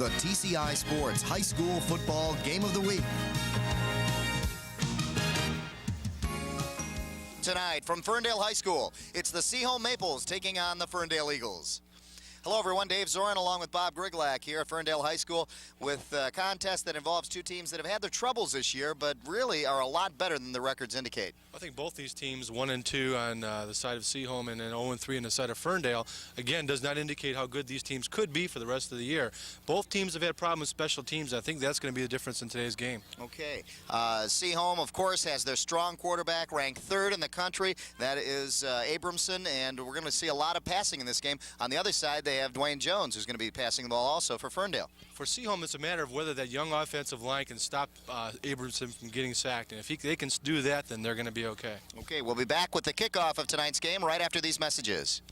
the TCI Sports High School Football Game of the Week. Tonight from Ferndale High School, it's the Seaholm Maples taking on the Ferndale Eagles. Hello everyone, Dave Zorin along with Bob Griglak here at Ferndale High School with a contest that involves two teams that have had their troubles this year but really are a lot better than the records indicate. I think both these teams, 1-2 on the side of Seaholm and then 0-3 on the side of Ferndale, again does not indicate how good these teams could be for the rest of the year. Both teams have had problems with special teams. I think that's going to be the difference in today's game. Okay. Seaholm, of course, has their strong quarterback ranked 3rd in the country. That is Abramson, and we're going to see a lot of passing in this game. On the other side, they have Dwayne Jones, who's going to be passing the ball also for Ferndale. For Seaholm, it's a matter of whether that young offensive line can stop Abramson from getting sacked. And if they can do that, then they're going to be okay. Okay, we'll be back with the kickoff of tonight's game right after these messages.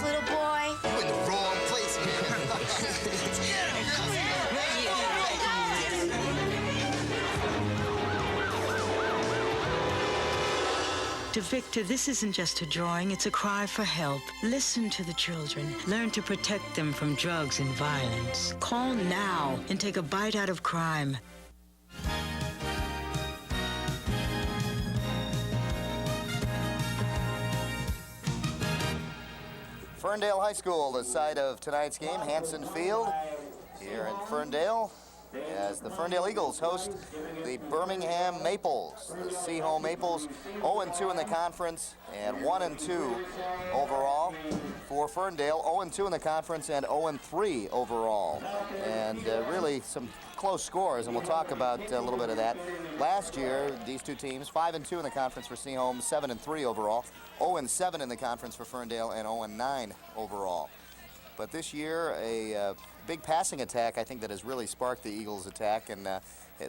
Little boy. You're in the wrong place, man. To Victor, this isn't just a drawing, it's a cry for help. Listen to the children. Learn to protect them from drugs and violence. Call now and take a bite out of crime. Ferndale High School, the site of tonight's game, Hanson Field, here in Ferndale, as the Ferndale Eagles host the Birmingham Maples. The Seaholm Maples 0-2 in the conference and 1-2 overall. For Ferndale, 0-2 in the conference and 0-3 overall. And really some close scores, and we'll talk about a little bit of that. Last year, these two teams, 5-2 in the conference for Seaholm, 7-3 overall. 0-7 in the conference for Ferndale and 0-9 overall. But this year, a big passing attack, I think, that has really sparked the Eagles' attack, and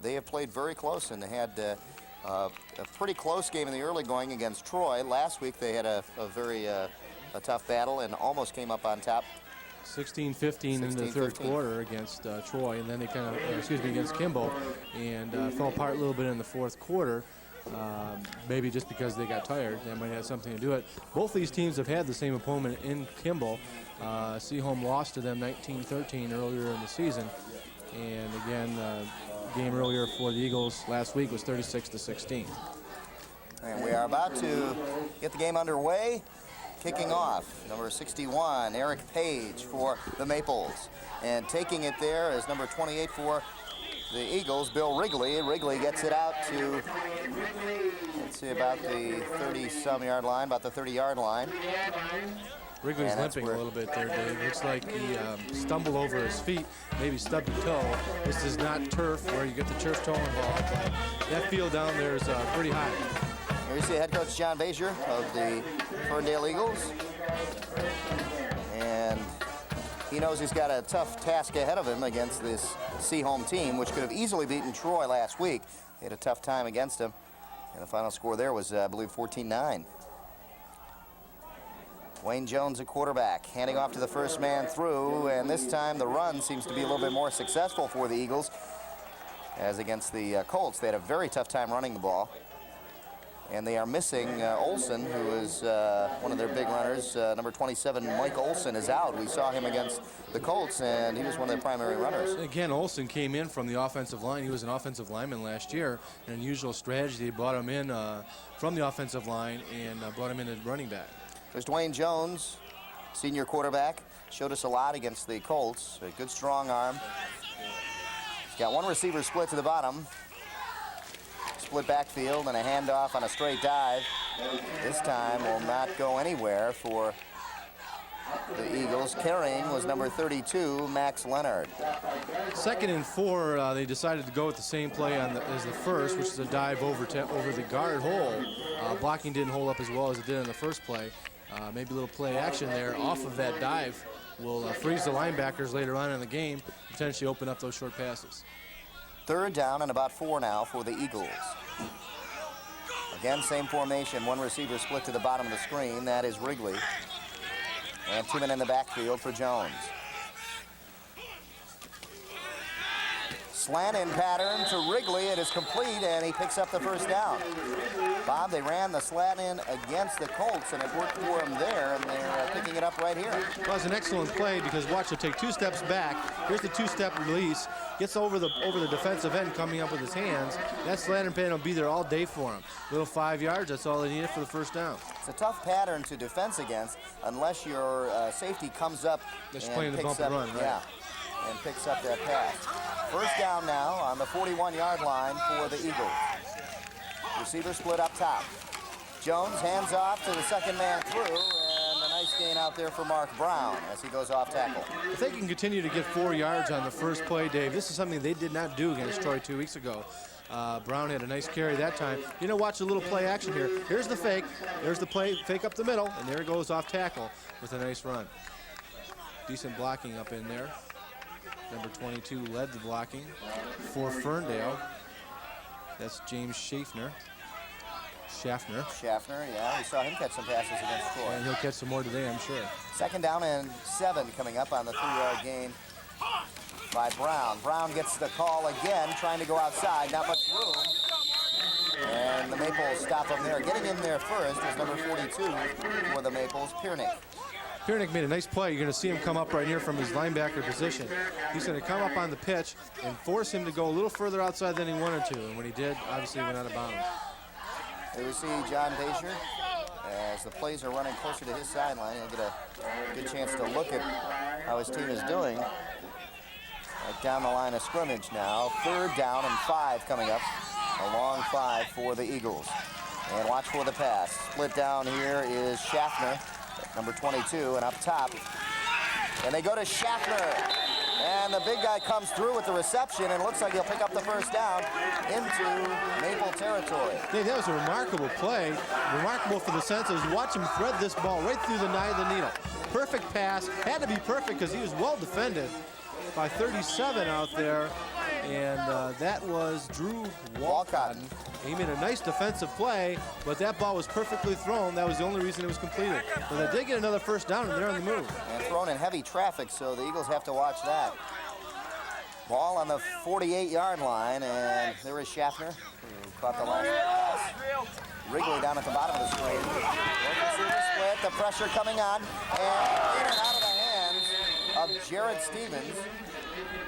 they have played very close, and they had a pretty close game in the early going against Troy. Last week, they had a very tough battle and almost came up on top. 16-15 in the third quarter against Troy, and then they kind of, against Kimball, and fell apart a little bit in the fourth quarter. Maybe just because they got tired, that might have something to do it. Both these teams have had the same opponent in Kimball. Seaholm lost to them 19-13 earlier in the season, and again, game earlier for the Eagles last week was 36-16. And we are about to get the game underway. Kicking off, number 61, Eric Page for the Maples, and taking it there is number 28 for the Eagles, Bill Wrigley. Wrigley gets it out to, let's see, about the 30-some yard line, about the 30-yard line. Wrigley's limping a little bit there, Dave. Looks like he stumbled over his feet, maybe stubbed a toe. This is not turf where you get the turf toe involved, but that field down there is pretty high. Here you see head coach John Bazier of the Ferndale Eagles. And he knows he's got a tough task ahead of him against this Seaholm team, which could have easily beaten Troy last week. They had a tough time against him. And the final score there was, I believe, 14-9. Dwayne Jones, a quarterback, handing off to the first man through, and this time the run seems to be a little bit more successful for the Eagles. As against the Colts, they had a very tough time running the ball. And they are missing Olson, who is one of their big runners. Number 27, Mike Olson, is out. We saw him against the Colts, and he was one of their primary runners. Again, Olson came in from the offensive line. He was an offensive lineman last year. An unusual strategy. They brought him in from the offensive line and brought him in as running back. There's Dwayne Jones, senior quarterback. Showed us a lot against the Colts. A good strong arm. He's got one receiver split to the bottom. Split backfield and a handoff on a straight dive. This time will not go anywhere for the Eagles. Carrying was number 32, Max Leonard. 2nd and 4, they decided to go with the same play as the first, which is a dive over the guard hole. Blocking didn't hold up as well as it did in the first play. Maybe a little play action there off of that dive will freeze the linebackers later on in the game, potentially open up those short passes. 3rd down and about 4 now for the Eagles. Again, same formation. One receiver split to the bottom of the screen. That is Wrigley. And 2 men in the backfield for Jones. Slant-in pattern to Wrigley. It is complete, and he picks up the first down. Bob, they ran the slant-in against the Colts, and it worked for them there, and they're picking it up right here. Well, it was an excellent play because watch, he'll take 2 steps back. Here's the 2-step release. Gets over the defensive end, coming up with his hands. That slant-in pattern will be there all day for him. Little 5 yards, that's all they needed for the first down. It's a tough pattern to defense against unless your safety comes up Just and playing the picks bump and up, run, right? yeah, and picks up that pass. First down now on the 41-yard line for the Eagles. Receiver split up top. Jones hands off to the second man through, and a nice gain out there for Mark Brown as he goes off tackle. If they can continue to get 4 yards on the first play, Dave, this is something they did not do against Troy 2 weeks ago. Brown had a nice carry that time. You know, watch a little play action here. Here's the fake. There's the play, fake up the middle, and there it goes off tackle with a nice run. Decent blocking up in there. Number 22 led the blocking for Ferndale. That's James Schaffner, yeah, we saw him catch some passes against Troy. and he'll catch some more today, I'm sure. Second down and 7 coming up on the 3-yard gain by Brown. Brown gets the call again, trying to go outside, not much room. And the Maples stop him there. Getting in there first is number 42 for the Maples, Piernick. Piernick made a nice play. You're going to see him come up right here from his linebacker position. He's going to come up on the pitch and force him to go a little further outside than he wanted to. And when he did, obviously he went out of bounds. Here we see John Bazier. As the plays are running closer to his sideline, he'll get a good chance to look at how his team is doing. Right down the line of scrimmage now. 3rd down and 5 coming up. A long 5 for the Eagles. And watch for the pass. Split down here is Schaffner, number 22, and up top. And they go to Schaffner. And the big guy comes through with the reception, and looks like he'll pick up the first down into Maple territory. Dave, that was a remarkable play. Remarkable for the sense of watch him thread this ball right through the eye of the needle. Perfect pass. Had to be perfect because he was well defended by 37 out there. And that was Drew Walcotton. He made a nice defensive play, but that ball was perfectly thrown. That was the only reason it was completed. But they did get another first down, and they're on the move. And thrown in heavy traffic, so the Eagles have to watch that. Ball on the 48-yard line, and there is Schaffner, who caught the last pass. Wrigley down at the bottom of the screen. Receiver split, the pressure coming on, and in and out of the hands of Jared Stevens.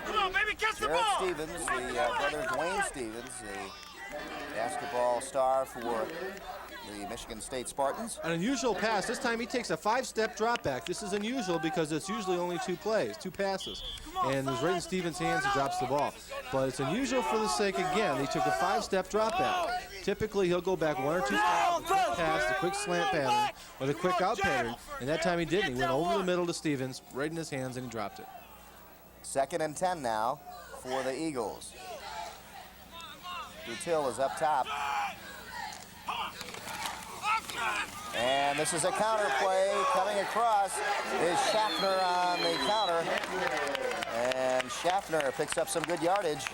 Come on, baby, catch the Jared ball! Stevens, the brother Dwayne Stevens, the basketball star for the Michigan State Spartans. An unusual pass. This time he takes a 5-step drop back. This is unusual because it's usually only 2 plays, 2 passes. And it was right in Stevens' hands, he drops the ball. But it's unusual for the sake, again, he took a 5-step drop back. Typically he'll go back 1 or 2 steps, the quick pass, the quick slant pattern, or the quick out pattern. And that time he didn't. He went over the middle to Stevens, right in his hands, and he dropped it. 2nd and 10 now for the Eagles. Dutil is up top. And this is a counter play. Coming across is Schaffner on the counter. And Schaffner picks up some good yardage.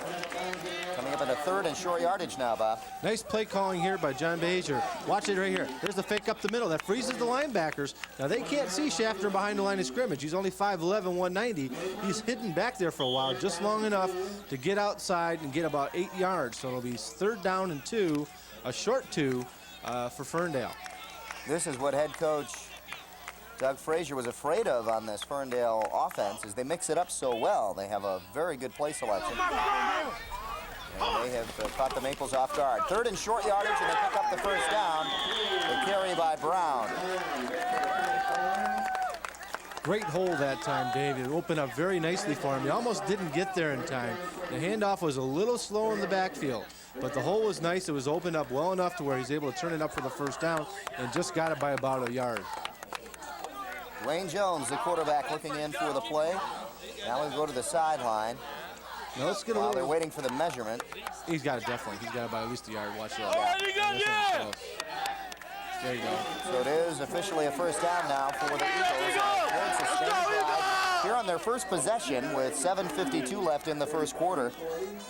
Coming up into 3rd and short yardage now, Bob. Nice play calling here by John Bazier. Watch it right here. There's the fake up the middle. That freezes the linebackers. Now, they can't see Schaffner behind the line of scrimmage. He's only 5'11", 190. He's hidden back there for a while, just long enough to get outside and get about 8 yards. So it'll be 3rd down and 2, a short 2 for Ferndale. This is what head coach Doug Frazier was afraid of on this Ferndale offense, is they mix it up so well. They have a very good play selection. And they have caught the Maples off guard. 3rd and short yardage, and they pick up the first down. The carry by Brown. Great hole that time, Dave. It opened up very nicely for him. He almost didn't get there in time. The handoff was a little slow in the backfield, but the hole was nice. It was opened up well enough to where he's able to turn it up for the first down and just got it by about a yard. Wayne Jones, the quarterback, looking in for the play. Now we'll go to the sideline. Now let's get a While they're little. waiting for the measurement. He's got it definitely. He's got it by at least a yard. Watch that. There you go, yeah! There you go. So it is officially a first down now for the Eagles. Sustained drive here on their first possession with 7:52 left in the first quarter.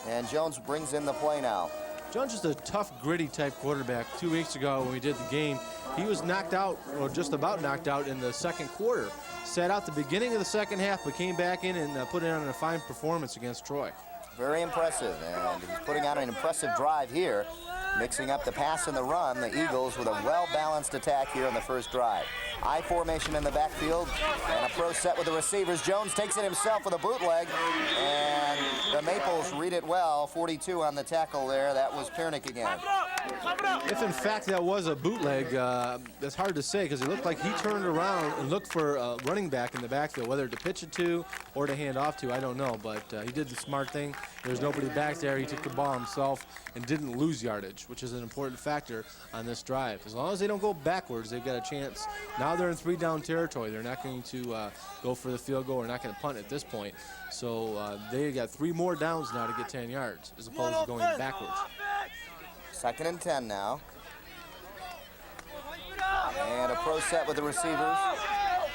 And Jones brings in the play now. Jones is a tough, gritty type quarterback. 2 weeks ago when we did the game, he was knocked out, or just about knocked out in the second quarter. Sat out the beginning of the second half, but came back in and put in on a fine performance against Troy. very impressive, and he's putting on an impressive drive here, mixing up the pass and the run. The Eagles with a well-balanced attack here on the first drive. I formation in the backfield, and a pro set with the receivers. Jones takes it himself with a bootleg, and the Maples read it well. 42 on the tackle there. That was Piernick again. If in fact that was a bootleg, that's hard to say because it looked like he turned around and looked for a running back in the backfield, whether to pitch it to or to hand off to, I don't know, but he did the smart thing. There's nobody back there. He took the ball himself and didn't lose yardage, which is an important factor on this drive. As long as they don't go backwards, they've got a chance. Now they're in 3-down territory. They're not going to go for the field goal. They're not going to punt at this point. So they got 3 more downs now to get 10 yards as opposed to going backwards. 2nd and 10 now. And a pro set with the receivers.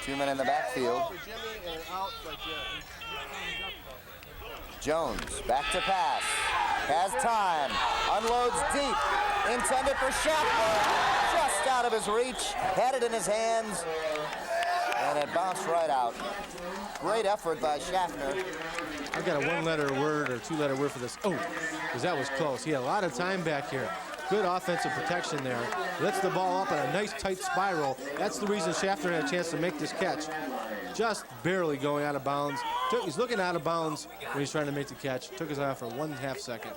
2 men in the backfield. Jones back to pass. Has time. Unloads deep. Intended for Schaffner. Just out of his reach. Had it in his hands. And it bounced right out. Great effort by Schaffner. I've got a 1-letter word or 2-letter word for this. Oh, because that was close. He had a lot of time back here. Good offensive protection there. Lets the ball up in a nice tight spiral. That's the reason Schaffner had a chance to make this catch. Just barely going out of bounds. He's looking out of bounds when he's trying to make the catch. Took his eye off for 1.5 seconds.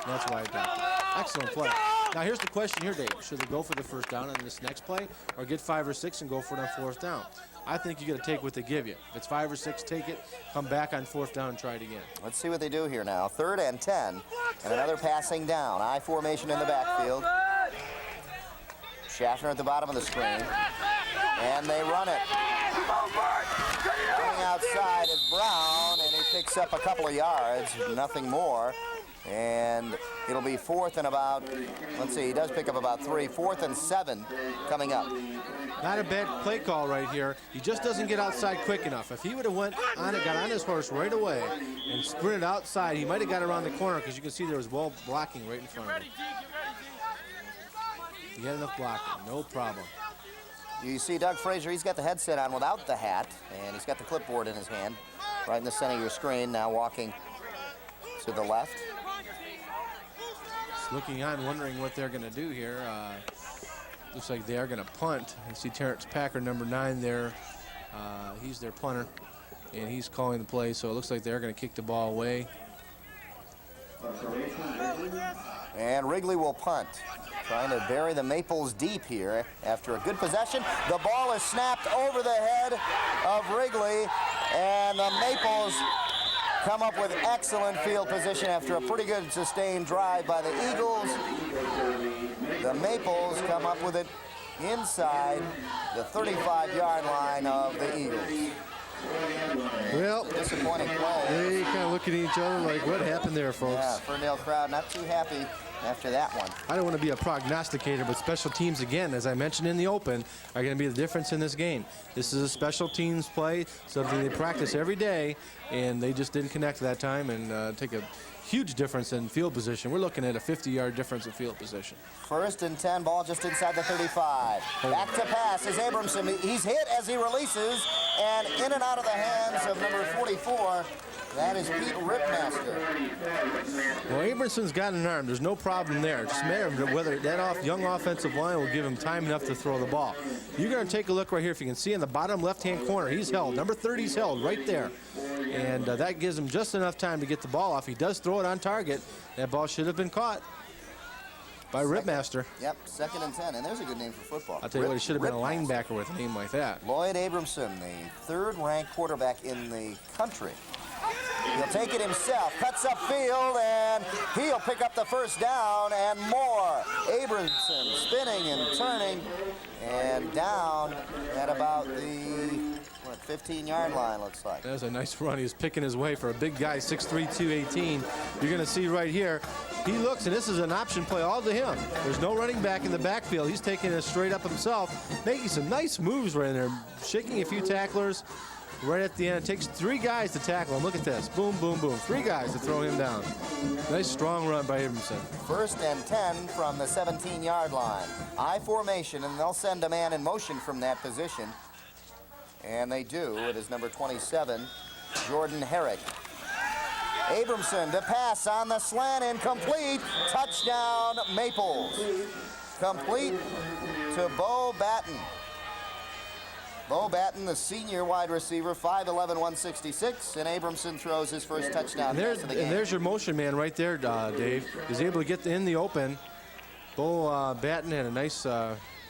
That's why I dropped it. Excellent play. Now here's the question here, Dave. Should they go for the first down on this next play or get 5 or 6 and go for it on 4th down? I think you got to take what they give you. If it's 5 or 6, take it. Come back on 4th down and try it again. Let's see what they do here now. 3rd and 10. And another passing down. I formation in the backfield. Schaffner at the bottom of the screen. And they run it. Going outside is Brown, and he picks up a couple of yards, nothing more. And it'll be 4th and about, let's see, he does pick up about 3. 4th and 7 coming up. Not a bad play call right here. He just doesn't get outside quick enough. If he would have went on it, got on his horse right away and sprinted outside, he might have got around the corner because you can see there was wall blocking right in front of him. He had enough blocking, no problem. You see Doug Frazier, he's got the headset on without the hat, and he's got the clipboard in his hand, right in the center of your screen, now walking to the left. Just looking on, wondering what they're going to do here. Looks like they are going to punt. You see Terrence Packer, number 9 there. He's their punter, and he's calling the play, so it looks like they're going to kick the ball away. And Wrigley will punt. Trying to bury the Maples deep here after a good possession. The ball is snapped over the head of Wrigley, and the Maples come up with excellent field position after a pretty good sustained drive by the Eagles. The Maples come up with it inside the 35-yard line of the Eagles. Well, disappointing play. They kind of look at each other like, what happened there, folks? Yeah, Ferndale crowd not too happy after that one. I don't want to be a prognosticator, but special teams, again, as I mentioned in the open, are going to be the difference in this game. This is a special teams play, something they practice every day, and they just didn't connect that time and take a huge difference in field position. We're looking at a 50-yard difference in field position. 1st and 10, ball just inside the 35. Back to pass is Abramson. He's hit as he releases, and in and out of the hands of number 44. That is Pete Ripmaster. Well, Abrahamson's got an arm. There's no problem there. It's just a matter of whether that young offensive line will give him time enough to throw the ball. You're going to take a look right here. If you can see in the bottom left-hand corner, he's held. Number 30's held right there. And that gives him just enough time to get the ball off. He does throw it on target. That ball should have been caught by Ripmaster. Yep, 2nd and 10. And there's a good name for football. I'll tell you what, he should have been a linebacker with a name like that. Lloyd Abramson, the 3rd-ranked quarterback in the country. He'll take it himself, cuts upfield, and he'll pick up the first down and more. Abramson spinning and turning and down at about the 15-yard line, looks like. That was a nice run. He was picking his way for a big guy, 6'3", 218. You're going to see right here, he looks, and this is an option play all to him. There's no running back in the backfield. He's taking it straight up himself, making some nice moves right in there, shaking a few tacklers. Right at the end, it takes 3 guys to tackle him. Look at this. Boom, boom, boom. 3 guys to throw him down. Nice, strong run by Abramson. 1st and 10 from the 17-yard line. I formation, and they'll send a man in motion from that position. And they do. It is number 27, Jordan Herrick. Abramson to pass on the slant, incomplete. Touchdown, Maples. Complete to Bo Batten. Bo Batten, the senior wide receiver, 5'11", 166, and Abramson throws his first touchdown pass of the game. And there's your motion man right there, Dave. He's able to get in the open. Bo Batten had a nice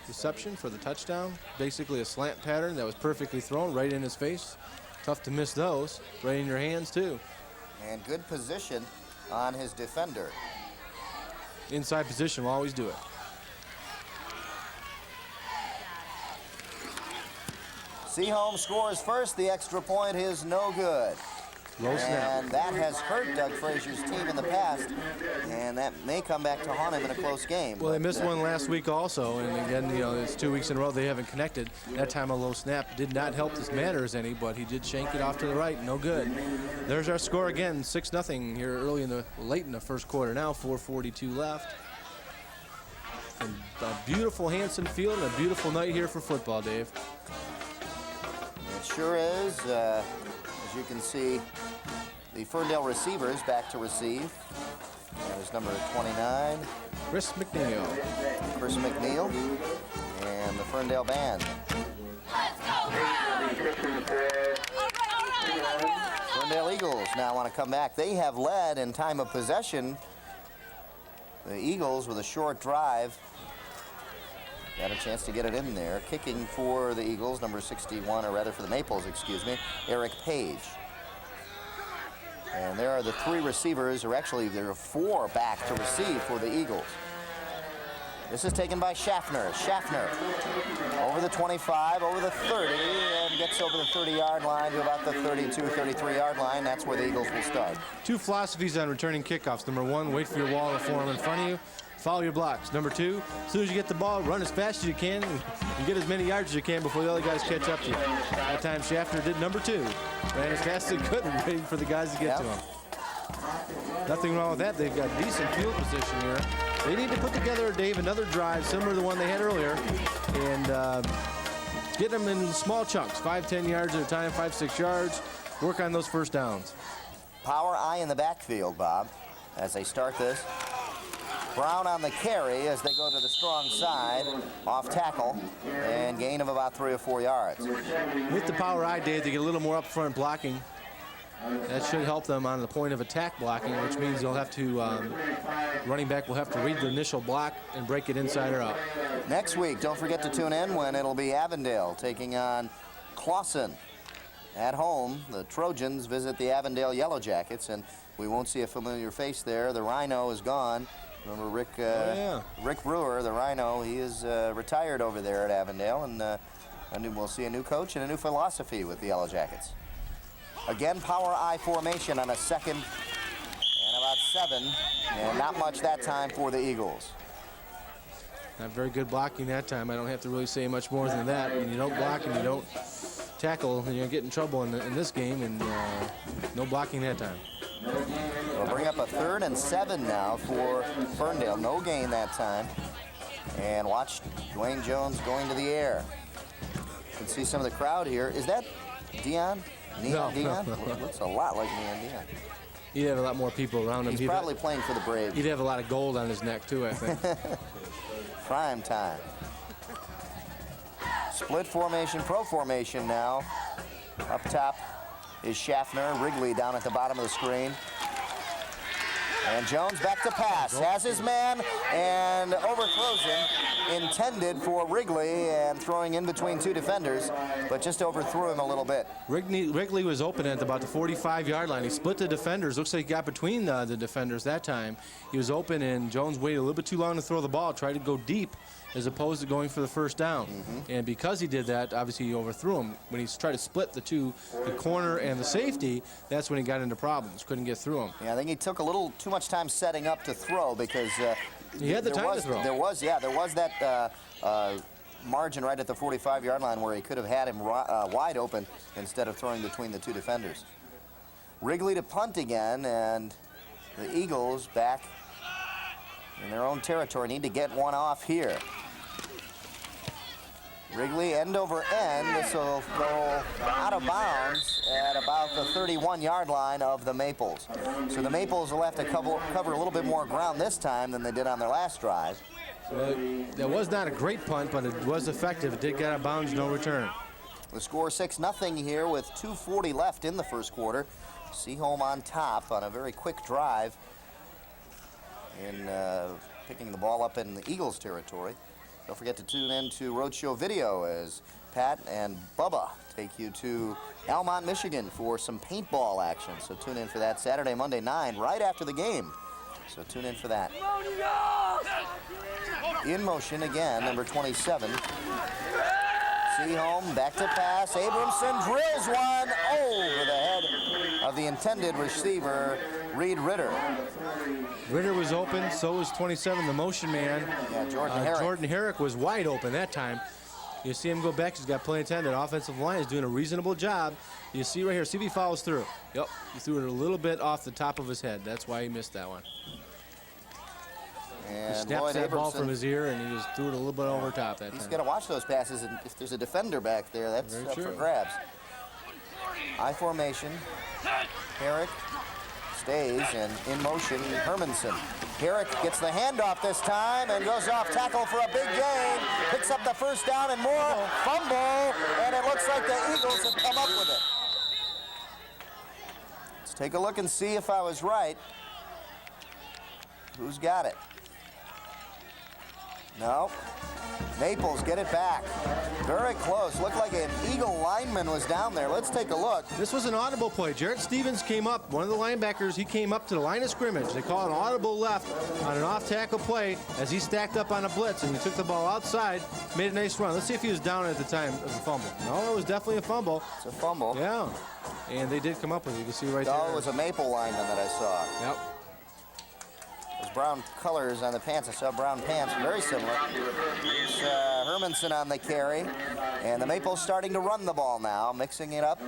reception for the touchdown. Basically a slant pattern that was perfectly thrown right in his face. Tough to miss those. Right in your hands, too. And good position on his defender. Inside position will always do it. Seaholm scores first. The extra point is no good. Low snap. And that has hurt Doug Frazier's team in the past, and that may come back to haunt him in a close game. Well, they missed one last week also, and again, you know, it's 2 weeks in a row they haven't connected. That time a low snap did not help his matters any, but he did shank it off to the right. No good. There's our score again, 6-0 here late in the first quarter now, 4:42 left. And a beautiful Hanson Field and a beautiful night here for football, Dave. It sure is. As you can see, the Ferndale receivers back to receive. There's number 29. Chris McNeil. Chris McNeil. And the Ferndale band. Ferndale Eagles now want to come back. They have led in time of possession. The Eagles with a short drive. Got a chance to get it in there. Kicking for the Eagles, number 61, or rather for the Maples, excuse me, Eric Page. And there are the three receivers, or actually there are four back to receive for the Eagles. This is taken by Schaffner. Schaffner over the 25, over the 30, and gets over the 30-yard line to about the 32, 33-yard line. That's where the Eagles will start. Two philosophies on returning kickoffs. Number one, wait for your wall to form in front of you. Follow your blocks. Number two, as soon as you get the ball, run as fast as you can and get as many yards as you can before the other guys catch up to you. That time, Schaffner did number two. Ran as fast as he could, waiting for the guys to get to him. Nothing wrong with that. They've got decent field position here. They need to put together, Dave, another drive similar to the one they had earlier and get them in small chunks, 5, 10 yards at a time, 5, 6 yards. Work on those first downs. Power I in the backfield, Bob, as they start this. Brown on the carry as they go to the strong side, off tackle, and gain of about 3 or 4 yards. With the power I, Dave, they get a little more up front blocking. That should help them on the point of attack blocking, which means they'll have to, running back will have to read the initial block and break it inside or out. Next week, don't forget to tune in when it'll be Avondale taking on Clawson. At home, the Trojans visit the Avondale Yellow Jackets, and we won't see a familiar face there. The Rhino is gone. Remember Rick Brewer, the Rhino, he is retired over there at Avondale, and we'll see a new coach and a new philosophy with the Yellow Jackets. Again, power I formation on a second and about 7, and not much that time for the Eagles. Not very good blocking that time. I don't have to really say much more than that. When you don't block and you don't tackle, then you get in trouble in this game, and no blocking that time. We'll bring up a 3rd and 7 now for Ferndale. No gain that time. And watch Dwayne Jones going to the air. You can see some of the crowd here. Is that Dion? Dion? Looks a lot like Dion. He'd have a lot more people around him. He's probably playing for the Braves. He'd have a lot of gold on his neck, too, I think. Prime time. Split formation, pro formation now. Up top is Schaffner. Wrigley down at the bottom of the screen. And Jones back to pass. Has his man and overthrows him. Intended for Wrigley and throwing in between 2 defenders, but just overthrew him a little bit. Wrigley was open at about the 45-yard line. He split the defenders. Looks like he got between the defenders that time. He was open, and Jones waited a little bit too long to throw the ball, tried to go deep as opposed to going for the first down. And because he did that, obviously he overthrew him. When he tried to split the two, the corner and the safety, that's when he got into problems. Couldn't get through him. Yeah, I think he took a little too much time setting up to throw because he had the time to throw. There was that margin right at the 45-yard line where he could have had him wide open instead of throwing between the 2 defenders. Wrigley to punt again, and the Eagles back in their own territory need to get one off here. Wrigley end over end. This will go out of bounds at about the 31-yard line of the Maples. So the Maples will have to cover a little bit more ground this time than they did on their last drive. Well, that was not a great punt, but it was effective. It did get out of bounds, no return. The score 6-0 here with 2:40 left in the first quarter. Seaholm on top on a very quick drive in picking the ball up in the Eagles territory. Don't forget to tune in to Roadshow Video as Pat and Bubba take you to Almont, Michigan for some paintball action. So tune in for that Saturday, Monday, 9, right after the game. So tune in for that. In motion again, number 27. Seaholm back to pass. Abramson drills one over the head of the intended receiver, Reed Ritter. Ritter was open, so was 27, the motion man. Yeah, Jordan Herrick was wide open that time. You see him go back, he's got plenty of time. That offensive line is doing a reasonable job. You see right here, see if he follows through. Yep, he threw it a little bit off the top of his head. That's why he missed that one. And he snaps that ball from his ear, and he just threw it a little bit over top that time. He's got to watch those passes, and if there's a defender back there, that's up for grabs. I formation. Herrick stays, and in motion, Hermanson. Herrick gets the handoff this time and goes off tackle for a big gain. Picks up the first down and more. Fumble, and it looks like the Eagles have come up with it. Let's take a look and see if I was right. Who's got it? No. Maples get it back. Very close. Looked like an Eagle lineman was down there. Let's take a look. This was an audible play. Jarrett Stevens came up, one of the linebackers, he came up to the line of scrimmage. They call it an audible left on an off-tackle play as he stacked up on a blitz, and he took the ball outside, made a nice run. Let's see if he was down at the time of the fumble. No, it was definitely a fumble. It's a fumble. Yeah. And they did come up with it. You can see right there. Oh, it was a Maple lineman that I saw. Yep. Those brown colors on the pants. I saw brown pants, very similar. It's Hermanson on the carry. And the Maples starting to run the ball now, mixing it up.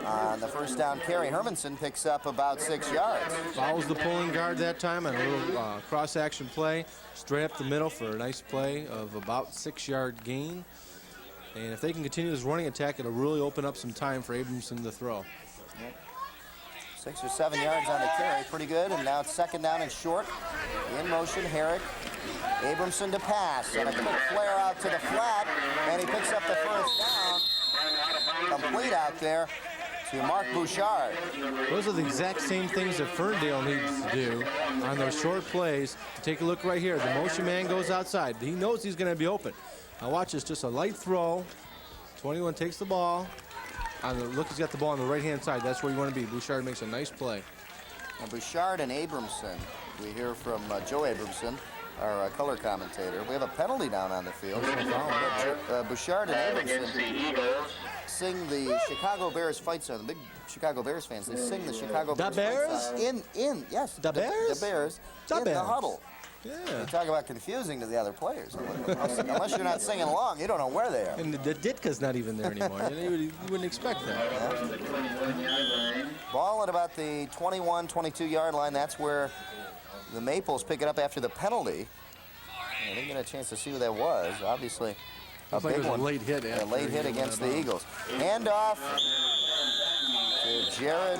On the first down carry, Hermanson picks up about 6 yards. Follows the pulling guard that time on a little cross-action play. Straight up the middle for a nice play of about 6-yard gain. And if they can continue this running attack, it'll really open up some time for Abramson to throw. Yep. 6 or 7 yards on the carry, pretty good. And now it's second down and short. In motion, Herrick. Abramson to pass. And a quick flare out to the flat. And he picks up the first down. Complete out there to Mark Bouchard. Those are the exact same things that Ferndale needs to do on those short plays. Take a look right here. The motion man goes outside. He knows he's going to be open. Now watch this, just a light throw. 21 takes the ball. Look, he's got the ball on the right-hand side. That's where you want to be. Bouchard makes a nice play. Now Bouchard and Abramson. We hear from Joe Abramson, our color commentator. We have a penalty down on the field. Bouchard and Abramson sing the Chicago Bears fight song. The big Chicago Bears fans, they sing the Chicago Bears fight song. Yes. The Bears? The Bears. The Huddle. Yeah. You talk about confusing to the other players. Unless you're not singing along, you don't know where they are. And the Ditka's not even there anymore. You wouldn't expect that. Yeah. Ball at about the 21, 22-yard line. That's where the Maples pick it up after the penalty. I didn't get a chance to see who that was. Obviously, a big one. A late hit. A late hit against the Eagles. Handoff to Jared.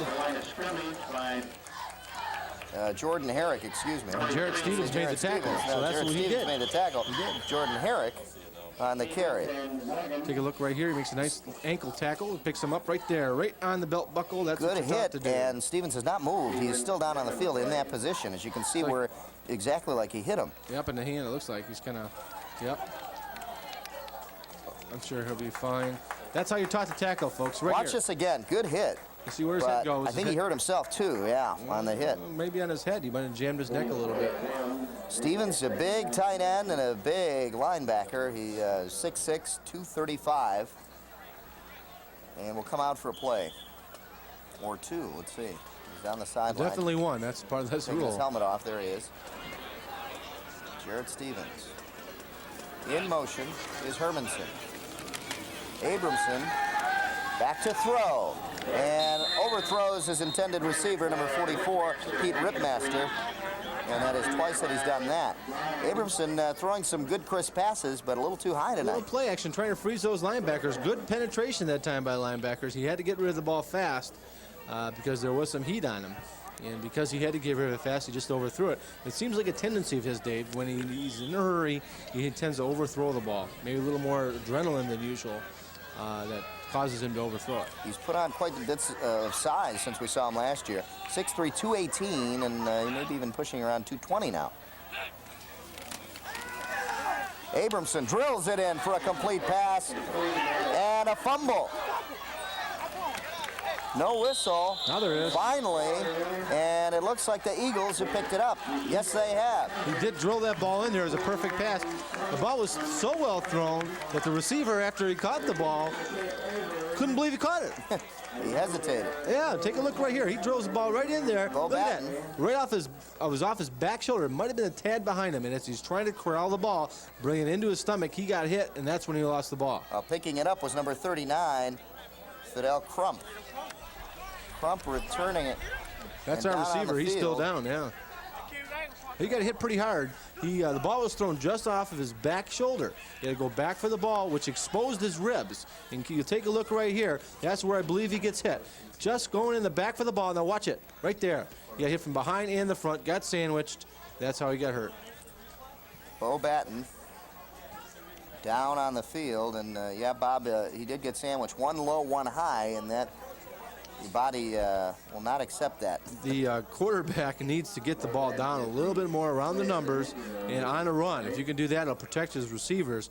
Jordan Herrick, excuse me. Jarrett Stevens made the tackle, so that's what he did. Made the tackle. Jordan Herrick on the carry. Take a look right here. He makes a nice ankle tackle. He picks him up right there, right on the belt buckle. That's good what you hit, to do. and Stevens has not moved. He's still down on the field in that position, as you can see where exactly like he hit him. Yep, in the hand, it looks like he's kind of, yep. I'm sure he'll be fine. That's how you're taught to tackle, folks. Right Watch this again. Good hit. You see where his head goes. I think he hurt himself too, on the hit. Maybe on his head. He might have jammed his neck a little bit. Stevens, a big tight end and a big linebacker. He 6'6", 235. And will come out for a play. Or two, let's see. He's down the sideline. Definitely one. That's part of this rule. Taking his helmet off. There he is. Jarrett Stevens. In motion is Hermanson. Abramson back to throw. And overthrows his intended receiver, number 44, Pete Ripmaster. and that is twice that he's done that. Abramson throwing some good crisp passes, but a little too high A little tonight. play action, trying to freeze those linebackers. Good penetration that time by linebackers. He had to get rid of the ball fast because there was some heat on him. And because he had to get rid of it fast, he just overthrew it. It seems like a tendency of his, Dave. When he's in a hurry, he tends to overthrow the ball. Maybe a little more adrenaline than usual that causes him to overthrow it. He's put on quite a bit of size since we saw him last year. 6'3", 218, and he may be even pushing around 220 now. Abramson drills it in for a complete pass and a fumble. No whistle. Now there is. Finally, and it looks like the Eagles have picked it up. Yes, they have. He did drill that ball in there as a perfect pass. The ball was so well thrown that the receiver, after he caught the ball, couldn't believe he caught it. He hesitated. Yeah, take a look right here. He drills the ball right in there. Bo Look at Batten. that. Right off his, it was off his back shoulder. It might have been a tad behind him. And as he's trying to corral the ball, bring it into his stomach, he got hit, and that's when he lost the ball. Picking it up was number 39, Fidel Crump. Crump returning it. That's and our down on receiver. the He's still field. down, yeah. He got hit pretty hard. The ball was thrown just off of his back shoulder. He had to go back for the ball, which exposed his ribs. And you take a look right here. That's where I believe he gets hit. Just going in the back for the ball. Now watch it. Right there. He got hit from behind and the front. Got sandwiched. That's how he got hurt. Bo Batten down on the field. And, yeah, Bob, he did get sandwiched. One low, one high, and that the body will not accept that. The quarterback needs to get the ball down a little bit more around the numbers and on a run. If you can do that, it'll protect his receivers.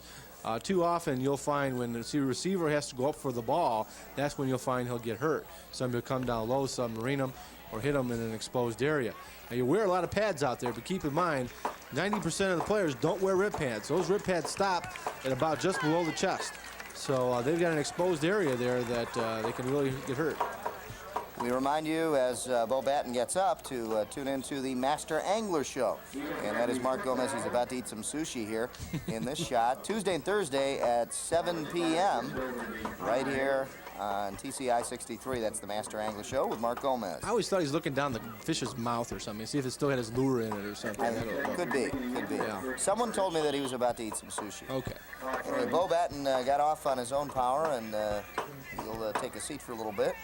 Too often you'll find when the receiver has to go up for the ball, that's when you'll find he'll get hurt. Some will come down low, submarine him, or hit him in an exposed area. Now, you wear a lot of pads out there, but keep in mind, 90% of the players don't wear rib pads. Those rib pads stop at about just below the chest. So they've got an exposed area there that they can really get hurt. We remind you, as Bo Batten gets up, to tune into the Master Angler Show. And that is Mark Gomez. He's about to eat some sushi here in this shot. Tuesday and Thursday at 7 p.m. right here on TCI 63. That's the Master Angler Show with Mark Gomez. I always thought he's looking down the fish's mouth or something, see if it still had his lure in it or something. I don't know. Could be. Yeah. Someone told me that he was about to eat some sushi. Okay. Anyway, Bo Batten got off on his own power, and he'll take a seat for a little bit.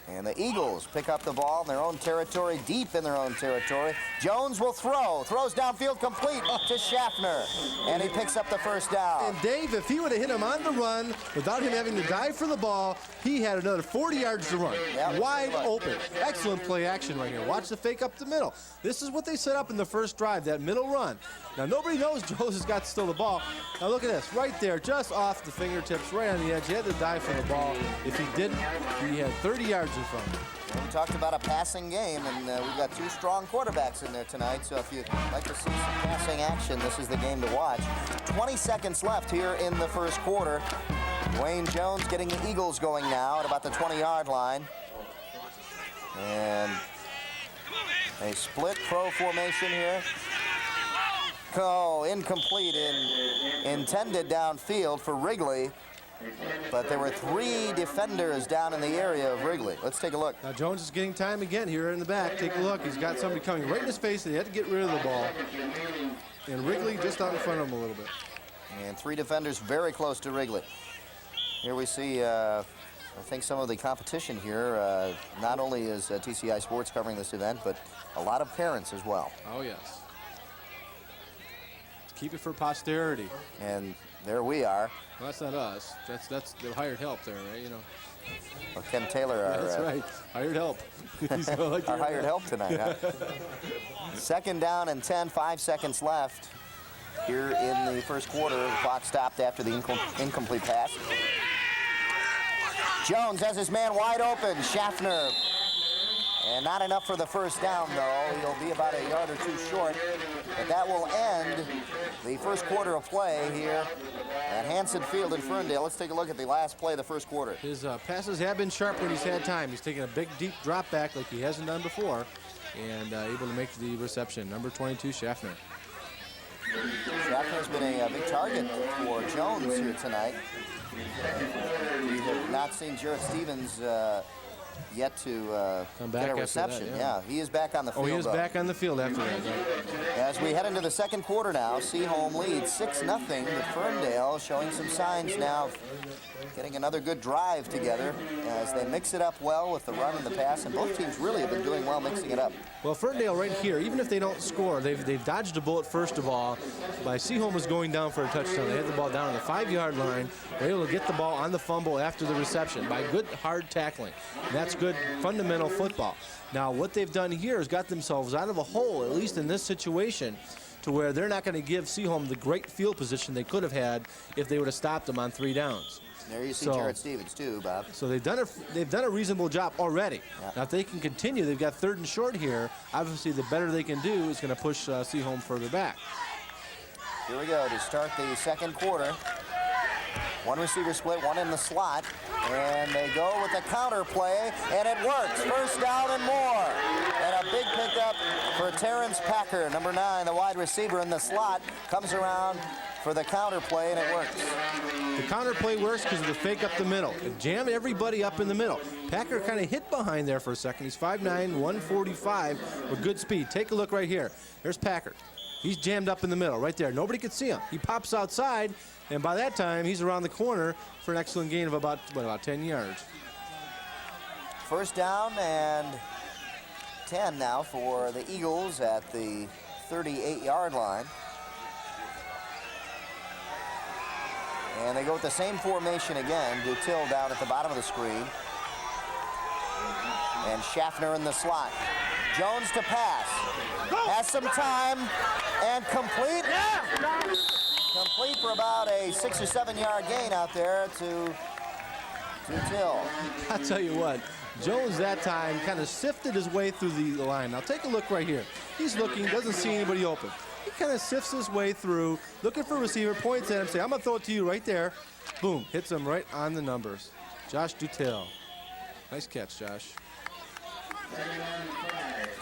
And the Eagles pick up the ball in their own territory, deep in their own territory. Jones will throw. Throws downfield complete to Schaffner. And he picks up the first down. And Dave, if he would have hit him on the run without him having to dive for the ball, he had another 40 yards to run. Yep. Wide open. Excellent play action right here. Watch the fake up the middle. This is what they set up in the first drive, that middle run. Now, nobody knows Jones has got still the ball. Now, look at this. Right there, just off the fingertips, right on the edge. He had to dive for the ball. If he didn't, he had 30 yards in front of him. Well, we talked about a passing game, and we've got two strong quarterbacks in there tonight. So if you'd like to see some passing action, this is the game to watch. 20 seconds left here in the first quarter. Dwayne Jones getting the Eagles going now at about the 20-yard line. And a split pro formation here. Oh, incomplete intended downfield for Wrigley. But there were three defenders down in the area of Wrigley. Let's take a look. Now, Jones is getting time again here in the back. Take a look. He's got somebody coming right in his face, and he had to get rid of the ball. And Wrigley just out in front of him a little bit. And three defenders very close to Wrigley. Here we see, I think, some of the competition here. Not only is TCI Sports covering this event, but a lot of parents as well. Oh, yes. Keep it for posterity. And there we are. Well, that's not us. That's the hired help there, right? You know. Well, Ken Taylor, our, That's right. Hired help. He's like our hired help tonight. Huh? Second down and 10, 5 seconds left here in the first quarter. The clock stopped after the incomplete pass. Jones has his man wide open. Schaffner. And not enough for the first down, though. He'll be about a yard or two short. But that will end the first quarter of play here at Hanson Field in Ferndale. Let's take a look at the last play of the first quarter. His passes have been sharp when he's had time. He's taken a big, deep drop back like he hasn't done before, and able to make the reception. Number 22, Schaffner. Schaffner's been a big target for Jones here tonight. We have not seen Jarrett Stevens yet to Come get back a after reception. that, Yeah, he is back on the field. Oh, he is though. back on the field after that. Right? As we head into the second quarter now, Seaholm leads 6-0, but Ferndale showing some signs now of getting another good drive together as they mix it up well with the run and the pass, and both teams really have been doing well mixing it up. Well, Ferndale right here, even if they don't score, they've dodged a bullet first of all by Seaholm was going down for a touchdown. They had the ball down on the 5-yard line. They're able to get the ball on the fumble after the reception by good hard tackling. And that's good fundamental football. Now, what they've done here is got themselves out of a hole, at least in this situation, to where they're not going to give Seaholm the great field position they could have had if they would have stopped them on 3 downs. There you see Jared Stevens too, Bob. So they've done a reasonable job already. Yeah. Now, if they can continue, they've got 3rd and short here. Obviously, the better they can do is going to push Seaholm further back. Here we go to start the second quarter. One receiver split, one in the slot, and they go with the counter play, and it works. First down and more. And a big pickup for Terrence Packer, number 9, the wide receiver in the slot, comes around for the counter play, and it works. The counter play works because of the fake up the middle. It jammed everybody up in the middle. Packer kind of hit behind there for a second. He's 5'9", 145 with good speed. Take a look right here. There's Packer. He's jammed up in the middle right there. Nobody could see him. He pops outside, and by that time, he's around the corner for an excellent gain of about 10 yards. First down and 10 now for the Eagles at the 38-yard line. And they go with the same formation again. Dutil down at the bottom of the screen. And Schaffner in the slot. Jones to pass. Has some time and complete. Complete for about a 6 or 7 yard gain out there to Dutil. I'll tell you what, Jones that time kind of sifted his way through the line. Now take a look right here. He's looking, doesn't see anybody open. He kind of sifts his way through, looking for a receiver, points at him, say, I'm going to throw it to you right there. Boom, hits him right on the numbers. Josh Dutil. Nice catch, Josh.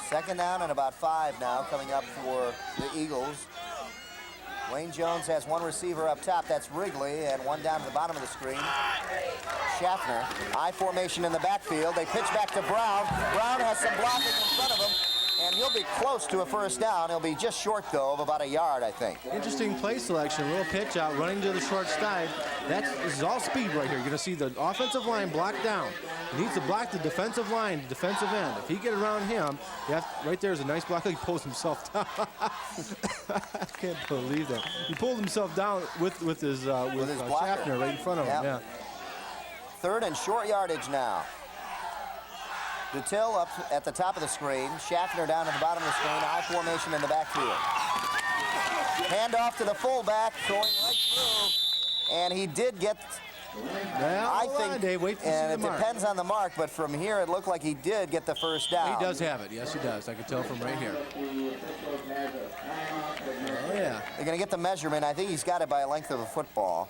Second down and about 5 now coming up for the Eagles. Wayne Jones has one receiver up top, that's Wrigley, and one down to the bottom of the screen. Schaffner, I formation in the backfield. They pitch back to Brown. Brown has some blocking in front of him, and he'll be close to a first down. He'll be just short, though, of about a yard, I think. Interesting play selection, little pitch out, running to the short side. This is all speed right here. You're going to see the offensive line blocked down. He needs to block the defensive line, the defensive end. If he get around him, right there's a nice block. He pulls himself down. I can't believe that. He pulled himself down with his Schaffner right in front of him. Yeah. 3rd and short yardage now. Dutil up at the top of the screen. Schaffner down at the bottom of the screen. I formation in the backfield. Hand off to the fullback, going right through. And he did get, Well, I think, Dave, wait to and see it the mark. depends on the mark, but from here it looked like he did get the first down. He does have it. Yes, he does. I can tell from right here. Oh, yeah. They're going to get the measurement. I think he's got it by a length of a football.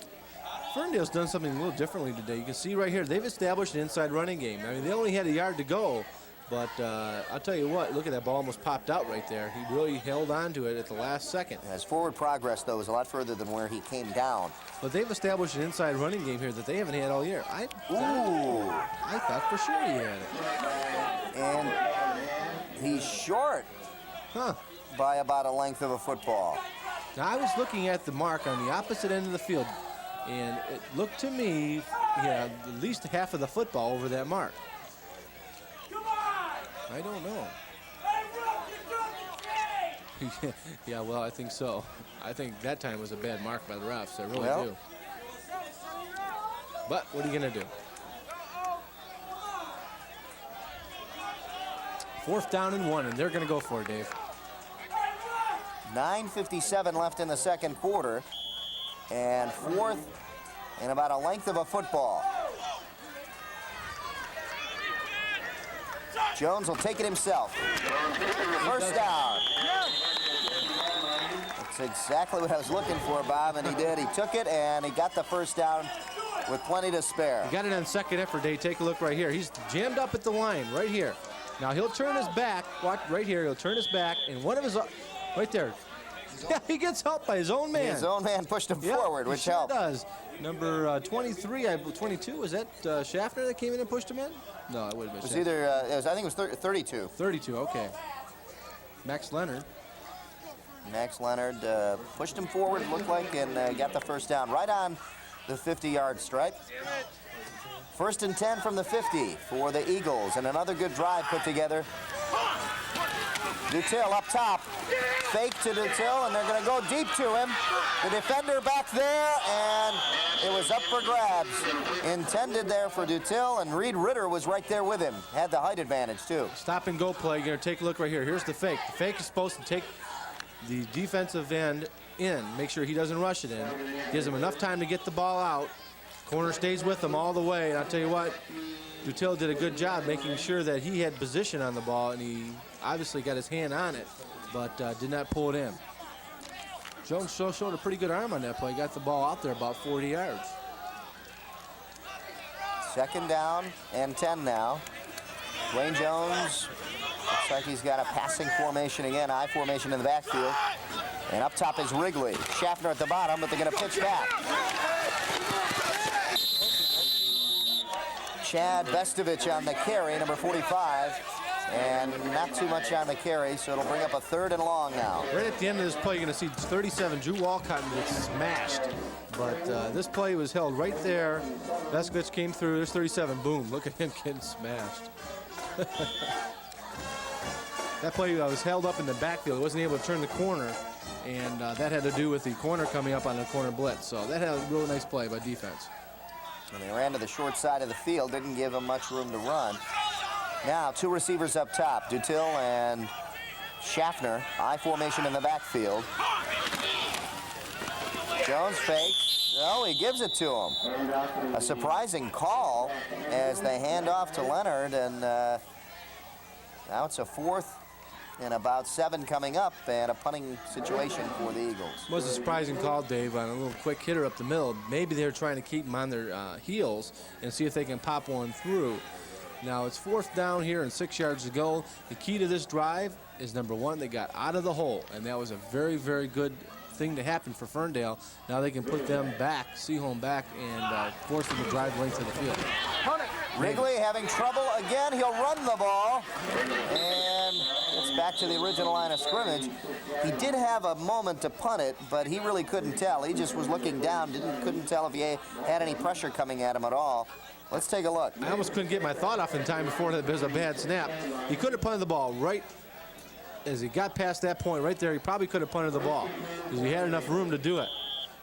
Ferndale's done something a little differently today. You can see right here, they've established an inside running game. I mean, they only had a yard to go, but I'll tell you what, look at that ball almost popped out right there. He really held on to it at the last second. His forward progress, though, is a lot further than where he came down. But they've established an inside running game here that they haven't had all year. I thought for sure he had it. And he's short Huh. by about a length of a football. Now, I was looking at the mark on the opposite end of the field, and it looked to me, yeah, at least half of the football over that mark. I don't know. Yeah, well, I think so. I think that time was a bad mark by the refs. I really do. But what are you going to do? 4th down and 1, and they're going to go for it, Dave. 9:57 left in the second quarter, and 4th and about a length of a football. Jones will take it himself. First down. That's exactly what I was looking for, Bob, and he did. He took it, and he got the first down with plenty to spare. He got it on second effort, Dave. Take a look right here. He's jammed up at the line right here. Now he'll turn his back. Watch right here. He'll turn his back, and one of his right there. Yeah, he gets help by his own man. His own man pushed him forward, which he sure helped. does. Number 23, 22, was that Schaffner that came in and pushed him in? No, it would have been It was Schaffner. either, I think it was 32. 32, okay. Max Leonard. Max Leonard pushed him forward, it looked like, and got the first down right on the 50-yard stripe. 1st and 10 from the 50 for the Eagles, and another good drive put together. Dutil up top, fake to Dutil, and they're going to go deep to him. The defender back there, and it was up for grabs. Intended there for Dutil, and Reed Ritter was right there with him. Had the height advantage, too. Stop and go play. You're going to take a look right here. Here's the fake. The fake is supposed to take the defensive end in, make sure he doesn't rush it in. Gives him enough time to get the ball out. Corner stays with him all the way, and I'll tell you what, Dutil did a good job making sure that he had position on the ball, and he obviously got his hand on it, but did not pull it in. Jones showed a pretty good arm on that play. Got the ball out there about 40 yards. 2nd down and 10 now. Dwayne Jones looks like he's got a passing formation again, I formation in the backfield. And up top is Wrigley. Schaffner at the bottom, but they're going to pitch back. Chad Vestovich on the carry, number 45. And not too much on the carry, so it'll bring up a 3rd and long now. Right at the end of this play, you're going to see 37, Drew Walcott gets smashed. But this play was held right there. Vestovich came through. There's 37. Boom. Look at him getting smashed. That play was held up in the backfield. He wasn't able to turn the corner. And that had to do with the corner coming up on the corner blitz. So that had a really nice play by defense. And they ran to the short side of the field. Didn't give him much room to run. Now, 2 receivers up top, Dutil and Schaffner. I formation in the backfield. Jones fakes. No, he gives it to him. A surprising call as they hand off to Leonard, and now it's a 4th and about 7 coming up, and a punting situation for the Eagles. It was a surprising call, Dave, on a little quick hitter up the middle. Maybe they're trying to keep them on their heels and see if they can pop one through. Now it's 4th down here and 6 yards to go. The key to this drive is, number 1, they got out of the hole, and that was a very, very good thing to happen for Ferndale. Now they can put them back, Seaholm back, and force them to drive length of the field. Wrigley having trouble again. He'll run the ball, and it's back to the original line of scrimmage. He did have a moment to punt it, but he really couldn't tell. He just was looking down, couldn't tell if he had any pressure coming at him at all. Let's take a look. I almost couldn't get my thought off in time before there was a bad snap. He could have punted the ball right as he got past that point right there. He probably could have punted the ball because he had enough room to do it.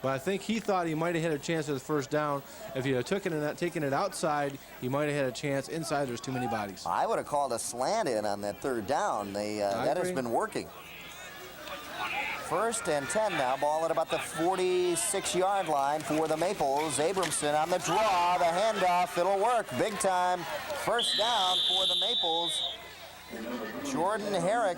But I think he thought he might have had a chance at the 1st down. If he had taken it outside, he might have had a chance. Inside, there's too many bodies. I would have called a slant in on that 3rd down. That has been working. 1st and 10 now. Ball at about the 46-yard line for the Maples. Abramson on the draw. The handoff. It'll work big time. 1st down for the Maples. Jordan Herrick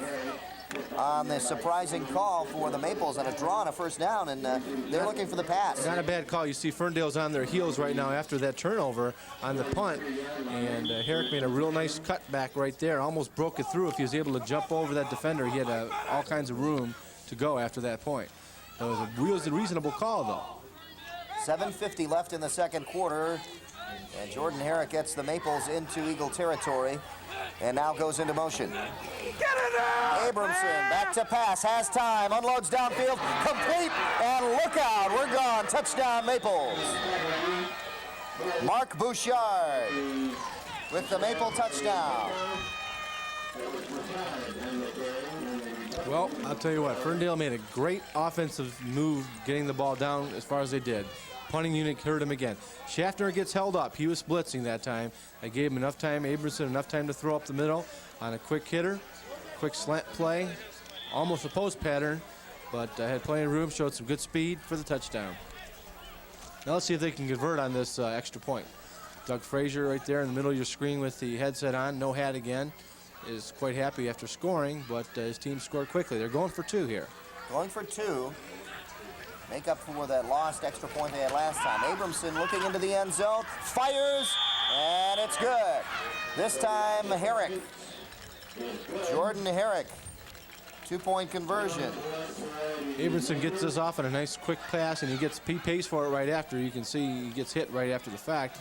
on the surprising call for the Maples on a draw and a 1st down, and they're looking for the pass. Not a bad call. You see Ferndale's on their heels right now after that turnover on the punt, and Herrick made a real nice cutback right there. Almost broke it through. If he was able to jump over that defender, he had all kinds of room to go after that point. It was a reasonable call, though. 7:50 left in the 2nd quarter, and Jordan Herrick gets the Maples into Eagle territory and now goes into motion. Abramson back to pass, has time, unloads downfield, complete, and look out, we're gone. Touchdown Maples. Mark Bouchard with the Maple touchdown. Well, I'll tell you what, Ferndale made a great offensive move getting the ball down as far as they did. Punting unit hurt him again. Schaffner gets held up. He was blitzing that time. I gave him enough time, Abramson, enough time to throw up the middle on a quick hitter, quick slant play, almost a post pattern, but had plenty of room, showed some good speed for the touchdown. Now let's see if they can convert on this extra point. Doug Frazier right there in the middle of your screen with the headset on, no hat again, is quite happy after scoring, but his team scored quickly. They're going for 2 here. Going for 2. Make up for that lost extra point they had last time. Abramson looking into the end zone, fires, and it's good. This time Herrick, Jordan Herrick, Two-point conversion. Abramson gets this off on a nice quick pass, and he pays for it right after. You can see he gets hit right after the fact.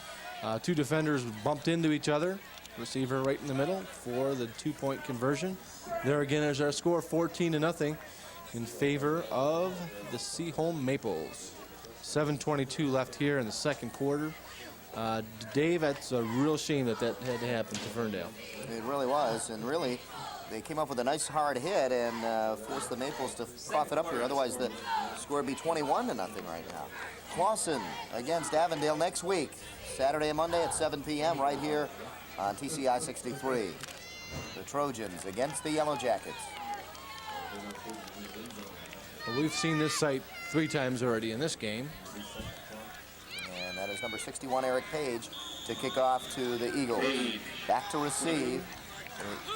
Two defenders bumped into each other. Receiver right in the middle for the two-point conversion. There again is our score, 14-0 in favor of the Seaholm Maples. 7:22 left here in the second quarter. Dave, that's a real shame that had to happen to Ferndale. It really was, and really, they came up with a nice hard hit and forced the Maples to cough it up here. Otherwise, the score would be 21-0 right now. Clawson against Avondale next week, Saturday and Monday at 7 p.m. right here on TCI 63. The Trojans against the Yellow Jackets. Well, we've seen this site 3 times already in this game. And that is number 61, Eric Page, to kick off to the Eagles. Back to receive.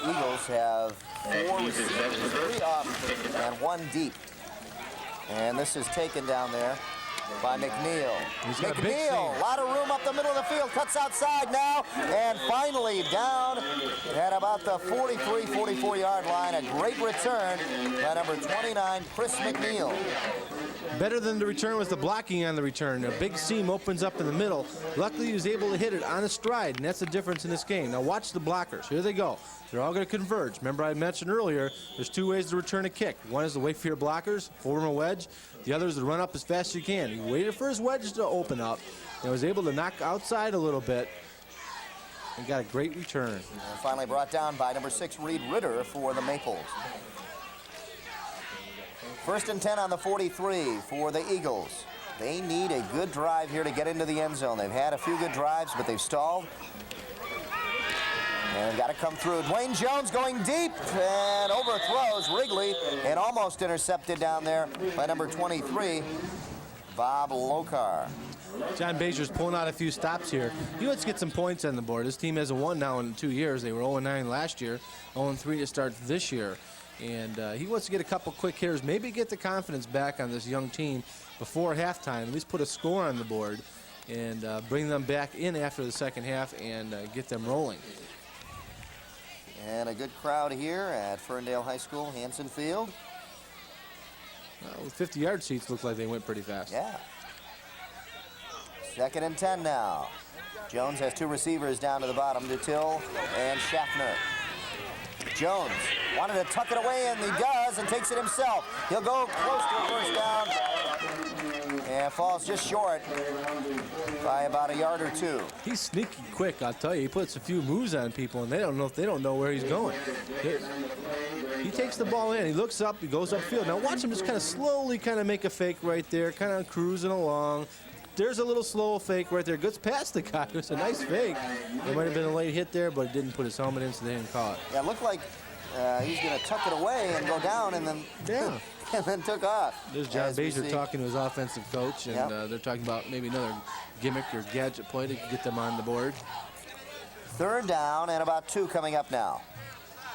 The Eagles have 4 receivers, 3 up and 1 deep. And this is taken down there by McNeil. McNeil, a lot of room up the middle of the field, cuts outside now, and finally down at about the 43, 44-yard line. A great return by number 29, Chris McNeil. Better than the return was the blocking on the return. A big seam opens up in the middle. Luckily, he was able to hit it on a stride, and that's the difference in this game. Now watch the blockers. Here they go. They're all going to converge. Remember I mentioned earlier, there's 2 ways to return a kick. One is to wait for your blockers, form a wedge. The other is to run up as fast as you can. He waited for his wedge to open up and was able to knock outside a little bit and got a great return. And finally brought down by number 6, Reed Ritter for the Maples. 1st and 10 on the 43 for the Eagles. They need a good drive here to get into the end zone. They've had a few good drives, but they've stalled. And got to come through. Dwayne Jones going deep and overthrows Wrigley and almost intercepted down there by number 23, Bob Lokar. John Bazier's pulling out a few stops here. He wants to get some points on the board. His team hasn't won now in 2 years. They were 0-9 last year, 0-3 to start this year. And he wants to get a couple quick hitters, maybe get the confidence back on this young team before halftime, at least put a score on the board and bring them back in after the second half and get them rolling. And a good crowd here at Ferndale High School, Hanson Field. Well, 50-yard seats look like they went pretty fast. Yeah. 2nd and 10 now. Jones has 2 receivers down to the bottom, Dutill and Schaffner. Jones wanted to tuck it away, and he does, and takes it himself. He'll go close to a first down and falls just short by about a yard or 2. He's sneaky quick, I'll tell you. He puts a few moves on people, and they don't know where he's going. He takes the ball in, he looks up, he goes upfield. Now watch him just kind of slowly make a fake right there, kind of cruising along. There's a little slow fake right there. Gets past the guy. It's a nice fake. There might have been a late hit there, but he didn't put his helmet in, so they didn't call it. Yeah, it looked like he's going to tuck it away and go down, and then and then took off. There's John Bazier talking to his offensive coach, and they're talking about maybe another gimmick or gadget play to get them on the board. 3rd down and about 2 coming up now.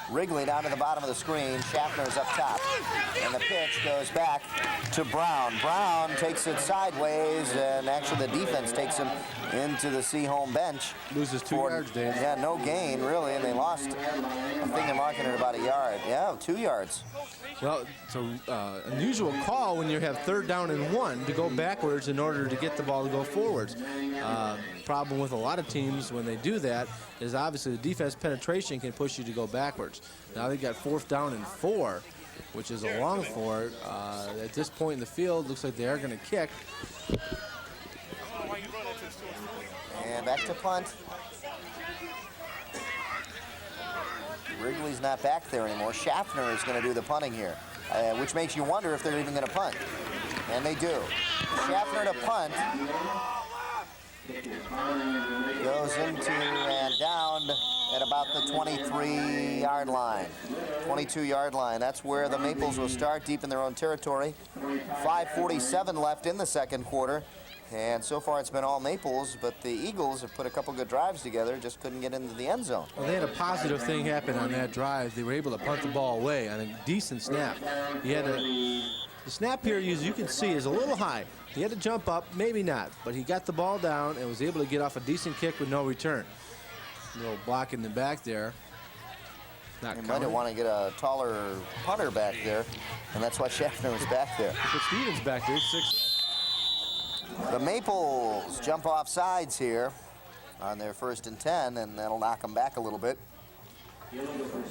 Wrigley down to the bottom of the screen. Schaffner's up top. And the pitch goes back to Brown. Brown takes it sideways, and actually the defense takes him into the Seaholm bench. Loses 2 yards, Dave. Yeah, no gain, really, and they lost. I think they're marking it about a yard. Yeah, 2 yards. Well, it's an unusual call when you have 3rd down and 1 to go backwards in order to get the ball to go forwards. Problem with a lot of teams when they do that is obviously the defense penetration can push you to go backwards. Now they've got 4th down and 4, which is a long for it. At this point in the field, looks like they are going to kick. And back to punt. Wrigley's not back there anymore. Schaffner is going to do the punting here, which makes you wonder if they're even going to punt. And they do. Schaffner to punt. Goes into and down at about the 23-yard line. 22-yard line. That's where the Maples will start, deep in their own territory. 5:47 left in the second quarter. And so far it's been all Maples, but the Eagles have put a couple good drives together, just couldn't get into the end zone. Well, they had a positive thing happen on that drive. They were able to punt the ball away on a decent snap. The snap here, as you can see, is a little high. He had to jump up, maybe not, but he got the ball down and was able to get off a decent kick with no return. A little block in the back there. Not You might counted. want to get a taller punter back there, and that's why Schaffner was back there. But Stevens back there, 6. The Maples jump off sides here on their 1st and 10, and that'll knock them back a little bit.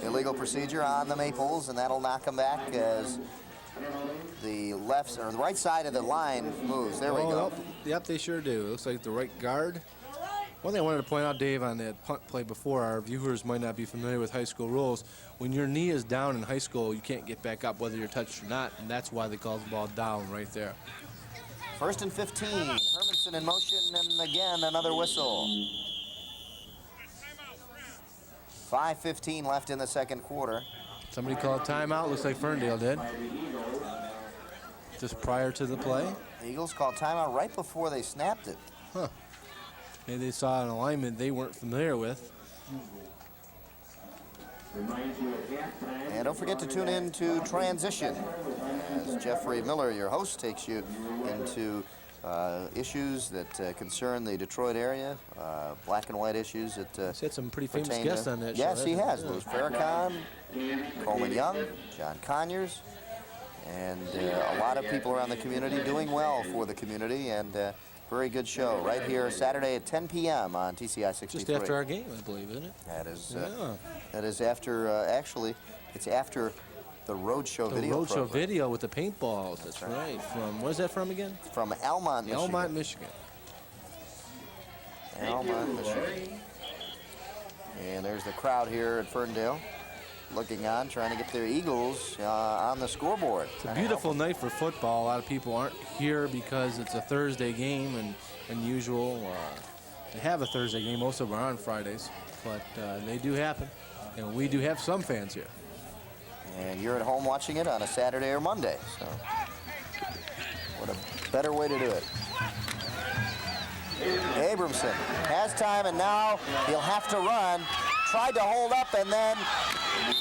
Illegal procedure on the Maples, and that'll knock them back as the left or the right side of the line moves. There we go. Yep, they sure do. It looks like the right guard. One thing I wanted to point out, Dave, on that punt play before, our viewers might not be familiar with high school rules. When your knee is down in high school, you can't get back up whether you're touched or not, and that's why they call the ball down right there. 1st and 15. Hermanson in motion, and again another whistle. 5:15 left in the 2nd quarter. Somebody called timeout. Looks like Ferndale did. Just prior to the play. The Eagles called timeout right before they snapped it. Huh. Maybe they saw an alignment they weren't familiar with. And don't forget to tune in to Transition as Jeffrey Miller, your host, takes you into issues that concern the Detroit area, black and white issues that He's had some pretty famous pertain guests to, on that yes, show. he has. hasn't Louis Farrakhan, Coleman Young, John Conyers, and a lot of people around the community doing well for the community, and very good show right here Saturday at 10 p.m. on TCI 63. Just after our game, I believe, isn't it? That is after, actually, it's after the Roadshow The video Roadshow program. video with the paintballs. That's right. From, where's that from again? From Almont, Michigan. Almont, Michigan. Almont, Michigan. And there's the crowd here at Ferndale looking on, trying to get their Eagles on the scoreboard. It's a beautiful night for football. A lot of people aren't here because it's a Thursday game, and unusual to have a Thursday game. Most of them are on Fridays, but they do happen, and we do have some fans here. And you're at home watching it on a Saturday or Monday. So what a better way to do it. Abramson has time, and now he'll have to run. Tried to hold up, and then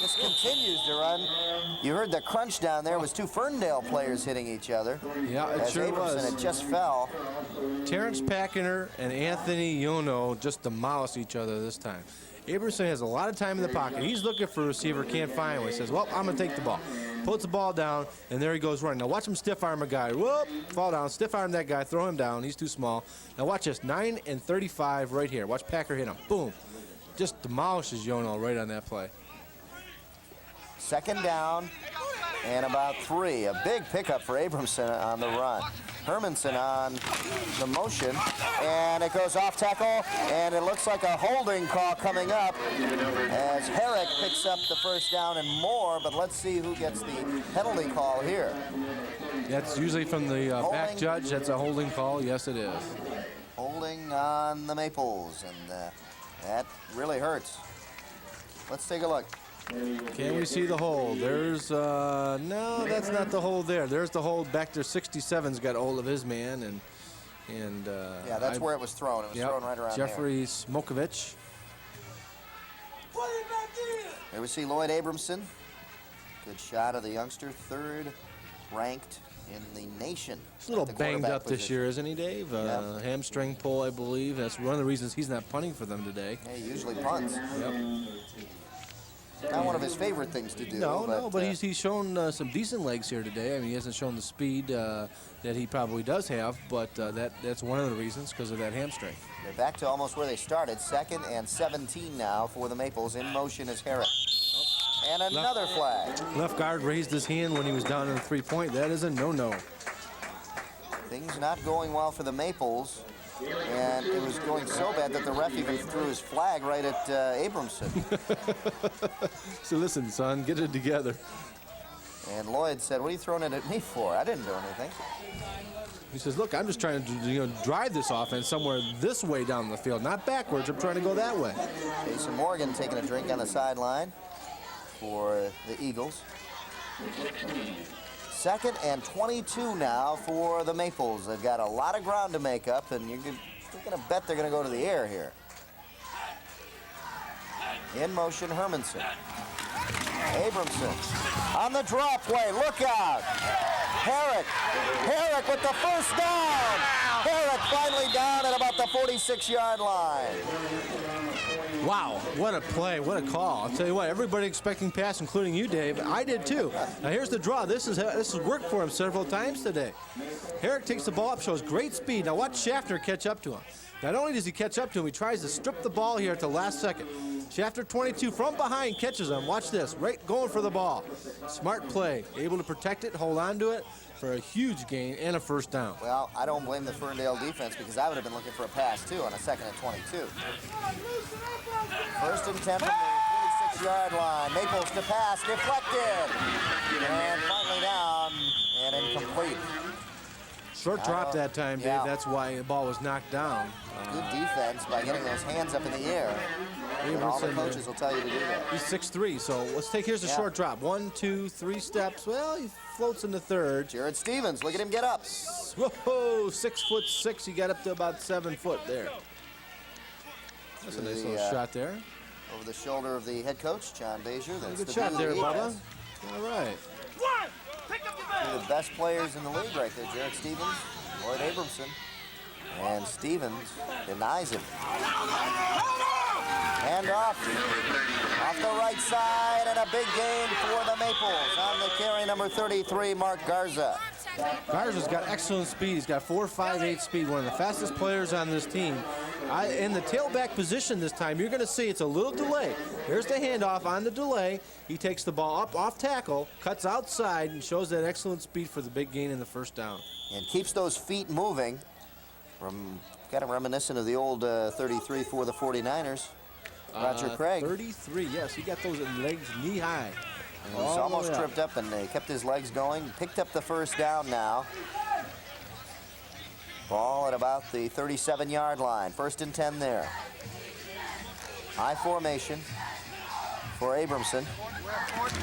just continues to run. You heard the crunch down there. It was 2 Ferndale players hitting each other. Yeah, it as sure Abramson was. had just fell. Terrence Packiner and Anthony Yono just demolished each other this time. Abramson has a lot of time in the pocket. He's looking for a receiver, can't find one. He says, well, I'm going to take the ball. Puts the ball down, and there he goes running. Now watch him stiff arm a guy. Whoop, fall down, stiff arm that guy, throw him down. He's too small. Now watch this, 9 and 35 right here. Watch Packer hit him. Boom. Just demolishes Yono right on that play. 2nd down and about 3. A big pickup for Abramson on the run. Hermanson on the motion, and it goes off tackle, and it looks like a holding call coming up as Herrick picks up the 1st down and more, but let's see who gets the penalty call here. That's usually from the back judge. That's a holding call. Yes, it is. Holding on the Maples, and that really hurts. Let's take a look. Can we see the hold? There's, no, that's not the hold there. There's the hold back there. 67's got a hold of his man, and Yeah, that's where it was thrown. It was thrown right around Jeffrey Smokovich. There we see Lloyd Abramson. Good shot of the youngster, 3rd ranked in the nation. He's a little at the banged quarterback up this position. year, isn't he, Dave? Yeah. Hamstring pull, I believe. That's one of the reasons he's not punting for them today. Yeah, he usually punts. Yep. Not one of his favorite things to do. But he's shown some decent legs here today. I mean, he hasn't shown the speed that he probably does have, but that's one of the reasons, because of that hamstring. They're back to almost where they started. 2nd and 17 now for the Maples. In motion is Herrick. And another flag. Left guard raised his hand when he was down in the 3-point. That is a no-no. Things not going well for the Maples. And it was going so bad that the ref even threw his flag right at Abramson. So listen, son, get it together. And Lloyd said, what are you throwing it at me for? I didn't do anything. He says, look, I'm just trying to drive this offense somewhere this way down the field, not backwards. I'm trying to go that way. Jason Morgan taking a drink on the sideline for the Eagles. 2nd and 22 now for the Maples. They've got a lot of ground to make up, and you're going to bet they're going to go to the air here. In motion, Hermanson. Abramson on the drop play. Look out. Herrick with the 1st down. Herrick finally down at about the 46-yard line. Wow, what a play, what a call. I'll tell you what, everybody expecting pass, including you, Dave. I did too. Now here's the draw. This has worked for him several times today. Herrick takes the ball up, shows great speed. Now watch Schaffner catch up to him. Not only does he catch up to him, he tries to strip the ball here at the last second. Schaffner, 22, from behind, catches him. Watch this, right going for the ball. Smart play, able to protect it, hold on to it for a huge gain and a first down. Well, I don't blame the Ferndale defense because I would have been looking for a pass too on a 2nd and 22. First and 10 from the 46-yard line. Maples to pass, deflected, and finally down and incomplete. Short drop that time, Dave. Yeah. That's why the ball was knocked down. Good defense by getting those hands up in the air. And all the coaches will tell you to do that. He's 6'3", so let's take, here's a short drop. 1, 2, 3 steps. Well, he floats in the third. Jared Stevens, look at him get up. Whoa, 6'6". He got up to about 7 foot there. That's a nice little shot there. Over the shoulder of the head coach, John Bazier. That's Good the shot there, BE Bubba. pass. All right. Two of the best players in the league right there, Jared Stevens, Lloyd Abramson. And Stevens denies him. And off the right side, and a big gain for the Maples on the carry, number 33, Mark Garza. Garza's got excellent speed. He's got 4.58 speed, one of the fastest players on this team. In the tailback position this time, you're going to see it's a little delay. There's the handoff on the delay. He takes the ball up off tackle, cuts outside, and shows that excellent speed for the big gain in the first down. And keeps those feet moving. Kind of reminiscent of the old 33 for the 49ers. Roger Craig. 33, yes. He got those legs knee high. He's almost tripped up, and he kept his legs going. Picked up the first down now. Ball at about the 37-yard line. First and 10 there. High formation for Abramson.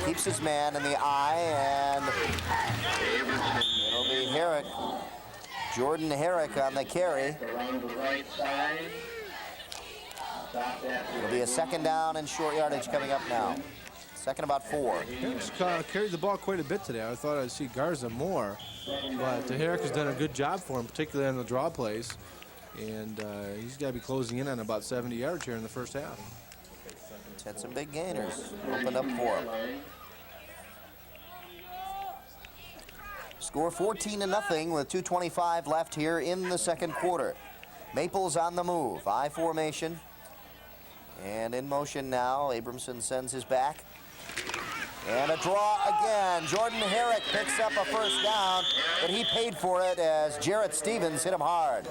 Keeps his man in the eye, and it'll be Herrick. Jordan Herrick on the carry. It'll be a second down and short yardage coming up now. Second about 4. Herrick's carried the ball quite a bit today. I thought I'd see Garza more, but Herrick has done a good job for him, particularly on the draw plays. And he's got to be closing in on about 70 yards here in the first half. He's had some big gainers opened up for him. Score 14-0 with 2:25 left here in the second quarter. Maples on the move. I formation. And in motion now. Abramson sends his back. And a draw again. Jordan Herrick picks up a first down, but he paid for it as Jarrett Stevens hit him hard.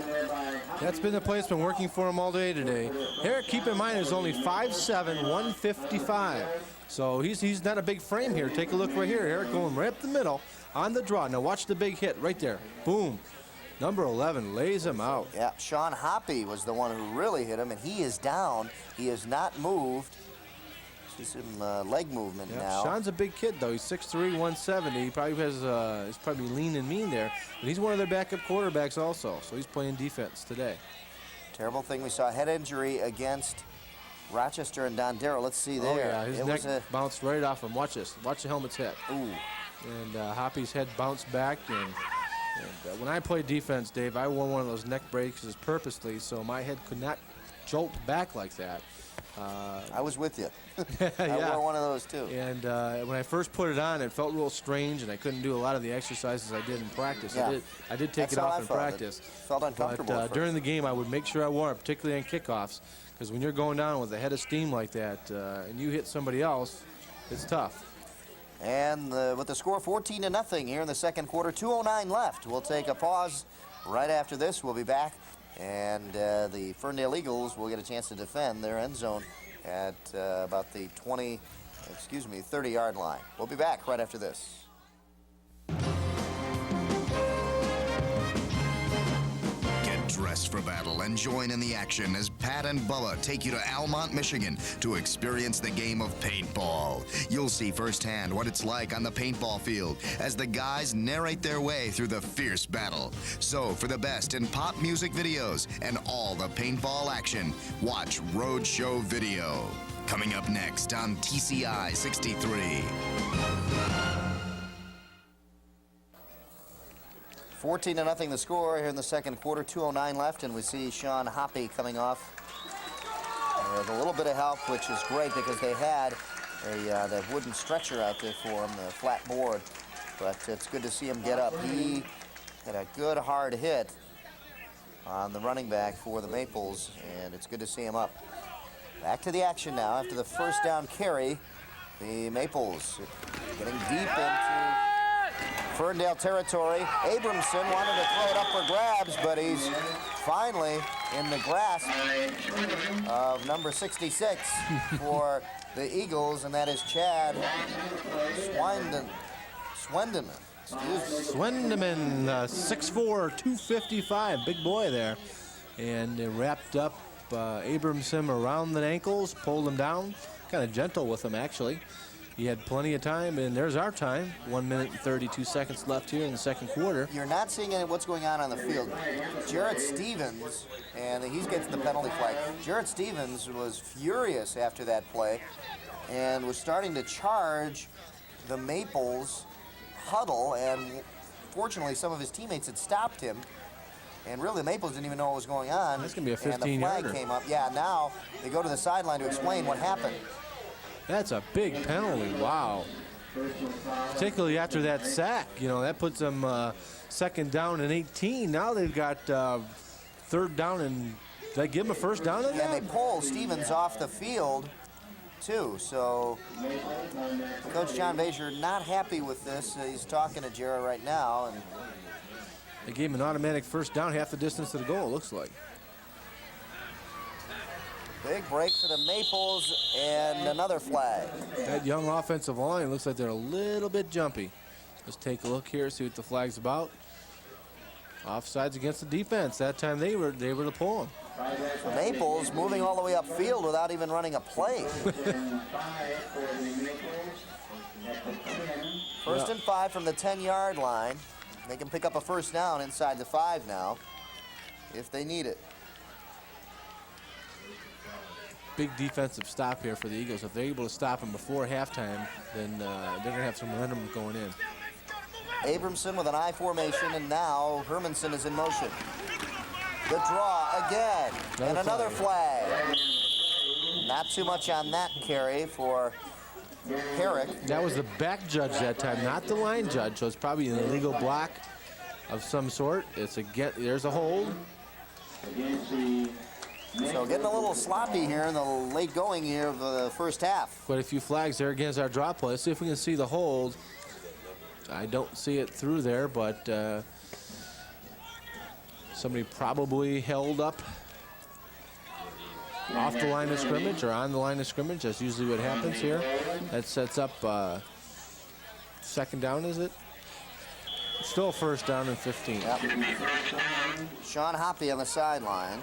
That's been the play that's been working for him all day today. Herrick, keep in mind, is only 5'7", 155. So he's not a big frame here. Take a look right here. Herrick going right up the middle on the draw. Now watch the big hit right there. Boom. Number 11 lays him out. Yeah, Sean Hoppy was the one who really hit him, and he is down. He has not moved. See some leg movement now. Sean's a big kid, though. He's 6'3", 170. He probably has, he's probably lean and mean there. But he's one of their backup quarterbacks also, so he's playing defense today. Terrible thing, we saw a head injury against Rochester and Don Darrow. Let's see there. Oh, yeah, his neck bounced right off him. Watch this. Watch the helmet's hit. Ooh. And Hoppy's head bounced back. And when I played defense, Dave, I wore one of those neck braces purposely so my head could not jolt back like that. I was with you. Yeah. I wore one of those too. And when I first put it on, it felt real strange, and I couldn't do a lot of the exercises I did in practice. Yeah. I did take That's it how off I in felt. practice. It felt uncomfortable But at during first. the game, I would make sure I wore it, particularly on kickoffs, because when you're going down with a head of steam like that and you hit somebody else, it's tough. And with the score 14-0 here in the second quarter, 2:09 left. We'll take a pause right after this. We'll be back, and the Ferndale Eagles will get a chance to defend their end zone at about the 30-yard line. We'll be back right after this. Get dressed for battle and join in the action as Pat and Bubba take you to Almont, Michigan to experience the game of paintball. You'll see firsthand what it's like on the paintball field as the guys narrate their way through the fierce battle. So for the best in pop music videos and all the paintball action, watch Roadshow Video. Coming up next on TCI 63. 14-0 the score here in the second quarter, 2:09 left, and we see Sean Hoppy coming off with a little bit of help, which is great because they had that wooden stretcher out there for him, the flat board. But it's good to see him get up. He had a good hard hit on the running back for the Maples, and it's good to see him up. Back to the action now after the first down carry. The Maples getting deep into Ferndale territory. Abramson wanted to throw it up for grabs, but he's finally in the grasp of number 66 for the Eagles, and that is Chad Swendeman. Swendeman, 6'4", 255, big boy there. And they wrapped up Abramson around the ankles, pulled him down. Kind of gentle with him, actually. He had plenty of time, and there's our time. 1 minute and 32 seconds left here in the second quarter. You're not seeing what's going on the field. Jarrett Stevens, and he gets the penalty flag. Jarrett Stevens was furious after that play and was starting to charge the Maples huddle, and fortunately some of his teammates had stopped him. And really, the Maples didn't even know what was going on. That's going to be a 15-yarder. And the flag came up. Yeah, now they go to the sideline to explain what happened. That's a big penalty. Wow. Particularly after that sack. You know, that puts them second down and 18. Now they've got third down, and did they give them a first down? Yeah, and they pull Stevens off the field, too. So Coach John Bazier not happy with this. He's talking to Jarrett right now, and they gave him an automatic first down, half the distance to the goal, it looks like. big break for the Maples, and another flag. That young offensive line looks like they're a little bit jumpy. Let's take a look here, see what the flag's about. Offsides against the defense. That time they were to pull him. The Maples moving all the way upfield without even running a play. First and 5 from the 10-yard line. They can pick up a first down inside the 5 now if they need it. Big defensive stop here for the Eagles. If they're able to stop them before halftime, then they're going to have some momentum going in. Abramson with an I formation, and now Hermanson is in motion. The draw again, and another flag. Not too much on that carry for Herrick. That was the back judge that time, not the line judge, so it's probably an illegal block of some sort. There's a hold. So getting a little sloppy here in the late going here of the first half. Quite a few flags there against our draw play. Let's see if we can see the hold. I don't see it through there, but somebody probably held up off the line of scrimmage or on the line of scrimmage. That's usually what happens here. That sets up second down, is it? Still first down and 15. Yep. Sean Hoppy on the sideline.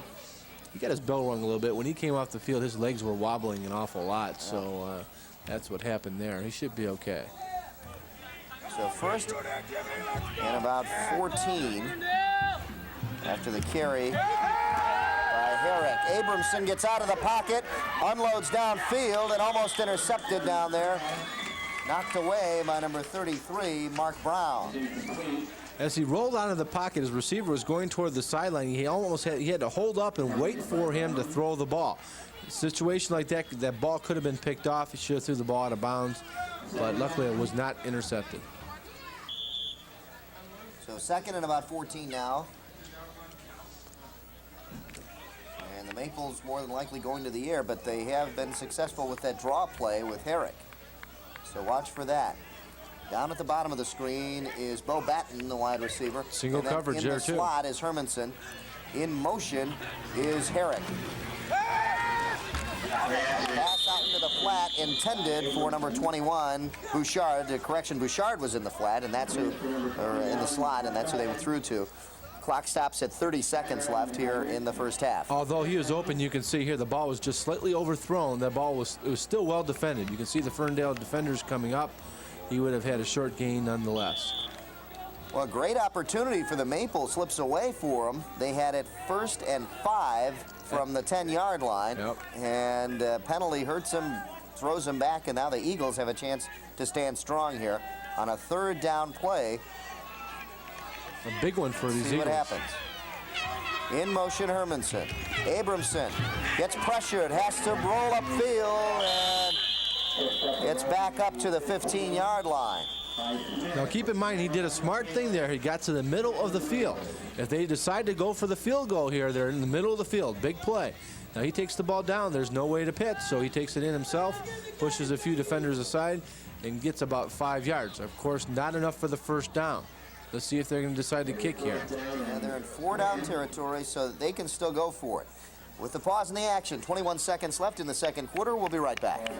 He got his bell rung a little bit. When he came off the field, his legs were wobbling an awful lot, so that's what happened there. He should be okay. So first and about 14 after the carry by Herrick. Abramson gets out of the pocket, unloads downfield, and almost intercepted down there. Knocked away by number 33, Mark Brown. As he rolled out of the pocket, his receiver was going toward the sideline. He had to hold up and wait for him to throw the ball. A situation like that, that ball could have been picked off. He should have threw the ball out of bounds, but luckily it was not intercepted. So second and about 14 now. And the Maples more than likely going to the air, but they have been successful with that draw play with Herrick. So watch for that. Down at the bottom of the screen is Bo Batten, the wide receiver. Single coverage there, too. In the slot is Hermanson. In motion is Herrick. Pass out into the flat intended for number 21, Bouchard. Correction, Bouchard was in the flat, and that's who, or in the slot, and that's who they were through to. Clock stops at 30 seconds left here in the first half. Although he was open, you can see here the ball was just slightly overthrown. That ball was still well defended. You can see the Ferndale defenders coming up. He would have had a short gain nonetheless. Well, a great opportunity for the Maples slips away for them. They had it first and 5 from the 10-yard line. Yep. And penalty hurts them, throws them back, and now the Eagles have a chance to stand strong here on a third down play. A big one for these See Eagles. what happens. In motion, Hermanson. Abramson gets pressured, has to roll upfield, and it's back up to the 15-yard line. Now keep in mind, he did a smart thing there. He got to the middle of the field. If they decide to go for the field goal here, they're in the middle of the field. Big play. Now he takes the ball down. There's no way to pitch, so he takes it in himself, pushes a few defenders aside, and gets about 5 yards. Of course, not enough for the first down. Let's see if they're going to decide to kick here. And they're in 4-down territory, so they can still go for it. With the pause in the action, 21 seconds left in the second quarter. We'll be right back.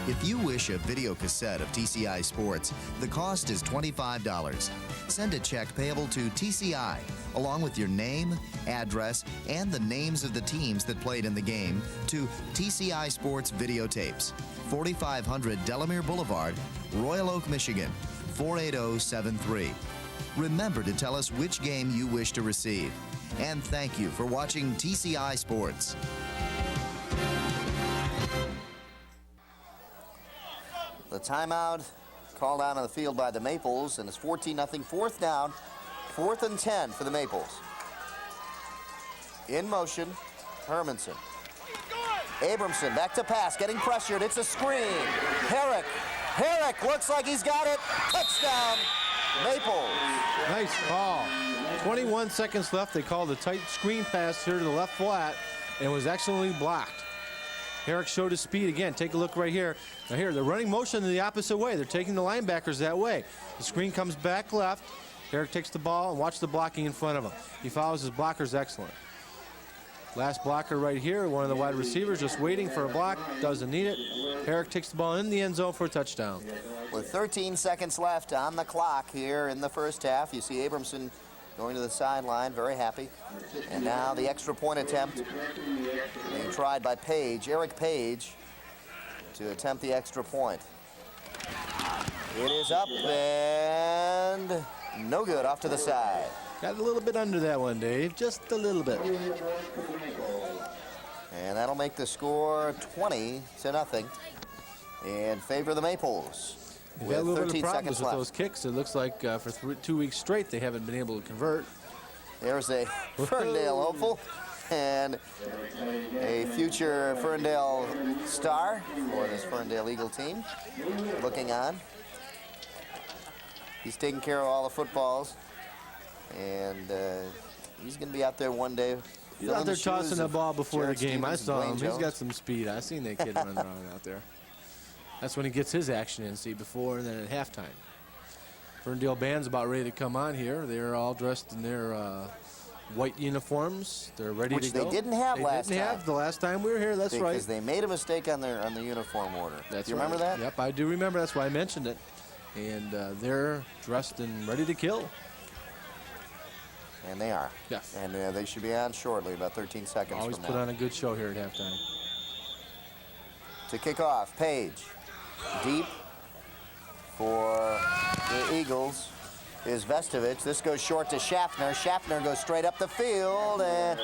If you wish a video cassette of TCI Sports, the cost is $25. Send a check payable to TCI, along with your name, address, and the names of the teams that played in the game, to TCI Sports Videotapes, 4500 Delamere Boulevard, Royal Oak, Michigan, 48073. Remember to tell us which game you wish to receive. And thank you for watching TCI Sports. The timeout called out on the field by the Maples, and it's 14-0, fourth down, 4th and 10 for the Maples. In motion, Hermanson. Abramson back to pass, getting pressured. It's a screen. Herrick looks like he's got it. Touchdown, Maples. Nice call. 21 seconds left. They called a tight screen pass here to the left flat, and was excellently blocked. Herrick showed his speed again. Take a look right here. Now here, they're running motion in the opposite way. They're taking the linebackers that way. The screen comes back left. Herrick takes the ball, and watch the blocking in front of him. He follows his blockers excellent. Last blocker right here, one of the wide receivers just waiting for a block, doesn't need it. Herrick takes the ball in the end zone for a touchdown. With 13 seconds left on the clock here in the first half, you see Abramson going to the sideline, very happy. And now the extra point attempt being tried by Eric Page, to attempt the extra point. It is up and no good, off to the side. Got a little bit under that one, Dave, just a little bit. And that'll make the score 20-0 in favor of the Maples. They've had a little bit of 13 problems seconds with left. those kicks. It looks like for 2 weeks straight they haven't been able to convert. There's a Ferndale hopeful and a future Ferndale star for this Ferndale Eagle team looking on. He's taking care of all the footballs, and he's going to be out there one day. He's out there tossing the ball before Jared the game. I Stevens saw and him. Dwayne He's Jones. got some speed. I seen that kid running around out there. That's when he gets his action in, see, before and then at halftime. Ferndale band's about ready to come on here. They're all dressed in their white uniforms. They're ready Which to go. they didn't have last They didn't time. have the last time we were here. That's right. Because they made a mistake on the uniform order. That's Do you right. remember that? Yep, I do remember. That's why I mentioned it. And they're dressed and ready to kill. And they are. Yes. And they should be on shortly, about 13 seconds Always from put now. on a good show here at halftime. To kick off, Page. Deep for the Eagles is Vestovich. This goes short to Schaffner. Schaffner goes straight up the field and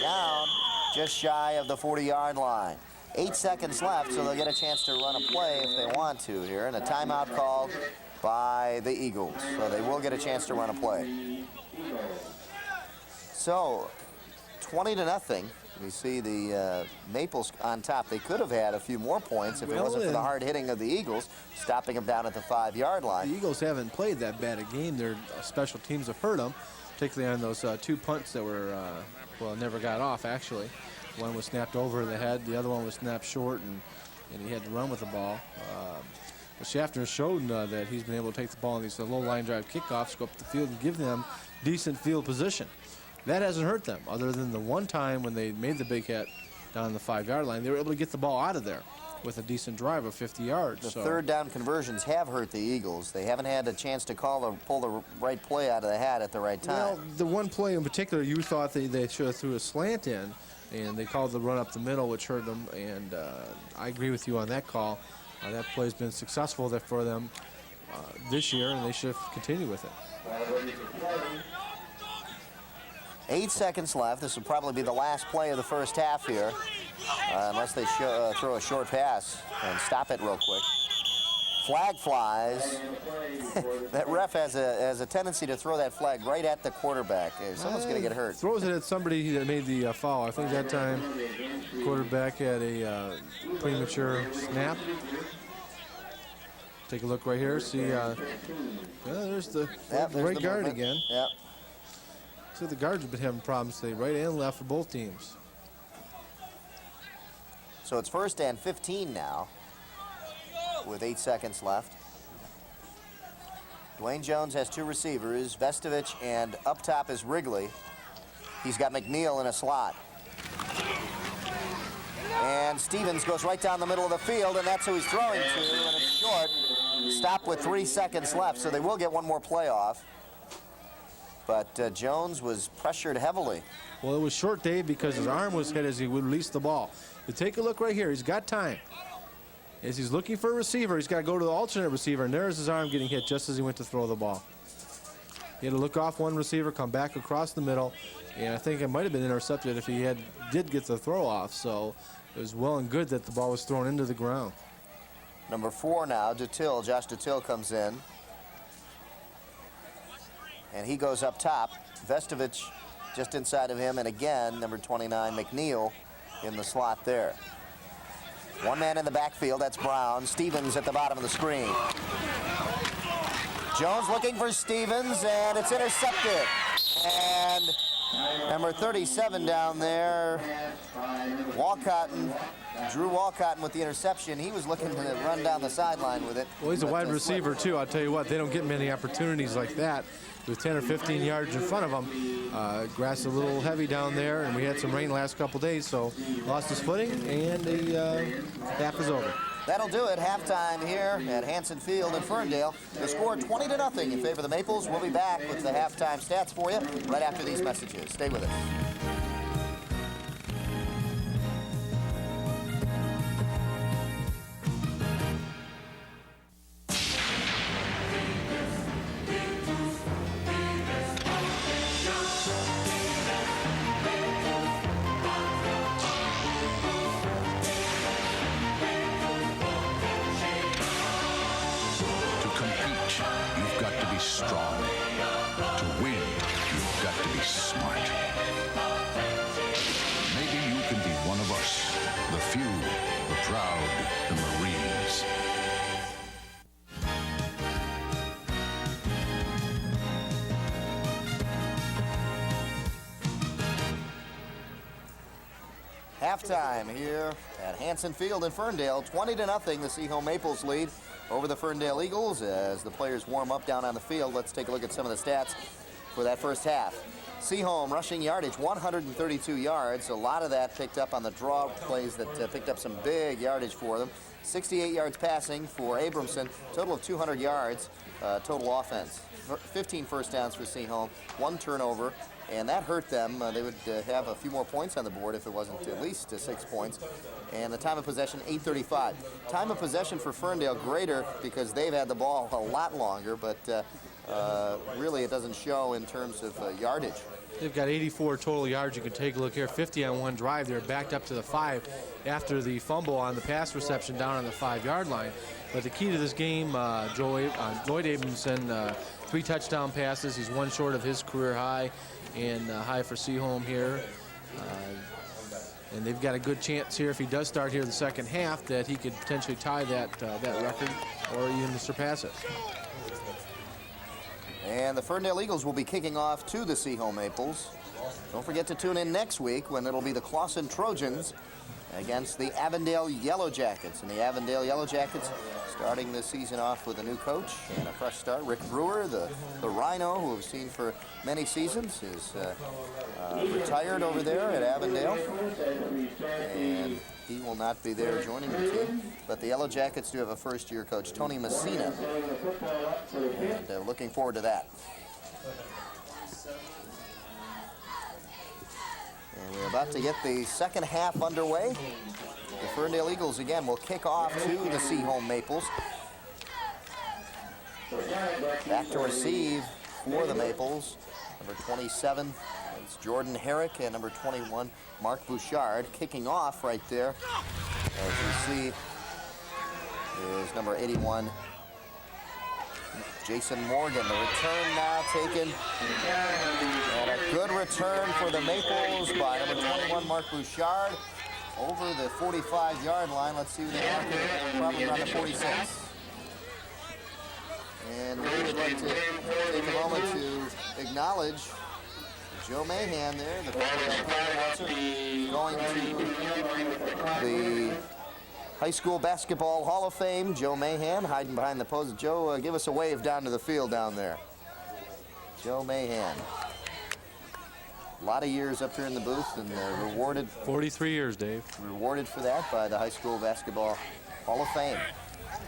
down just shy of the 40-yard line. 8 seconds left, so they'll get a chance to run a play if they want to here. And a timeout called by the Eagles. So they will get a chance to run a play. So 20-0. We see the Maples on top. They could have had a few more points if it wasn't for the hard hitting of the Eagles, stopping them down at the 5-yard line. The Eagles haven't played that bad a game. Their special teams have hurt them, particularly on those 2 punts that were, never got off, actually. One was snapped over the head. The other one was snapped short, and he had to run with the ball. But Schaffner showed that he's been able to take the ball in these low line drive kickoffs, go up the field, and give them decent field position. That hasn't hurt them, other than the one time when they made the big hit down the 5-yard line. They were able to get the ball out of there with a decent drive of 50 yards. The third down conversions have hurt the Eagles. They haven't had a chance to pull the right play out of the hat at the right time. Well, the one play in particular, you thought they should have threw a slant in, and they called the run up the middle, which hurt them. And I agree with you on that call. That play's been successful for them this year, and they should continue with it. 8 seconds left. This will probably be the last play of the first half here, unless they throw a short pass and stop it real quick. flag flies. That ref has a tendency to throw that flag right at the quarterback. Someone's going to get hurt. Throws it at somebody that made the foul. I think that time quarterback had a premature snap. Take a look right here. See, there's the right guard again. Yep. So the guards have been having problems today, right and left for both teams. So it's 1st and 15 now, with 8 seconds left. Dwayne Jones has 2 receivers, Vestovich, and up top is Wrigley. He's got McNeil in a slot. And Stevens goes right down the middle of the field, and that's who he's throwing to, and it's short. Stop with 3 seconds left, so they will get one more play off. But Jones was pressured heavily. Well, it was short, Dave, because his arm was hit as he released the ball. But take a look right here. He's got time. As he's looking for a receiver, he's got to go to the alternate receiver, and there's his arm getting hit just as he went to throw the ball. He had to look off one receiver, come back across the middle, and I think it might have been intercepted if he did get the throw off. So it was well and good that the ball was thrown into the ground. Number 4 now, Dutill. Josh Dutill comes in. And he goes up top. Vestovich just inside of him, and again, number 29, McNeil, in the slot there. One man in the backfield, that's Brown. Stevens at the bottom of the screen. Jones looking for Stevens, and it's intercepted. And number 37 down there, Drew Walcotton with the interception. He was looking to run down the sideline with it. Well, he's a wide receiver, too. I'll tell you what, they don't get many opportunities like that. With 10 or 15 yards in front of him. Grass is a little heavy down there, and we had some rain last couple days, so lost his footing, and the half is over. That'll do it. Halftime here at Hanson Field in Ferndale. The score 20-0 in favor of the Maples. We'll be back with the halftime stats for you right after these messages. Stay with us. Strong. To win, you've got to be smart. Maybe you can be one of us, the few, the proud, the Marines. Halftime here at Hanson Field in Ferndale. 20-0, the Seaholm Maples lead over the Ferndale Eagles as the players warm up down on the field. Let's take a look at some of the stats for that first half. Seaholm rushing yardage, 132 yards. A lot of that picked up on the draw plays that picked up some big yardage for them. 68 yards passing for Abramson. Total of 200 yards total offense. 15 first downs for Seaholm, 1 turnover. And that hurt them. They would have a few more points on the board if it wasn't at least 6 points. And the time of possession, 8:35. Time of possession for Ferndale greater because they've had the ball a lot longer, but really it doesn't show in terms of yardage. They've got 84 total yards. You can take a look here. 50 on one drive. They're backed up to the 5 after the fumble on the pass reception down on the 5-yard line. But the key to this game, Lloyd Abramson, 3 touchdown passes. He's 1 short of his career high. And high for Seaholm here. And they've got a good chance here if he does start here the second half that he could potentially tie that record or even surpass it. And the Ferndale Eagles will be kicking off to the Seaholm Maples. Don't forget to tune in next week when it'll be the Clawson Trojans against the Avondale Yellow Jackets. And the Avondale Yellow Jackets starting this season off with a new coach and a fresh start. Rick Brewer, the Rhino, who we've seen for many seasons, is retired over there at Avondale. And he will not be there joining the team. But the Yellow Jackets do have a first-year coach, Tony Messina. And looking forward to that. And we're about to get the second half underway. The Ferndale Eagles, again, will kick off to the Seaholm Maples. Back to receive for the Maples. Number 27, it's Jordan Herrick, and number 21, Mark Bouchard. Kicking off right there, as you see, is number 81, Jason Morgan. The return now taken. And a good return for the Maples by number 21, Mark Bouchard. Over the 45-yard line. Let's see who they are. Probably around the 46. And we would like to take a moment to acknowledge Joe Mahan there, the going to the High School Basketball Hall of Fame. Joe Mahan hiding behind the post. Joe, give us a wave down to the field down there. Joe Mahan. A lot of years up here in the booth and rewarded. 43 years, Dave. Rewarded for that by the High School Basketball Hall of Fame.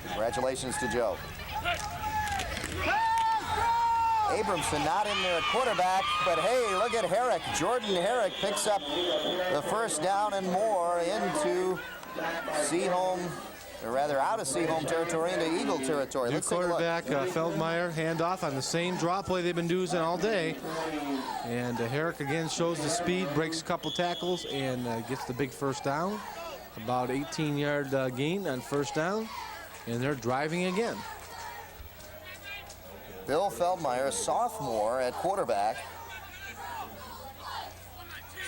Congratulations to Joe. Abramson not in there at quarterback, but hey, look at Herrick. Jordan Herrick picks up the first down and more into Seaholm, or rather out of Seaholm territory into Eagle territory. New Let's take a look. quarterback Feldmeyer, handoff on the same drop play they've been using all day. And Herrick again shows the speed, breaks a couple tackles, and gets the big first down. About 18-yard gain on first down, and they're driving again. Bill Feldmeyer, a sophomore at quarterback.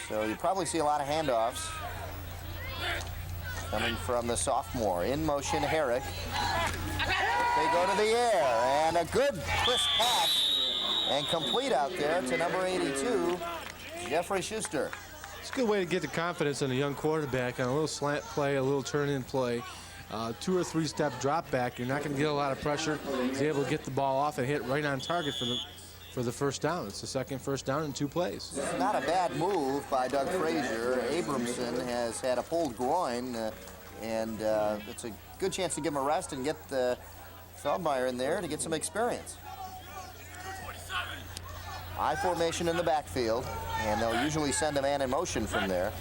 So you probably see a lot of handoffs coming from the sophomore. In motion, Herrick. They go to the air, and a good crisp pass, and complete out there to number 82, Jeffrey Schuster. It's a good way to get the confidence in a young quarterback on a little slant play, a little turn-in play. 2 or 3 step drop back. You're not going to get a lot of pressure. He's able to get the ball off and hit right on target for the first down. It's the second first down in 2 plays. It's not a bad move by Doug Frazier. Abramson has had a pulled groin, and it's a good chance to give him a rest and get Feldmeyer in there to get some experience. I formation in the backfield, and they'll usually send a man in motion from there.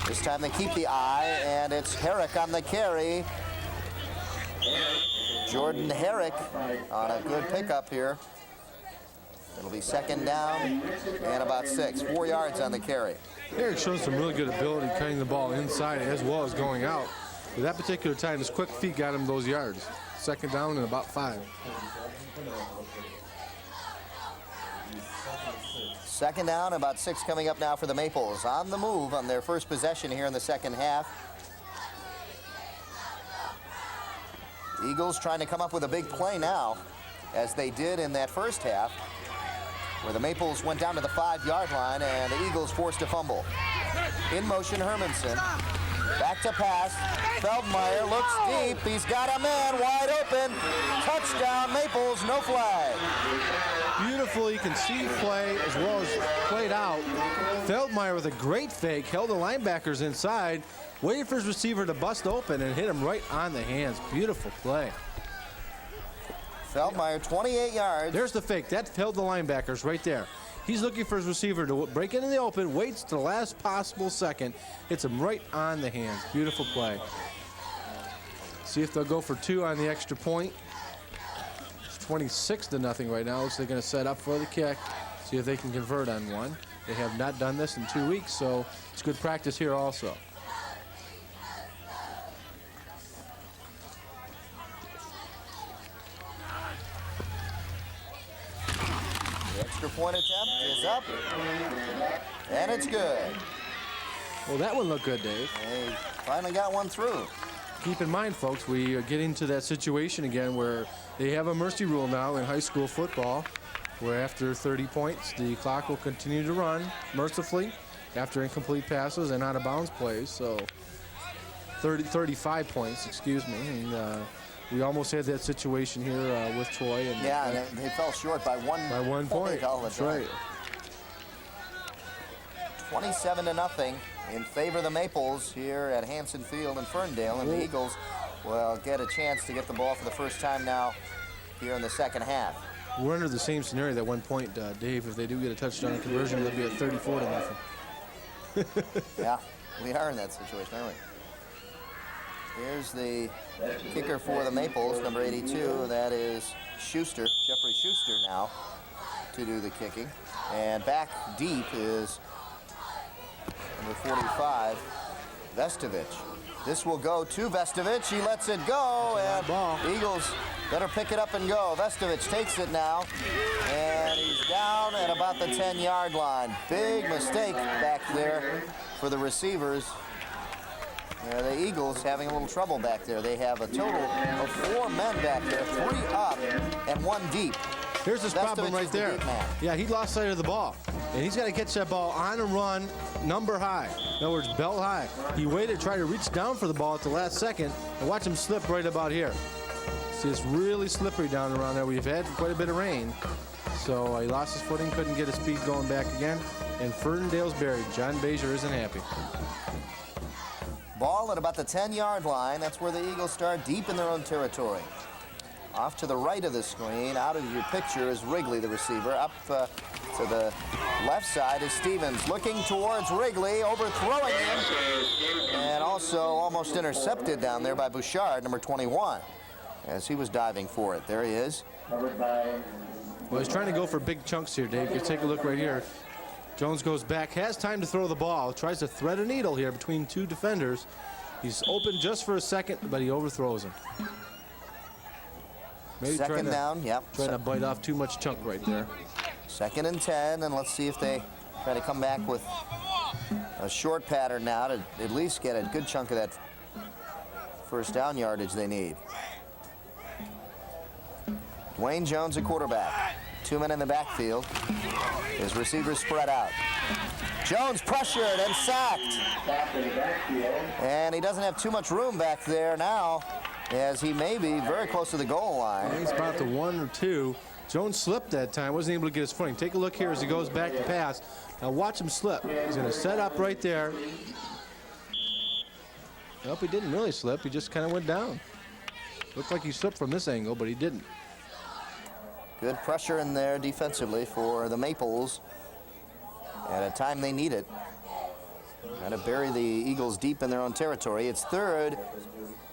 This time they keep the eye, and it's Herrick on the carry. Jordan Herrick on a good pickup here. It'll be second down and about 6. 4 yards on the carry. Herrick shows some really good ability cutting the ball inside as well as going out. But that particular time, his quick feet got him those yards. Second down and about 5. Second down, about 6 coming up now for the Maples. On the move on their first possession here in the second half. Eagles trying to come up with a big play now, as they did in that first half, where the Maples went down to the 5-yard line and the Eagles forced a fumble. In motion, Hermanson. Back to pass. Feldmeyer looks deep. He's got a man wide open. Touchdown, Maples, no flag. Beautiful, you can see play as well as played out. Feldmeyer with a great fake, held the linebackers inside, waited for his receiver to bust open and hit him right on the hands. Beautiful play. Feldmeyer, 28 yards. There's the fake. That held the linebackers right there. He's looking for his receiver to break into the open, waits to the last possible second, hits him right on the hands. Beautiful play. See if they'll go for 2 on the extra point. 26-0 right now. Looks like they're going to set up for the kick. See if they can convert on one. They have not done this in 2 weeks, so it's good practice here also. The extra point attempt is up, and it's good. Well, that one looked good, Dave. They finally got one through. Keep in mind, folks, we are getting to that situation again where they have a mercy rule now in high school football, where after 30 points, the clock will continue to run mercifully after incomplete passes and out-of-bounds plays. So 35 points, excuse me. And we almost had that situation here with Troy. And, yeah, and they fell short by one point. That's right. 27-0 in favor of the Maples here at Hanson Field in Ferndale, and the Eagles will get a chance to get the ball for the first time now here in the second half. We're under the same scenario at one point, Dave. If they do get a touchdown conversion, they'll be at 34-0. Yeah, we are in that situation, aren't we? Here's the kicker for the Maples, number 82. That is Schuster, Jeffrey Schuster now to do the kicking. And back deep is number 45, Vestovich. This will go to Vestovich. He lets it go, and the Eagles Better pick it up and go. Vestovich takes it now, and he's down at about the 10-yard line. Big mistake back there for the receivers. The Eagles having a little trouble back there. They have a total of 4 men back there, 3 up and 1 deep. Here's his problem right there. Yeah, he lost sight of the ball. And he's got to catch that ball on a run, number high. In other words, belt high. He waited, tried to reach down for the ball at the last second, and watch him slip right about here. See, it's really slippery down around there. We've had quite a bit of rain. So he lost his footing, couldn't get his speed going back again. And Ferndale's buried. John Bazier isn't happy. Ball at about the 10-yard line. That's where the Eagles start, deep in their own territory. Off to the right of the screen, out of your picture is Wrigley, the receiver. Up to the left side is Stevens, looking towards Wrigley, overthrowing him, and also almost intercepted down there by Bouchard, number 21, as he was diving for it. There he is. Well, he's trying to go for big chunks here, Dave. You take a look right here. Jones goes back, has time to throw the ball, tries to thread a needle here between 2 defenders. He's open just for a second, but he overthrows him. Maybe second down, yep. Trying to bite off too much chunk right there. 2nd and 10, and let's see if they try to come back with a short pattern now to at least get a good chunk of that first down yardage they need. Dwayne Jones, a quarterback. 2 men in the backfield. His receivers spread out. Jones pressured and sacked. And he doesn't have too much room back there now, as he may be very close to the goal line. He's about to 1 or 2. Jones slipped that time, wasn't able to get his footing. Take a look here as he goes back to pass. Now watch him slip. He's going to set up right there. Nope, he didn't really slip. He just kind of went down. Looked like he slipped from this angle, but he didn't. Good pressure in there defensively for the Maples at a time they need it. Trying to bury the Eagles deep in their own territory. It's 3rd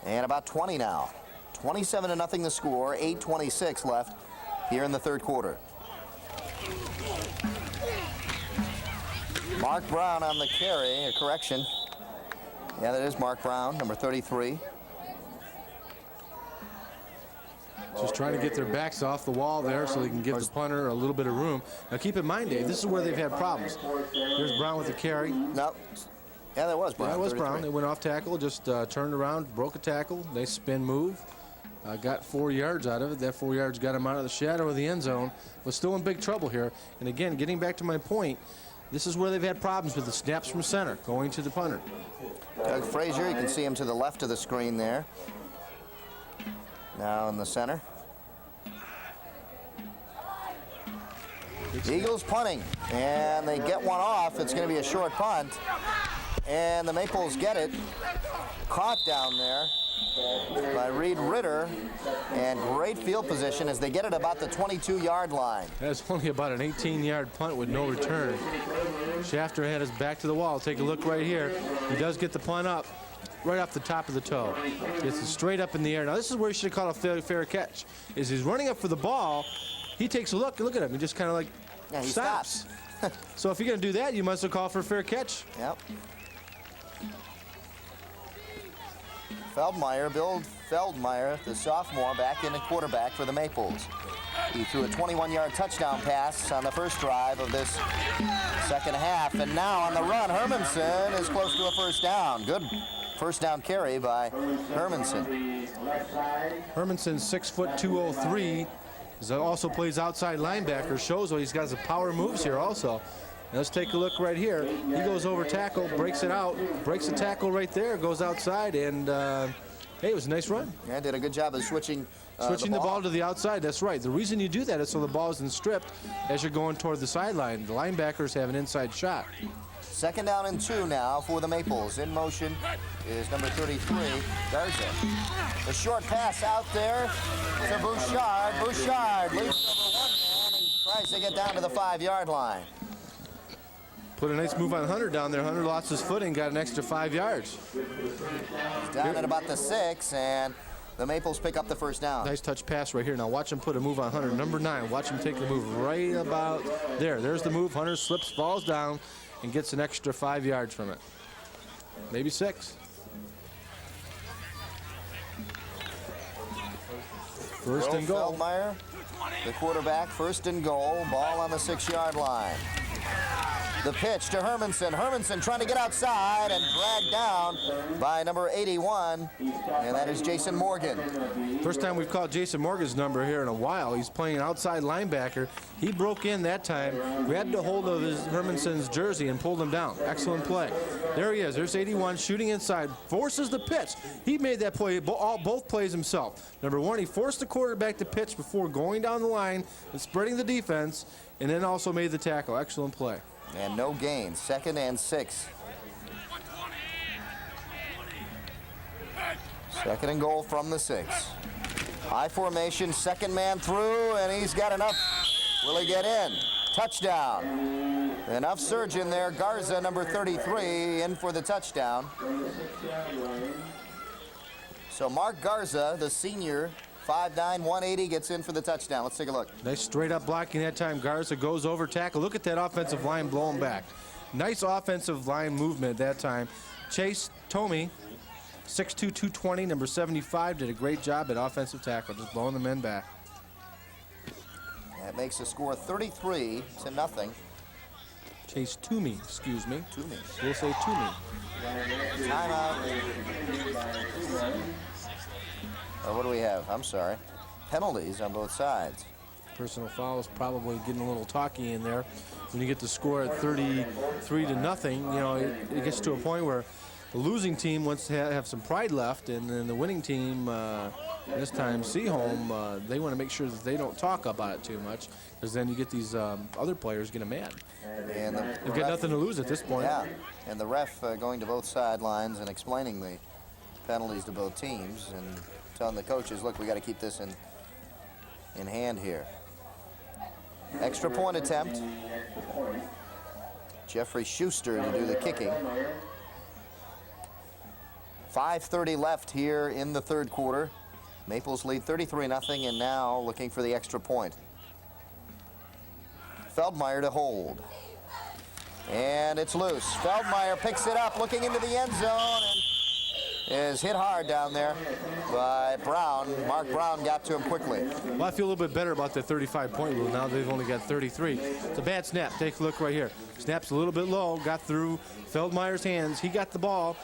and about 20 now. 27-0 the score, 8:26 left here in the 3rd quarter. Mark Brown on the carry, a correction. Yeah, that is Mark Brown, number 33. Just trying to get their backs off the wall there so they can give the punter a little bit of room. Now keep in mind, Dave, this is where they've had problems. There's Brown with the carry. No. Yeah, that was Brown. Yeah, that was 33. Brown. They went off tackle, just turned around, broke a tackle. They spin move. Got 4 yards out of it. That 4 yards got him out of the shadow of the end zone. Was still in big trouble here. And again, getting back to my point, this is where they've had problems with the snaps from center, going to the punter. Doug Frazier, you can see him to the left of the screen there. Now in the center. Eagles punting, and they get one off. It's going to be a short punt, and the Maples get it. Caught down there by Reed Ritter, and great field position as they get it about the 22-yard line. That's only about an 18-yard punt with no return. Shafter had his back to the wall. Take a look right here. He does get the punt up right off the top of the toe. Gets it straight up in the air. Now this is where he should have caught a fair catch. Is he's running up for the ball. He takes a look. Look at him. He just kind of like he stops. So if you're going to do that, you must have called for a fair catch. Yep. Feldmeyer, Bill Feldmeyer, the sophomore, back in the quarterback for the Maples. He threw a 21-yard touchdown pass on the first drive of this second half. And now on the run, Hermanson is close to a first down. Good first down carry by Hermanson. Hermanson, 6', 203. He also plays outside linebacker. Shows he's got some power moves here also. Now let's take a look right here. He goes over tackle, breaks it out, breaks the tackle right there, goes outside, and hey, it was a nice run. Yeah, did a good job of switching the ball to the outside. That's right. The reason you do that is so the ball isn't stripped as you're going toward the sideline. The linebackers have an inside shot. 2nd down and 2 now for the Maples. In motion is number 33, Garza. A short pass out there to Bouchard. Bouchard leaps over one man and tries to get down to the 5-yard line. Put a nice move on Hunter down there. Hunter lost his footing, got an extra 5 yards. He's down at about the 6, and the Maples pick up the first down. Nice touch pass right here. Now watch him put a move on Hunter. Number 9, watch him take the move right about there. There's the move. Hunter slips, falls down, and gets an extra 5 yards from it. Maybe 6. First and goal. Feldmeyer, the quarterback, first and goal. Ball on the 6-yard line. The pitch to Hermanson. Hermanson trying to get outside and dragged down by number 81, and that is Jason Morgan. First time we've called Jason Morgan's number here in a while. He's playing outside linebacker. He broke in that time, grabbed a hold of Hermanson's jersey and pulled him down. Excellent play. There he is. There's 81 shooting inside, forces the pitch. He made that play, both plays himself. Number one, he forced the quarterback to pitch before going down the line and spreading the defense, and then also made the tackle. Excellent play. And no gain, 2nd and 6. 2nd and goal from the 6. High formation, second man through, and he's got enough. Will he get in? Touchdown. Enough surge in there. Garza, number 33, in for the touchdown. So Mark Garza, the senior, 5'9", 180, gets in for the touchdown. Let's take a look. Nice straight up blocking that time. Garza goes over tackle. Look at that offensive line blowing back. Nice offensive line movement that time. Chase Tomey, 6'2", 220, number 75, did a great job at offensive tackle, just blowing the men back. That makes the score 33-0. Chase Toomey, excuse me. Toomey. We'll say Toomey. Timeout. What do we have? I'm sorry. Penalties on both sides. Personal fouls probably getting a little talky in there. When you get the score at 33-0, you know, it gets to a point where the losing team wants to have some pride left, and then the winning team, this time Seaholm, they want to make sure that they don't talk about it too much, because then you get these other players getting mad. And they've got nothing to lose at this point. Yeah, and the ref going to both sidelines and explaining the penalties to both teams and telling the coaches, look, we got to keep this in hand here. Extra point attempt. Jeffrey Schuster to do the kicking. 5:30 left here in the third quarter. Maples lead 33-0, and now looking for the extra point. Feldmeyer to hold. And it's loose. Feldmeyer picks it up, looking into the end zone, and is hit hard down there by Brown. Mark Brown got to him quickly. Well, I feel a little bit better about the 35-point rule. Now they've only got 33. It's a bad snap. Take a look right here. Snaps a little bit low, got through Feldmeyer's hands. He got the ball.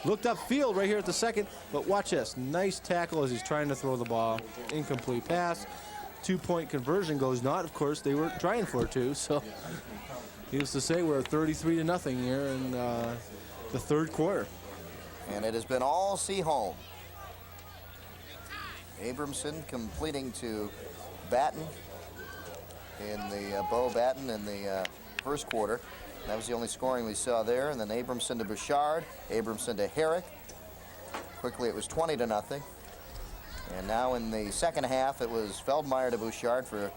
Looked upfield right here at the second, but watch this. Nice tackle as he's trying to throw the ball. Incomplete pass. 2-point conversion goes not. Of course, they were trying for it too, so needless to say, we're 33-0 here in the third quarter. And it has been all Seaholm. Abramson completing to Batten in the Bo Batten in the first quarter. That was the only scoring we saw there. And then Abramson to Bouchard, Abramson to Herrick. Quickly it was 20-0. And now in the second half it was Feldmeyer to Bouchard for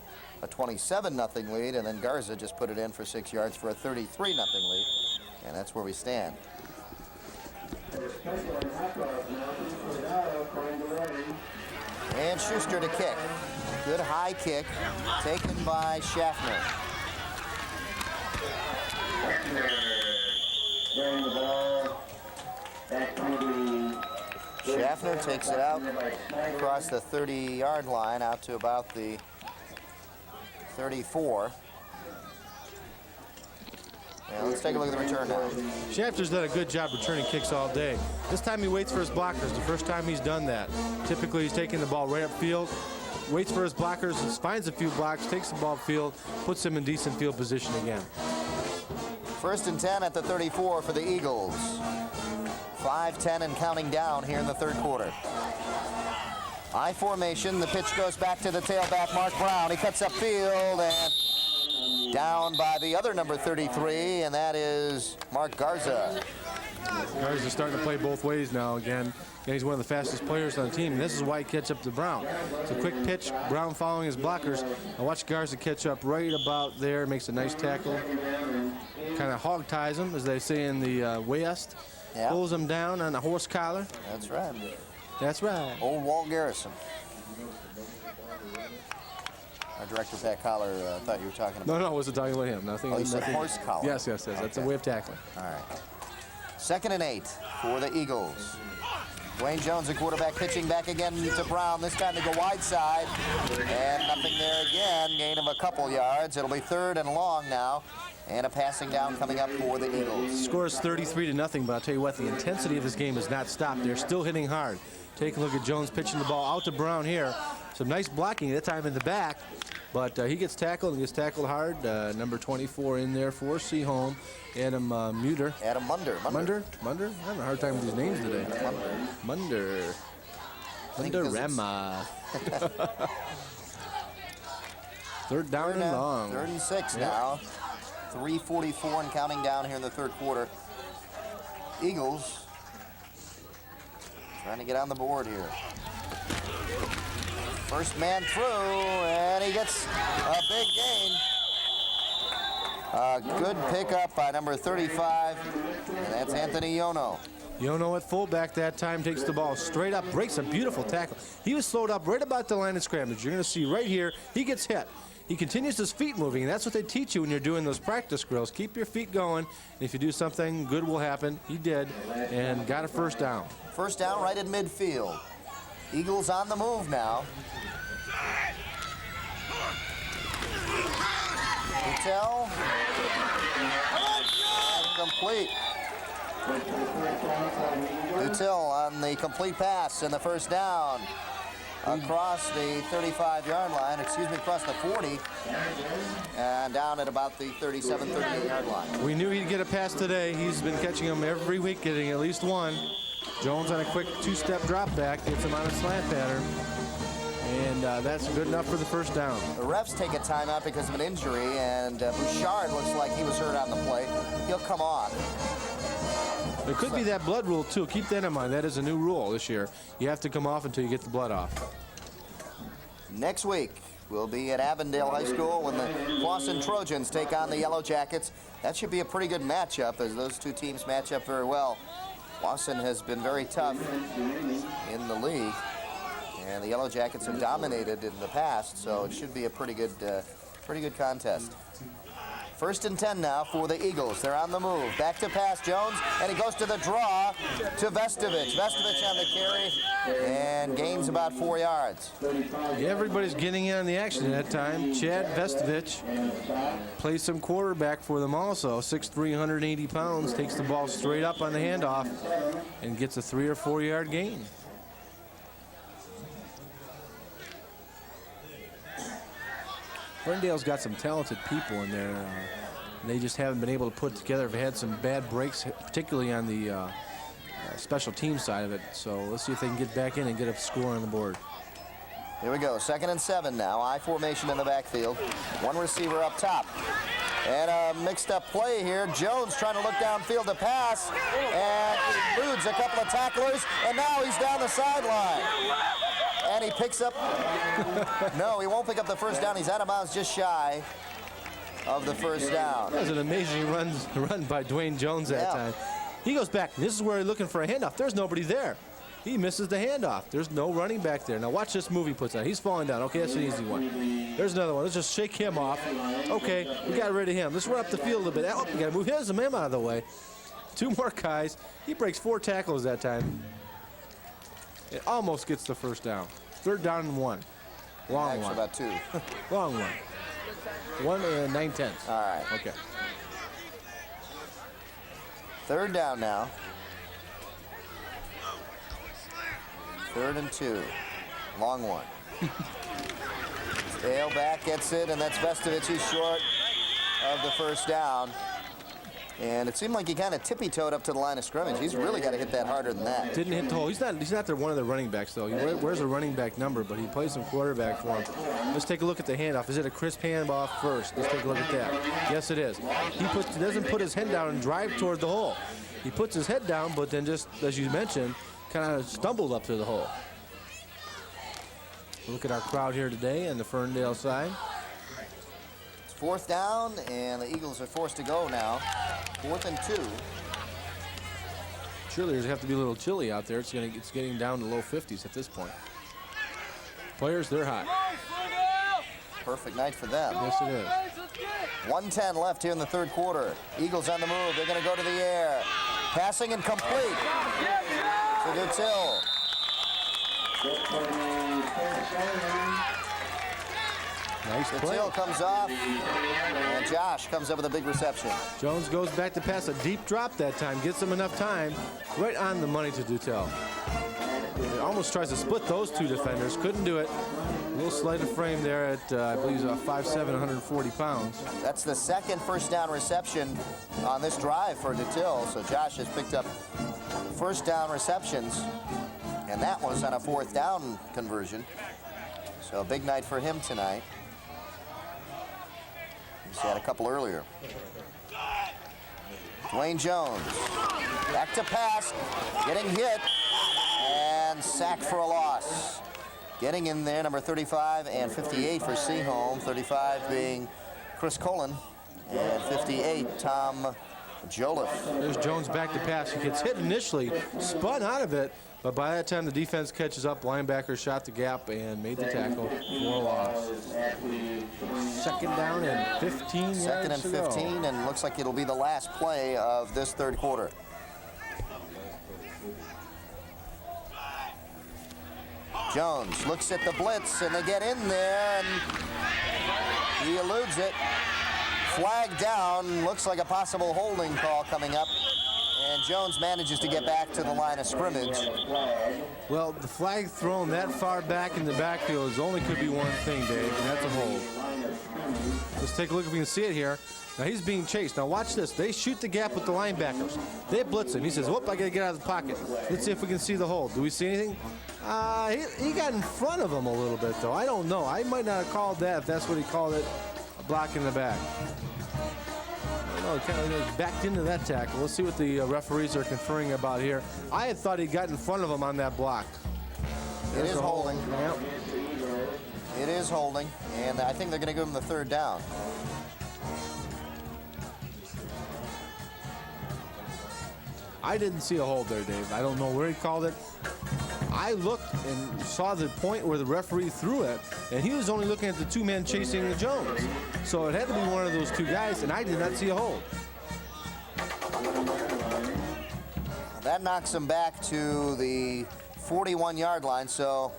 a 27-0 lead, and then Garza just put it in for 6 yards for a 33-0 lead. And that's where we stand. And Schuster to kick. Good high kick taken by Schaffner. Schaffner takes it out across the 30-yard line out to about the 34. Yeah, let's take a look at the return now. Schaffner's done a good job returning kicks all day. This time he waits for his blockers. The first time he's done that. Typically he's taking the ball right upfield, waits for his blockers, finds a few blocks, takes the ball upfield, puts him in decent field position again. 1st and 10 at the 34 for the Eagles. 5:10 and counting down here in the third quarter. I formation, the pitch goes back to the tailback, Mark Brown. He cuts upfield and down by the other number 33, and that is Mark Garza. Garza's starting to play both ways now again. And he's one of the fastest players on the team, and this is why he catch up to Brown. It's a quick pitch, Brown following his blockers. Now watch Garza catch up right about there, makes a nice tackle. Kind of hog ties him, as they say in the West. Yeah. Pulls him down on a horse collar. That's right. That's right. Old Walt Garrison. Our director, Pat Collar, thought you were talking about. No, I wasn't talking about him. Nothing. Oh, you said nothing. horse collar. Yes. That's a way of tackling. All right. 2nd and 8 for the Eagles. Dwayne Jones, the quarterback, pitching back again to Brown. This time to go wide side. And nothing there again. Gain of a couple yards. It'll be 3rd and long now. And a passing down coming up for the Eagles. Score is 33-0, but I'll tell you what, the intensity of this game has not stopped. They're still hitting hard. Take a look at Jones pitching the ball out to Brown here. Some nice blocking, that time in the back. But he gets tackled and gets tackled hard. Number 24 in there for Seaholm. Adam Munder. Adam Munder. Munder? I'm having a hard time with these names today. Munder. Munderama. 3rd down and long. 3rd and 6 now. 3:44 and counting down here in the 3rd quarter. Eagles trying to get on the board here. First man through, and he gets a big gain. A good pickup by number 35, and that's Anthony Yono. Yono at fullback that time takes the ball straight up, breaks a beautiful tackle. He was slowed up right about the line of scrimmage. You're going to see right here, he gets hit. He continues his feet moving, and that's what they teach you when you're doing those practice drills. Keep your feet going, and if you do something, good will happen. He did, and got a first down. First down right at midfield. Eagles on the move now. Patel. Complete. Patel on the complete pass and the first down. Across the 35-yard line, across the 40, and down at about the 37, 38-yard line. We knew he'd get a pass today. He's been catching them every week, getting at least one. Jones on a quick 2-step drop back, gets him on a slant pattern, and that's good enough for the first down. The refs take a timeout because of an injury, and Bouchard looks like he was hurt on the play. He'll come on. There could be that blood rule, too. Keep that in mind. That is a new rule this year. You have to come off until you get the blood off. Next week, we'll be at Avondale High School when the Clawson Trojans take on the Yellow Jackets. That should be a pretty good matchup, as those two teams match up very well. Clawson has been very tough in the league, and the Yellow Jackets have dominated in the past, so it should be a pretty good contest. 1st and 10 now for the Eagles. They're on the move. Back to pass, Jones, and he goes to the draw to Vestovich. Vestovich on the carry and gains about 4 yards. Yeah, everybody's getting in on the action at that time. Chad Vestovich plays some quarterback for them also. 6'3", 180 pounds, takes the ball straight up on the handoff and gets a 3 or 4 yard gain. Ferndale's got some talented people in there. They just haven't been able to put together. They've had some bad breaks, particularly on the special team side of it. So let's see if they can get back in and get a score on the board. Here we go, 2nd and 7 now. I formation in the backfield. One receiver up top. And a mixed up play here. Jones trying to look downfield to pass and eludes a couple of tacklers, and now he's down the sideline. And he picks up, no, he won't pick up the first down. He's out of bounds just shy of the first down. That was an amazing run by Dwayne Jones that time. He goes back. This is where he's looking for a handoff. There's nobody there. He misses the handoff. There's no running back there. Now watch this move he puts out. He's falling down. Okay, that's an easy one. There's another one. Let's just shake him off. Okay, we got rid of him. Let's run up the field a little bit. Oh, we got to move him out of the way. 2 more guys. He breaks 4 tackles that time. It almost gets the first down. 3rd down and 1. Long Actually, one. about 2. Long one. 1 and 9/10. All right. Okay. 3rd down now. 3rd and 2. Long one. Dale back gets it, and that's Vestovich. He's short of the first down. And it seemed like he kind of tippy-toed up to the line of scrimmage. He's really got to hit that harder than that. Didn't hit the hole. He's not one of the running backs, though. He wears a running back number, but he plays some quarterback for him. Let's take a look at the handoff. Is it a crisp handoff first? Let's take a look at that. Yes, it is. He doesn't put his head down and drive toward the hole. He puts his head down, but then just, as you mentioned, kind of stumbled up to the hole. Look at our crowd here today on the Ferndale side. 4th down, and the Eagles are forced to go now. 4th and 2. Cheerleaders have to be a little chilly out there. It's getting down to low 50s at this point. Players, they're hot. Perfect night for them. Yes, it is. 1:10 left here in the 3rd quarter. Eagles on the move. They're going to go to the air. Passing and complete. to Dutill. Nice play. Dutill comes off, and Josh comes up with a big reception. Jones goes back to pass a deep drop that time, gets him enough time, right on the money to Dutill. It almost tries to split those two defenders, couldn't do it. A little slight of frame there at, I believe, 5'7", 140 pounds. That's the second first down reception on this drive for Dutill, so Josh has picked up first down receptions, and that was on a fourth down conversion. So a big night for him tonight. He's had a couple earlier. Dwayne Jones, back to pass, getting hit, and sacked for a loss. Getting in there, number 35 and 58 for Seaholm, 35 being Chris Cullen, and 58, Tom Joliffe. There's Jones back to pass. He gets hit initially, spun out of it, but by that time the defense catches up. Linebacker shot the gap and made the tackle for a loss. Second down and 15 Second and 15, and looks like it'll be the last play of this third quarter. Jones looks at the blitz, and they get in there, and he eludes it. Flag down, looks like a possible holding call coming up, and Jones manages to get back to the line of scrimmage. Well, the flag thrown that far back in the backfield only could be one thing, Dave, and that's a hold. Let's take a look if we can see it here. Now he's being chased. Now watch this. They shoot the gap with the linebackers. They blitz him. He says, whoop, I got to get out of the pocket. Let's see if we can see the hold. Do we see anything? He got in front of him a little bit, though. I don't know. I might not have called that if that's what he called it, a block in the back. I don't know. He kind of backed into that tackle. Let's see what the referees are conferring about here. I had thought he got in front of him on that block. It is holding. Yep. It is holding, and I think they're going to give him the third down. I didn't see a hold there, Dave. I don't know where he called it. I looked and saw the point where the referee threw it, and he was only looking at the two men chasing the Jones. So it had to be one of those two guys, and I did not see a hold. That knocks him back to the 41-yard line, so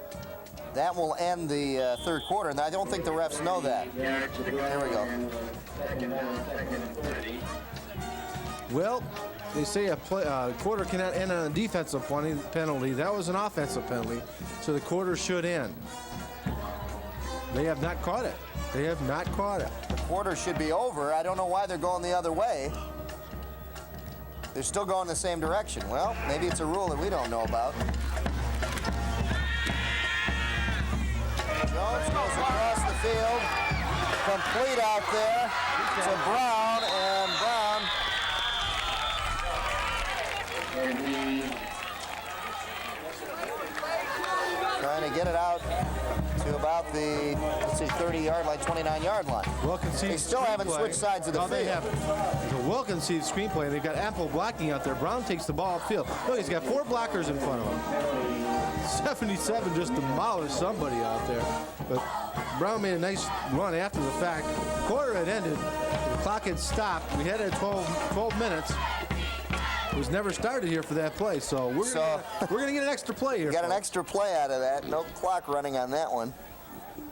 that will end the third quarter, and I don't think the refs know that. There we go. Well, they say a quarter cannot end on a defensive penalty. That was an offensive penalty, so the quarter should end. They have not caught it. They have not caught it. The quarter should be over. I don't know why they're going the other way. They're still going the same direction. Well, maybe it's a rule that we don't know about. Jones goes across the field. Complete out there to Brown, and Brown trying to get it out to about the, let's see, 30-yard line, 29-yard line. Well-conceived. They still haven't switched sides of the field. They haven't. It's a well-conceived screenplay, and they've got ample blocking out there. Brown takes the ball upfield. Look, he's got 4 blockers in front of him. 77 just demolished somebody out there. But Brown made a nice run after the fact. Quarter had ended. The clock had stopped. We had it at 12 minutes. It was never started here for that play, so we're gonna get an extra play here. Got an extra play out of that. No clock running on that one.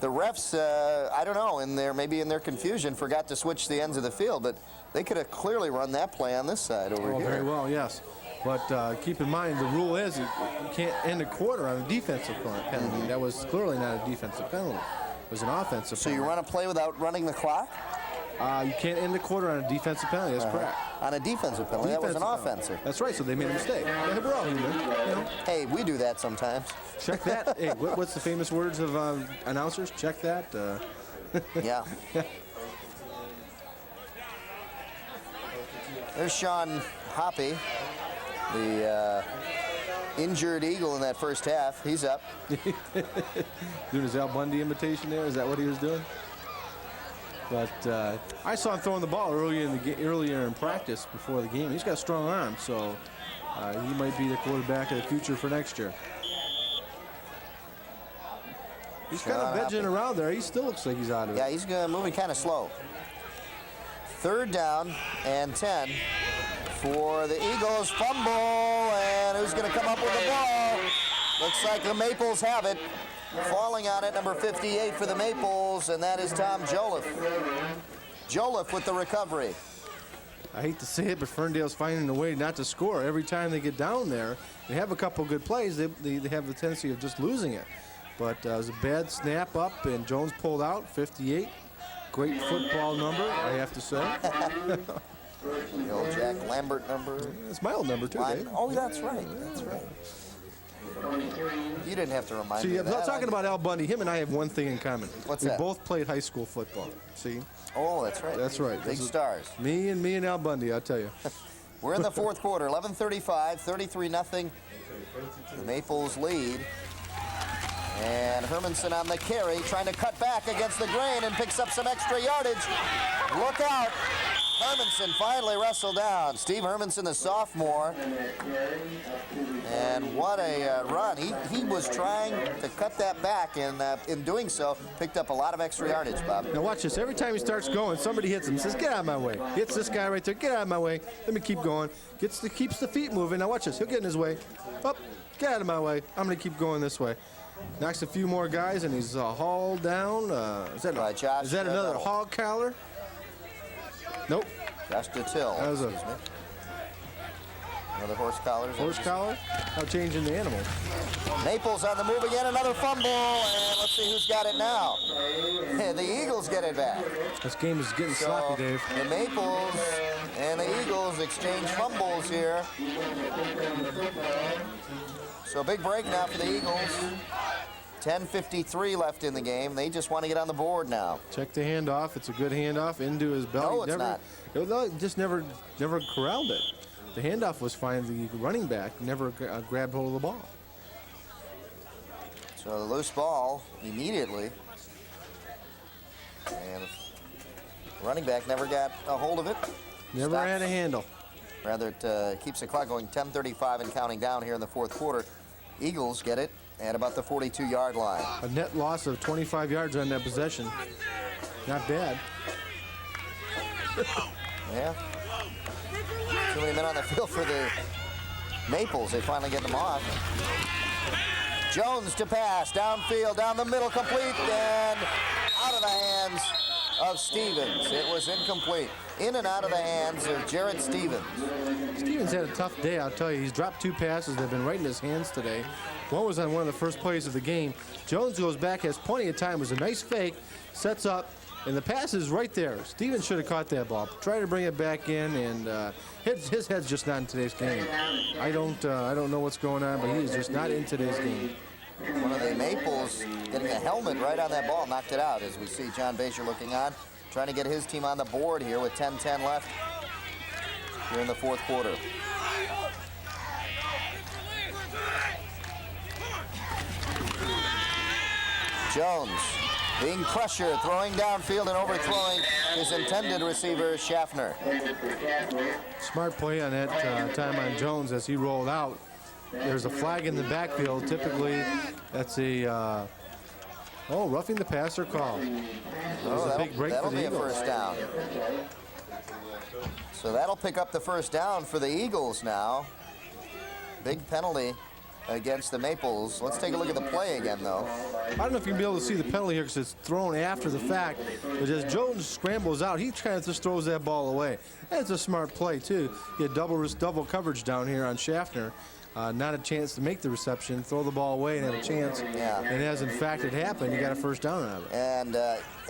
The refs, I don't know, maybe in their confusion, forgot to switch the ends of the field, but they could have clearly run that play on this side over here. Very well, yes. But keep in mind, the rule is you can't end a quarter on a defensive penalty. That was clearly not a defensive penalty. It was an offensive penalty. So you run a play without running the clock? You can't end the quarter on a defensive penalty. That's correct. On a defensive penalty. That was an offensive. That's right. So they made a mistake. Yeah, we're all human. You know. Hey, we do that sometimes. Check that. Hey, what's the famous words of announcers? Check that. Yeah. There's Sean Hoppy, the injured Eagle in that first half. He's up. Doing his Al Bundy imitation there. Is that what he was doing? But I saw him throwing the ball earlier in practice before the game. He's got strong arms, so he might be the quarterback of the future for next year. He's kind of vegging around there. He still looks like he's out of it. Yeah, he's moving kind of slow. Third down and 10 for the Eagles. Fumble, and who's going to come up with the ball? Looks like the Maples have it. Falling on it, number 58 for the Maples, and that is Tom Joliffe. Joliffe with the recovery. I hate to say it, but Ferndale's finding a way not to score. Every time they get down there, they have a couple good plays. They have the tendency of just losing it. But it was a bad snap up, and Jones pulled out, 58. Great football number, I have to say. The old Jack Lambert number. It's my old number, too, Dave. Oh, that's right. That's right. You didn't have to remind me See, of I'm that. not talking about Al Bundy. Him and I have one thing in common. What's we that? both played high school football. See? Oh, that's right. That's right. Big stars. Me and Al Bundy, I'll tell you. We're in the fourth quarter, 11:35, 33-0. The Maples lead. And Hermanson on the carry, trying to cut back against the grain and picks up some extra yardage. Look out. Hermanson finally wrestled down. Steve Hermanson, the sophomore. And what a run. He was trying to cut that back, and in doing so, picked up a lot of extra yardage, Bob. Now watch this. Every time he starts going, somebody hits him. Says, "Get out of my way." Hits this guy right there. "Get out of my way." Let me keep going. Keeps the feet moving. Now watch this. He'll get in his way. Up. Get out of my way. I'm going to keep going this way. Knocks a few more guys, and he's hauled down. Is that another hog collar? Nope. Josh Duttil. That was excuse me. Another horse collar. Horse collar? Now changing the animal. Naples on the move again. Another fumble. And let's see who's got it now. The Eagles get it back. This game is getting sloppy, Dave. The Maples and the Eagles exchange fumbles here. So big break now for the Eagles. 10:53 left in the game. They just want to get on the board now. Check the handoff. It's a good handoff into his belly. No, it's not. It just never corralled it. The handoff was fine. The running back never grabbed hold of the ball. So the loose ball immediately. And the running back never got a hold of it. Never had a handle. Rather, it keeps the clock going. 10:35 and counting down here in the fourth quarter. Eagles get it at about the 42-yard line. A net loss of 25 yards on that possession. Not bad. Yeah. Too many men on the field for the Maples. They finally get them off. Jones to pass, downfield, down the middle, complete, and out of the hands of Stevens. It was incomplete. In and out of the hands of Jarrett Stevens. Stevens had a tough day, I'll tell you. He's dropped two passes that have been right in his hands today. One was on one of the first plays of the game. Jones goes back, has plenty of time. It was a nice fake, sets up, and the pass is right there. Stevens should have caught that ball. Try to bring it back in, and his head's just not in today's game. I don't know what's going on, but he is just not in today's game. One of the Maples getting a helmet right on that ball, knocked it out, as we see John Basher looking on, trying to get his team on the board here with 10:10 left here in the fourth quarter. Jones being pressured, throwing downfield and overthrowing his intended receiver, Schaffner. Smart play on that time on Jones as he rolled out. There's a flag in the backfield. Typically, that's a roughing the passer call. Oh, a big break that'll for the be Eagles. a first down. So that'll pick up the first down for the Eagles now. Big penalty against the Maples. Let's take a look at the play again, though. I don't know if you'll be able to see the penalty here because it's thrown after the fact. But as Jones scrambles out, he kind of just throws that ball away. That's a smart play, too. You had double coverage down here on Schaffner. Not a chance to make the reception, throw the ball away and have a chance. Yeah. And as in fact it happened, you got a first down out of it. And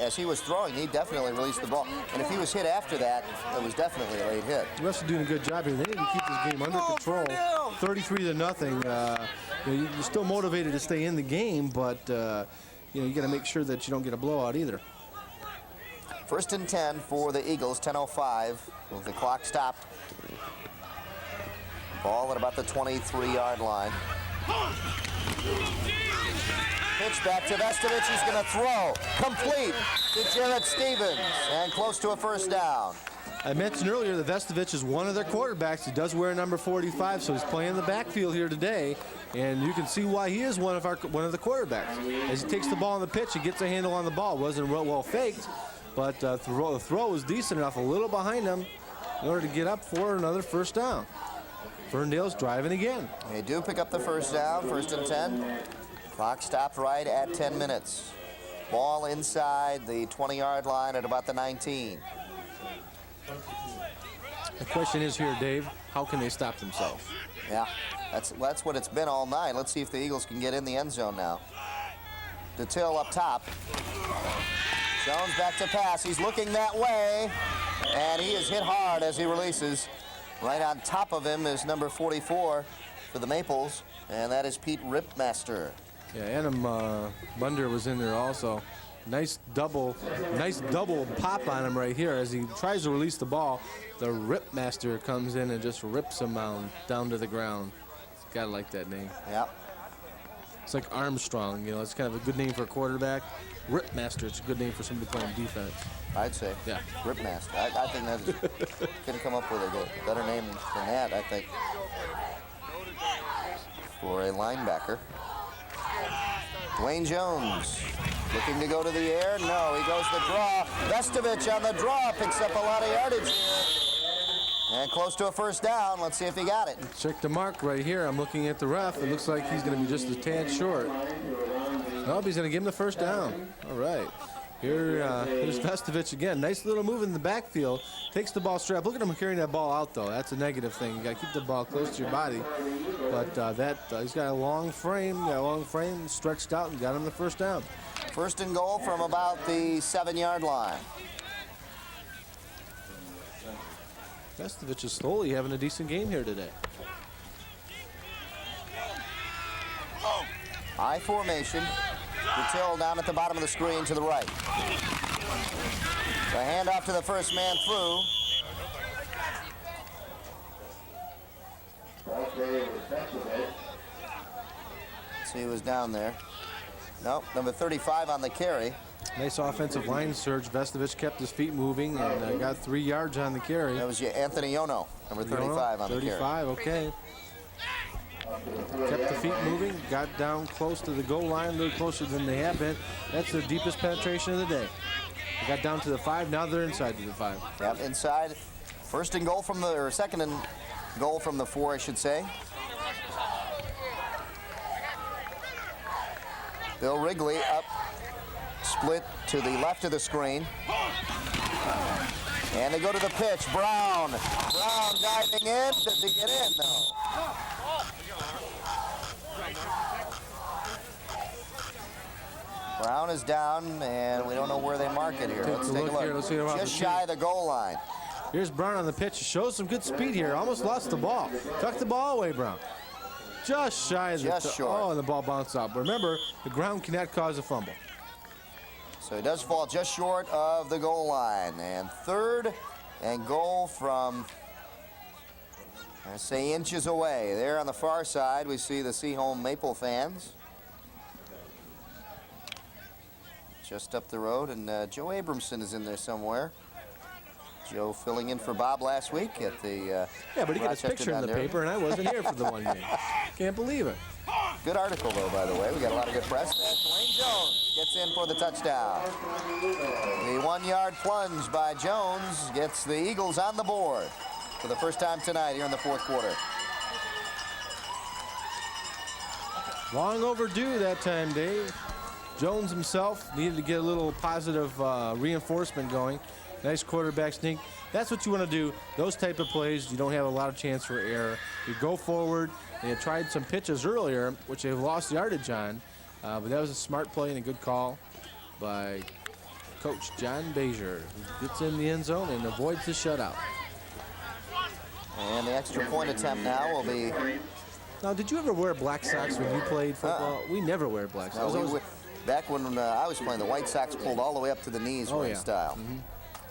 as he was throwing, he definitely released the ball. And if he was hit after that, it was definitely a late hit. The refs are doing a good job here. They need to keep this game under control. 33-0. You're still motivated to stay in the game, but you got to make sure that you don't get a blowout either. First and 10 for the Eagles, 10:05 with the clock stopped. Ball at about the 23-yard line. Pitch back to Vestovich. He's going to throw. Complete to Jarrett Stevens. And close to a first down. I mentioned earlier that Vestovich is one of their quarterbacks. He does wear number 45, so he's playing the backfield here today. And you can see why he is one of the quarterbacks. As he takes the ball on the pitch, he gets a handle on the ball. Wasn't real well faked, but the throw was decent enough. A little behind him. in order to get up for another first down. Ferndale's driving again. They do pick up the first down, 1st and 10. Clock stopped right at 10 minutes. Ball inside the 20-yard line at about the 19. The question is here, Dave, how can they stop themselves? Yeah, that's what it's been all night. Let's see if the Eagles can get in the end zone now. DeTill up top. Jones back to pass. He's looking that way, and he is hit hard as he releases. Right on top of him is number 44 for the Maples, and that is Pete Ripmaster. Yeah, Adam Bunder was in there also. Nice double pop on him right here as he tries to release the ball. The Ripmaster comes in and just rips him down to the ground. Gotta like that name. Yep. It's like Armstrong, you know, it's kind of a good name for a quarterback. Ripmaster, it's a good name for somebody playing defense. I'd say. Yeah. Ripmaster. I think that is, couldn't come up with a better name than that, I think, for a linebacker. Dwayne Jones looking to go to the air. No, he goes the draw. Vestovich on the draw picks up a lot of yardage here. And close to a first down. Let's see if he got it. Check the mark right here. I'm looking at the ref. It looks like he's going to be just a tad short. Nope, he's going to give him the first down. All right. Here's Vestovich again. Nice little move in the backfield. Takes the ball straight up. Look at him carrying that ball out, though. That's a negative thing. You got to keep the ball close to your body. But he's got a long frame. Stretched out and got him the first down. 1st and goal from about the 7-yard line. Vestovich is slowly having a decent game here today. High formation. DeTill down at the bottom of the screen to the right. The handoff to the first man through. See who was down there. Nope, number 35 on the carry. Nice offensive line surge. Vestovich kept his feet moving and got 3 yards on the carry. That was Anthony Yono, number 35 on the carry. 35, okay. Kept the feet moving, got down close to the goal line, a little closer than they have been. That's their deepest penetration of the day. They got down to the 5, now they're inside to the 5. Yep, inside. 1st and goal from or 2nd and goal from the 4, I should say. Bill Wrigley up, split to the left of the screen. And they go to the pitch. Brown diving in. Does he get in? No. Brown is down, and we don't know where they mark it here. Let's take a look. Here. Let's see Just shy of the goal line. Here's Brown on the pitch. Shows some good speed here. Almost lost the ball. Tuck the ball away, Brown. Just shy of Just short. Oh, and the ball bounced out. But remember, the ground cannot cause a fumble. So he does fall just short of the goal line. And 3rd and goal from, I say, inches away. There on the far side, we see the Seaholm Maple fans. Just up the road, and Joe Abramson is in there somewhere. Joe filling in for Bob last week at the yeah, but he got his picture in the paper, and I wasn't here for the one game. Can't believe it. Good article, though, by the way. We got a lot of good press. Dwayne Jones gets in for the touchdown. The 1-yard plunge by Jones gets the Eagles on the board for the first time tonight here in the 4th quarter. Long overdue that time, Dave. Jones himself needed to get a little positive reinforcement going. Nice quarterback sneak. That's what you want to do. Those type of plays, you don't have a lot of chance for error. You go forward. They had tried some pitches earlier, which they've lost yardage on. But that was a smart play and a good call by Coach John Bazier, who gets in the end zone and avoids the shutout. And the extra point attempt now will be... Now, did you ever wear black socks when you played football? We never wear black socks. No, back when I was playing, the white socks pulled all the way up to the knees style. Mm-hmm.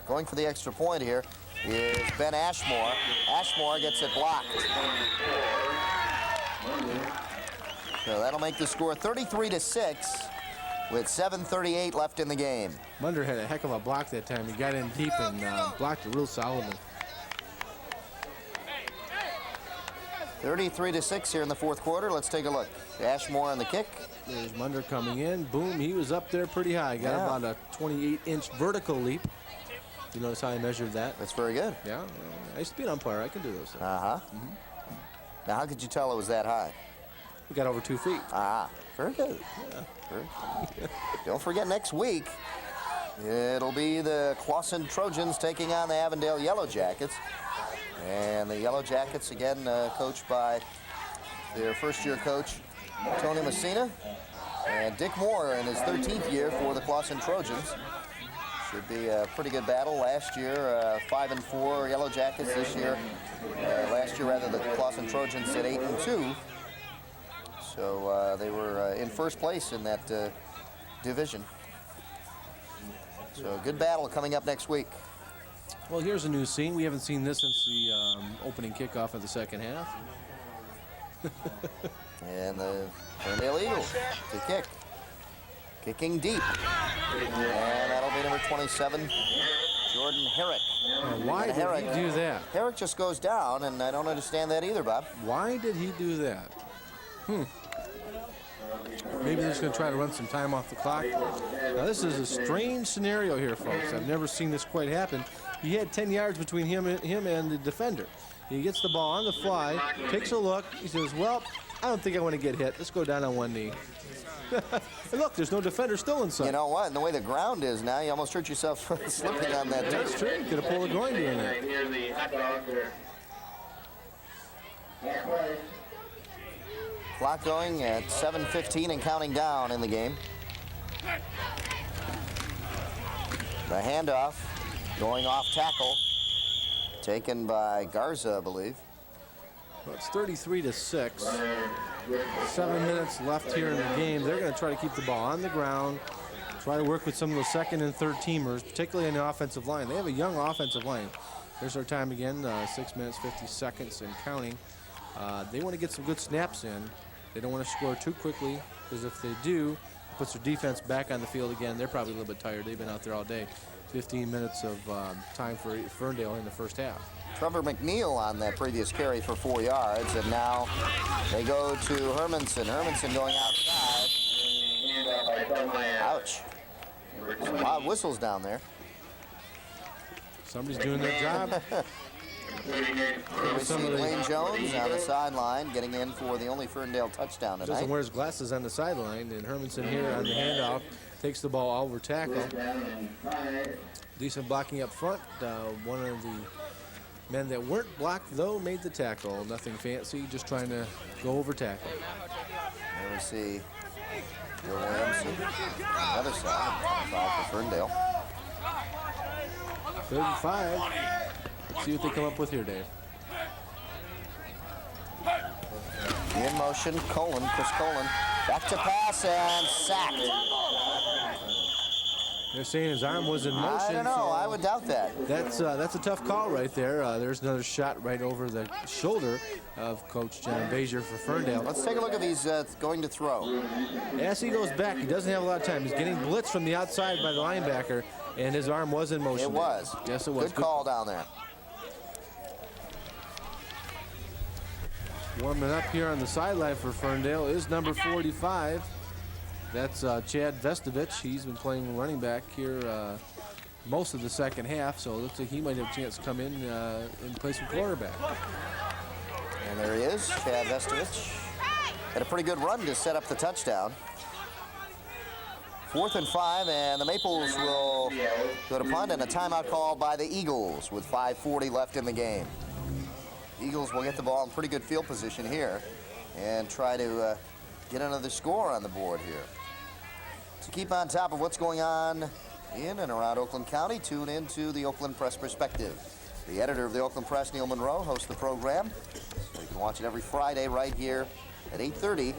Going for the extra point here is Ben Ashmore. Ashmore gets it blocked. So that'll make the score 33-6 with 7:38 left in the game. Munder had a heck of a block that time. He got in deep and blocked it real solidly. 33-6 here in the 4th quarter. Let's take a look. Ashmore on the kick. There's Munder coming in. Boom, he was up there pretty high. Got about a 28-inch vertical leap. You notice how I measured that? That's very good. Yeah. I used to be an umpire. I can do those things. Uh-huh. Now, how could you tell it was that high? We got over 2 feet. Ah, very good. Yeah. Very. Don't forget, next week, it'll be the Clawson Trojans taking on the Avondale Yellow Jackets. And the Yellow Jackets, again, coached by their first-year coach, Tony Messina, and Dick Moore in his 13th year for the Clawson Trojans. Should be a pretty good battle. Last year, 5-4 Yellow Jackets. This year, last year rather, the Clawson Trojans at 8-2. So they were in first place in that division. So a good battle coming up next week. Well, here's a new scene. We haven't seen this since the opening kickoff of the second half. And the Ferndale Eagles to kick. Kicking deep. And that'll be number 27, Jordan Herrick. Why did he do that? Herrick just goes down, and I don't understand that either, Bob. Why did he do that? Maybe they're just going to try to run some time off the clock. Now, this is a strange scenario here, folks. I've never seen this quite happen. He had 10 yards between him and the defender. He gets the ball on the fly, takes a look. He says, well, I don't think I want to get hit. Let's go down on one knee. And look, there's no defender still inside. You know what? And the way the ground is now, you almost hurt yourself slipping on that. That's true. Could have pulled a groin doing that. Clock going at 7:15 and counting down in the game. The handoff going off tackle, taken by Garza, I believe. Well, it's 33-6. 7 minutes left here in the game. They're going to try to keep the ball on the ground, try to work with some of the second and third teamers, particularly in the offensive line. They have a young offensive line. There's our time again, 6 minutes, 50 seconds and counting. They want to get some good snaps in. They don't want to score too quickly, because if they do, it puts their defense back on the field again. They're probably a little bit tired. They've been out there all day. 15 minutes of time for Ferndale in the first half. Trevor McNeil on that previous carry for 4 yards, and now they go to Hermanson. Hermanson going outside. Ouch. Some loud whistles down there. Somebody's doing their job. We see Lane Jones on the sideline getting in for the only Ferndale touchdown tonight. Doesn't wear his glasses on the sideline, and Hermanson here on the handoff takes the ball over tackle. Decent blocking up front. One of the men that weren't blocked, though, made the tackle. Nothing fancy, just trying to go over tackle. There we see Joe Williamson on the other side, 5 for Ferndale. 3rd and 5. Let's see what they come up with here, Dave. In motion, Chris Colin, back to pass and sacked. They're saying his arm was in motion. I don't know. So I would doubt that. that's a tough call right there. There's another shot right over the shoulder of Coach John Bazier for Ferndale. Let's take a look at these going to throw. As he goes back, he doesn't have a lot of time. He's getting blitzed from the outside by the linebacker, and his arm was in motion. It was. Yes, it was. Good call down there. Warming up here on the sideline for Ferndale is number 45. That's Chad Vestovich. He's been playing running back here most of the second half, so it looks like he might have a chance to come in and play some quarterback. And there he is, Chad Vestovich. Had a pretty good run to set up the touchdown. 4th and 5, and the Maples will go to punt, and a timeout called by the Eagles with 5:40 left in the game. Eagles will get the ball in pretty good field position here and try to get another score on the board here. To keep on top of what's going on in and around Oakland County, tune into the Oakland Press Perspective. The editor of the Oakland Press, Neil Monroe, hosts the program. So you can watch it every Friday right here at 8:30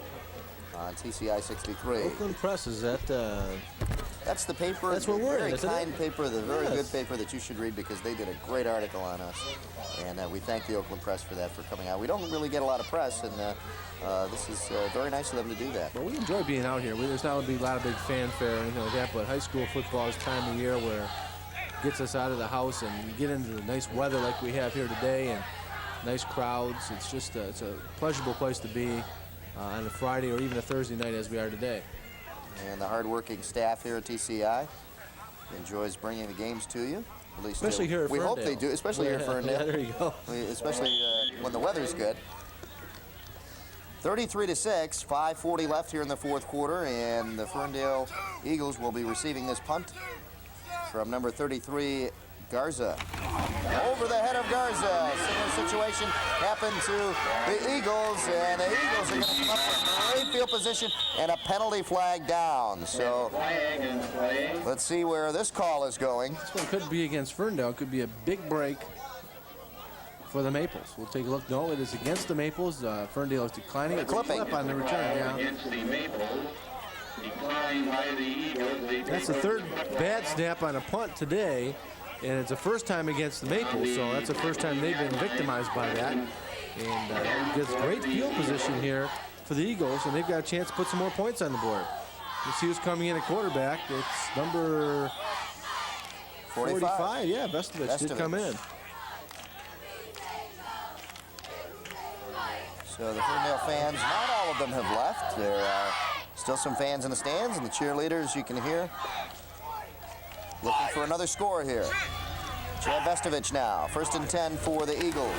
on TCI 63. Oakland Press, is that... That's the paper. That's what we're in, very isn't it? kind paper, the very good paper that you should read because they did a great article on us. And we thank the Oakland Press for that, for coming out. We don't really get a lot of press, and this is very nice of them to do that. Well, we enjoy being out here. There's not going to be a lot of big fanfare or anything like that, but high school football is time of year where it gets us out of the house and we get into the nice weather like we have here today and nice crowds. It's just it's a pleasurable place to be on a Friday or even a Thursday night as we are today. And the hardworking staff here at TCI enjoys bringing the games to you. At least Especially here at we hope Ferndale. they do, especially here at Ferndale. Yeah, there you go. Especially when the weather's good. 33-6, 5:40 left here in the fourth quarter, and the Ferndale Eagles will be receiving this punt from number 33, Garza. Over the head of Garza. Similar situation happened to the Eagles, and the Eagles are going to come up with great field position and a penalty flag down. So let's see where this call is going. This one could be against Ferndale. It could be a big break for the Maples. We'll take a look. No, it is against the Maples. Ferndale is declining. It's a clip on the return. Yeah. That's the third bad snap on a punt today, and it's the first time against the Maples, so that's the first time they've been victimized by that. And gets great field position here for the Eagles, and they've got a chance to put some more points on the board. You see who's coming in at quarterback. It's number 45. Yeah, Vestovich did come in. So the Ferndale fans, not all of them have left. There are still some fans in the stands, and the cheerleaders you can hear looking for another score here. Chad Vestovich now, 1st and 10 for the Eagles.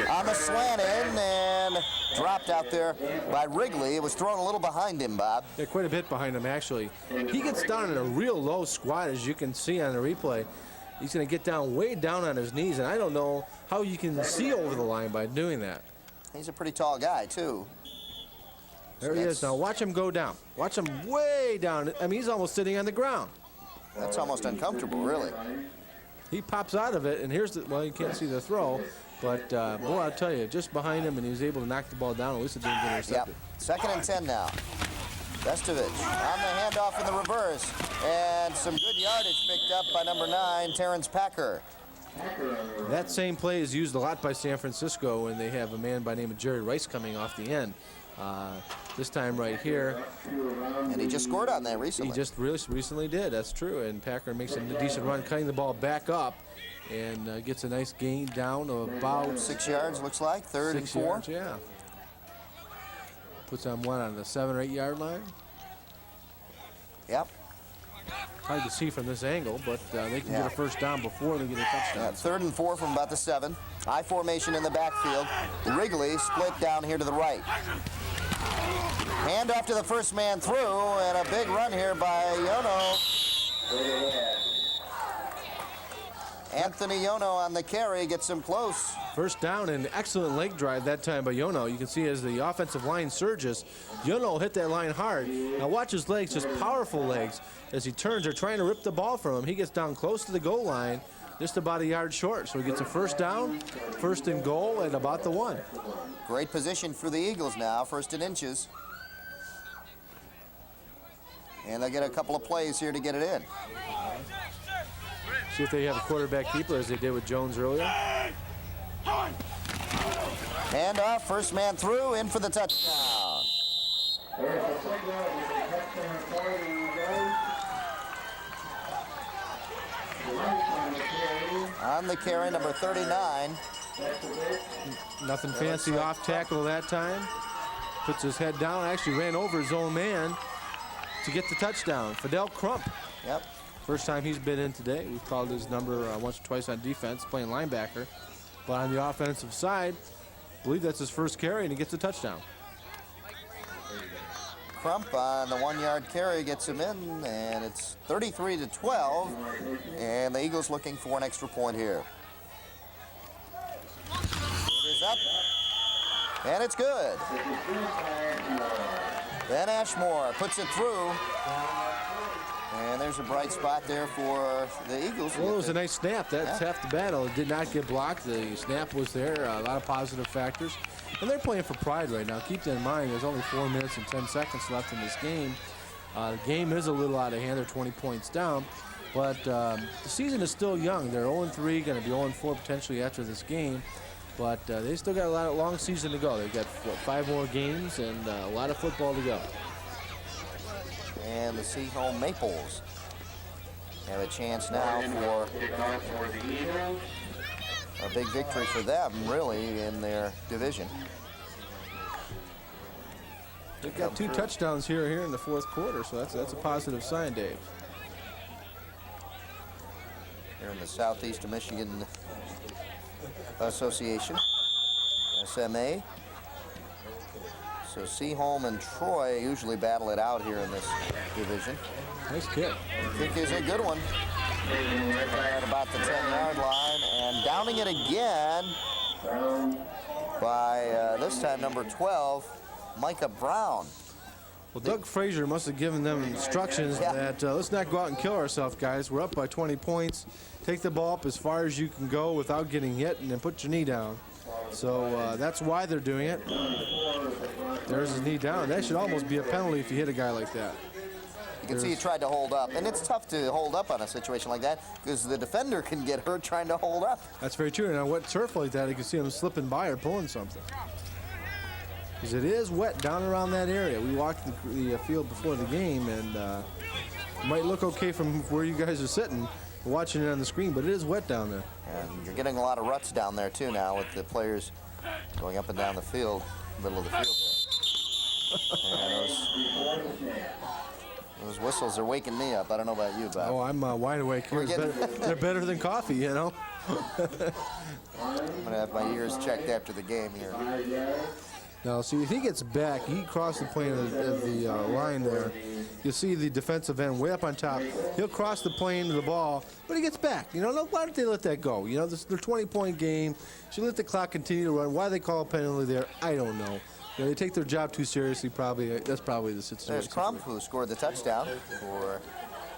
On the slant in and dropped out there by Wrigley. It was thrown a little behind him, Bob. Yeah, quite a bit behind him, actually. He gets down in a real low squat, as you can see on the replay. He's going to get down way down on his knees, and I don't know how you can see over the line by doing that. He's a pretty tall guy, too. There he is. Now watch him go down. Watch him way down. I mean, he's almost sitting on the ground. That's almost uncomfortable, really. He pops out of it, and here's the, well, you can't see the throw, but boy, I'll tell you, just behind him, and he was able to knock the ball down. At least it didn't get intercepted. Yep. 2nd and 10 now. Vestovich on the handoff in the reverse, and some good yardage picked up by number 9, Terrence Packer. That same play is used a lot by San Francisco, and they have a man by the name of Jerry Rice coming off the end. This time right here. And he just scored on that recently. He just really recently did, that's true. And Packer makes a decent run, cutting the ball back up, and gets a nice gain down of about 6 yards, looks like. 3rd and 4. Yards, yeah. Puts on one on the 7 or 8 yard line. Yep. Hard to see from this angle, but they can get a first down before they get a touchdown. 3rd and 4 from about the 7. I formation in the backfield. Wrigley split down here to the right. Hand off to the first man through, and a big run here by Yono. Anthony Yono on the carry gets him close. First down, and excellent leg drive that time by Yono. You can see as the offensive line surges, Yono hit that line hard. Now watch his legs, just powerful legs. As he turns, they're trying to rip the ball from him. He gets down close to the goal line, just about a yard short. So he gets a first down, 1st and goal at about the 1. Great position for the Eagles now, 1st and inches. And they'll get a couple of plays here to get it in. See if they have a quarterback keeper as they did with Jones earlier. Hand off, first man through, in for the touchdown. On the carry, number 39. Nothing fancy off tackle that time. Puts his head down, actually ran over his own man to get the touchdown. Fidel Crump. Yep. First time he's been in today. We've called his number once or twice on defense, playing linebacker. But on the offensive side, I believe that's his first carry, and he gets a touchdown. Crump on the 1 yard carry gets him in, and it's 33-12. And the Eagles looking for an extra point here. It is up, and it's good. Ben Ashmore puts it through. And there's a bright spot there for the Eagles. Well, it was a nice snap. That's half the battle. It did not get blocked. The snap was there. A lot of positive factors. And they're playing for pride right now. Keep that in mind. There's only 4 minutes and 10 seconds left in this game. The game is a little out of hand. They're 20 points down. But the season is still young. They're 0-3, going to be 0-4 potentially after this game. But they still got a long season to go. They've got 5 more games and a lot of football to go. And the Seaholm Maples have a chance now for a big victory for them, really, in their division. They've got 2 touchdowns here in the 4th quarter, so that's a positive sign, Dave. here in the Southeastern Michigan Association, SMA. So Seaholm and Troy usually battle it out here in this division. Nice kick. Kick is a good one. At about the 10-yard line, and downing it again by this time number 12, Micah Brown. Well, Doug Frazier must have given them instructions that let's not go out and kill ourselves, guys. We're up by 20 points. Take the ball up as far as you can go without getting hit, and then put your knee down. So that's why they're doing it. There's his knee down. That should almost be a penalty if you hit a guy like that. You can see he tried to hold up, and it's tough to hold up on a situation like that because the defender can get hurt trying to hold up. That's very true. Now, wet turf like that, you can see him slipping by or pulling something. Because it is wet down around that area. We walked the field before the game, and it might look okay from where you guys are sitting, watching it on the screen, but it is wet down there. And you're getting a lot of ruts down there, too, now with the players going up and down the field, middle of the field there. And those whistles are waking me up. I don't know about you, Bob. Oh, I'm wide awake here. They're better than coffee, you know. I'm going to have my ears checked after the game here. Now, see, if he gets back, he crossed the plane of the line there. You'll see the defensive end way up on top. He'll cross the plane to the ball, but he gets back. You know, why don't they let that go? You know, this is their 20-point game. Should let the clock continue to run. Why they call a penalty there, I don't know. You know, they take their job too seriously, probably. That's probably the situation. There's Crump, who scored the touchdown for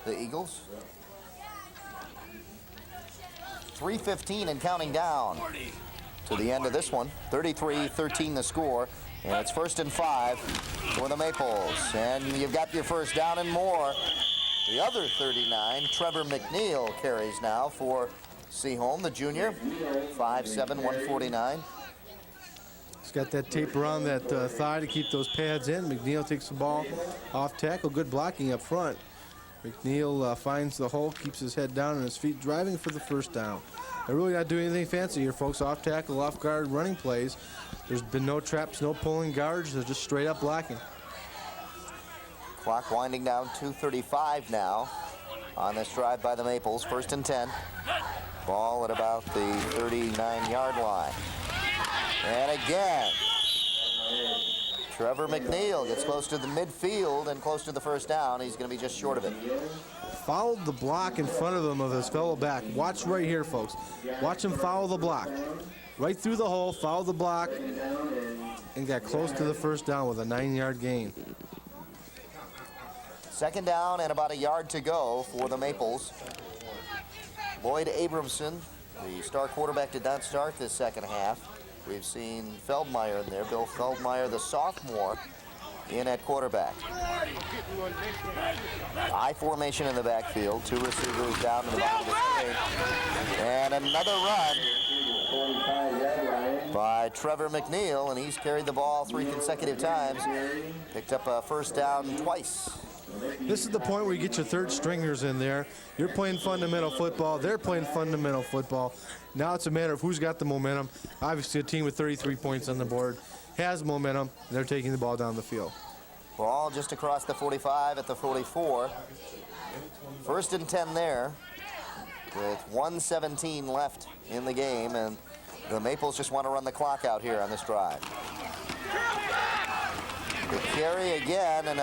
the Eagles. 3:15 and counting down to the end of this one. 33-13 the score, and it's 1st and 5 for the Maples. And you've got your first down and more. The other 39, Trevor McNeil, carries now for Seaholm, the junior. 5'7", 149. He's got that tape around that thigh to keep those pads in. McNeil takes the ball off tackle. Good blocking up front. McNeil finds the hole, keeps his head down and his feet, driving for the first down. They're really not doing anything fancy here, folks. Off tackle, off guard, running plays. There's been no traps, no pulling guards. They're just straight up blocking. Clock winding down, 2:35 now on this drive by the Maples. 1st and 10. Ball at about the 39-yard line. And again, Trevor McNeil gets close to the midfield and close to the first down. He's going to be just short of it. Followed the block in front of him of his fellow back. Watch right here, folks. Watch him follow the block. Right through the hole, followed the block, and got close to the first down with a 9-yard gain. 2nd down and about a yard to go for the Maples. Lloyd Abramson, the star quarterback, did not start this second half. We've seen Feldmeyer in there, Bill Feldmeyer, the sophomore, in at quarterback. I formation in the backfield. 2 receivers down to the bottom of the screen. And another run by Trevor McNeil, and he's carried the ball 3 consecutive times. Picked up a first down twice. This is the point where you get your third stringers in there. You're playing fundamental football. They're playing fundamental football. Now it's a matter of who's got the momentum. Obviously, a team with 33 points on the board has momentum. They're taking the ball down the field. Ball just across the 45 at the 44. 1st and 10 there with 1:17 left in the game, and the Maples just want to run the clock out here on this drive. The carry again, and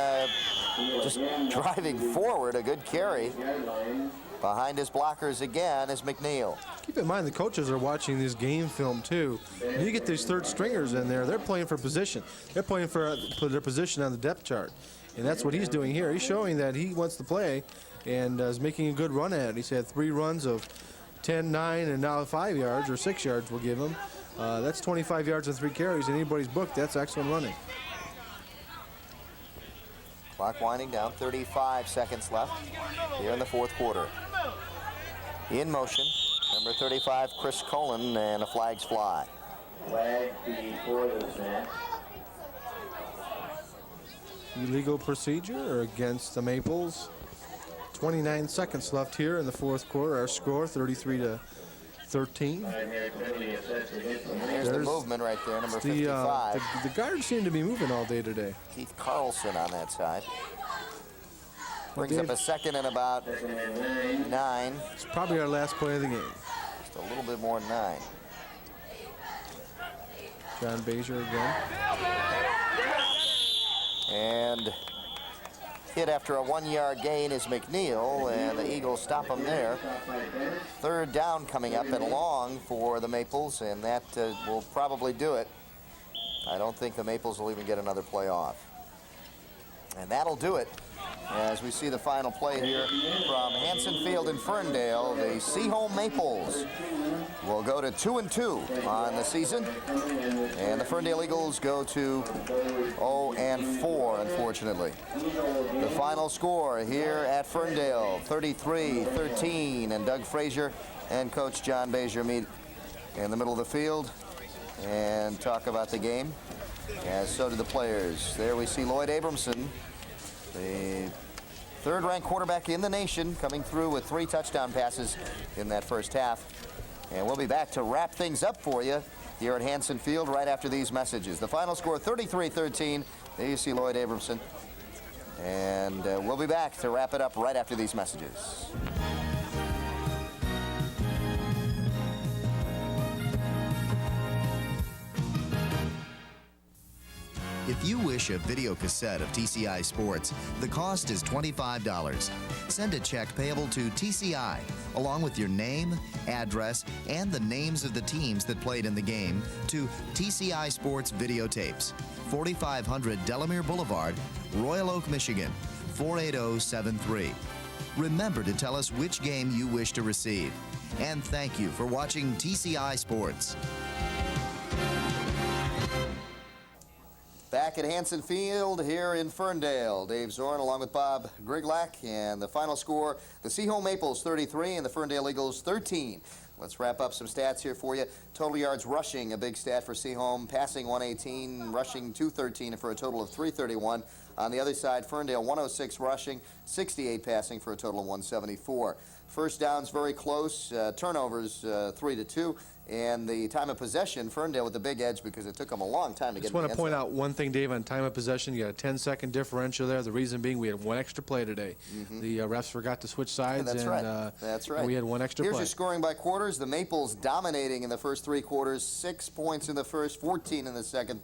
just driving forward, a good carry. Behind his blockers again is McNeil. Keep in mind the coaches are watching this game film too. When you get these third stringers in there, they're playing for position. They're playing for their position on the depth chart. And that's what he's doing here. He's showing that he wants to play and is making a good run at it. He's had 3 runs of 10, 9, and now 5 yards, or 6 yards we'll give him. That's 25 yards and 3 carries in anybody's book. That's excellent running. Clock winding down, 35 seconds left here in the 4th quarter. In motion, number 35, Chris Cullen, and a flags fly. Flag before the snap. Illegal procedure against the Maples. 29 seconds left here in the 4th quarter. Our score, 33-13. There's the movement right there, number 55. The guards seem to be moving all day today. Keith Carlson on that side. Brings up a second and about 9. It's probably our last play of the game. Just a little bit more than 9. John Bazier again. And hit after a 1-yard gain is McNeil, and the Eagles stop him there. 3rd down coming up and long for the Maples, and that will probably do it. I don't think the Maples will even get another play off. And that'll do it. As we see the final play here from Hanson Field in Ferndale, the Seaholm Maples will go to 2-2 on the season, and the Ferndale Eagles go to 0-4, unfortunately. The final score here at Ferndale, 33-13, and Doug Frazier and Coach John Bazier meet in the middle of the field and talk about the game, as so do the players. There we see Lloyd Abramson, the 3rd-ranked quarterback in the nation, coming through with 3 touchdown passes in that first half. And we'll be back to wrap things up for you here at Hanson Field right after these messages. The final score, 33-13. There you see Lloyd Abramson. And we'll be back to wrap it up right after these messages. If you wish a video cassette of TCI Sports, the cost is $25. Send a check payable to TCI, along with your name, address, and the names of the teams that played in the game, to TCI Sports Videotapes, 4500 Delamere Boulevard, Royal Oak, Michigan, 48073. Remember to tell us which game you wish to receive. And thank you for watching TCI Sports. Back at Hanson Field here in Ferndale. Dave Zorn along with Bob Griglak, and the final score, the Seaholm Maples 33 and the Ferndale Eagles 13. Let's wrap up some stats here for you. Total yards rushing, a big stat for Seaholm, passing 118, rushing 213 for a total of 331. On the other side, Ferndale 106 rushing, 68 passing for a total of 174. First downs very close, turnovers 3-2. And the time of possession, Ferndale with the big edge because it took them a long time to get in the end zone. Just want to point out one thing, Dave, on time of possession. You got a 10-second differential there. The reason being we had 1 extra play today. The refs forgot to switch sides. That's and, right. That's right. And we had 1 extra Here's play. your scoring by quarters. The Maples dominating in the first 3 quarters. 6 points in the first, 14 in the second,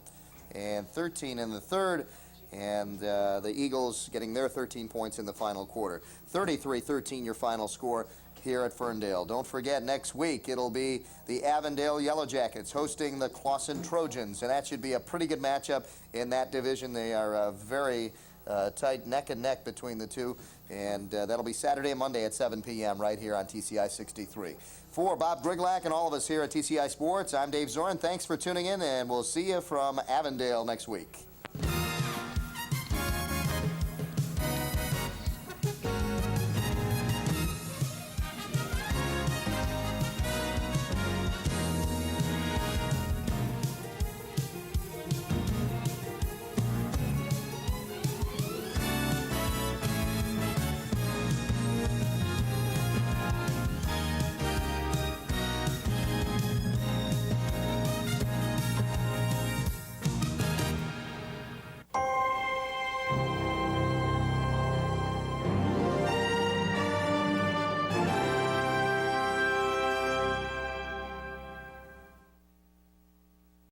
and 13 in the third. And the Eagles getting their 13 points in the final quarter. 33-13 your final score here at Ferndale. Don't forget, next week it'll be the Avondale Yellow Jackets hosting the Clawson Trojans, and that should be a pretty good matchup in that division. They are very tight neck and neck between the two, and that'll be Saturday and Monday at 7 p.m. right here on TCI 63. For Bob Griglak and all of us here at TCI Sports, I'm Dave Zorn. Thanks for tuning in, and we'll see you from Avondale next week.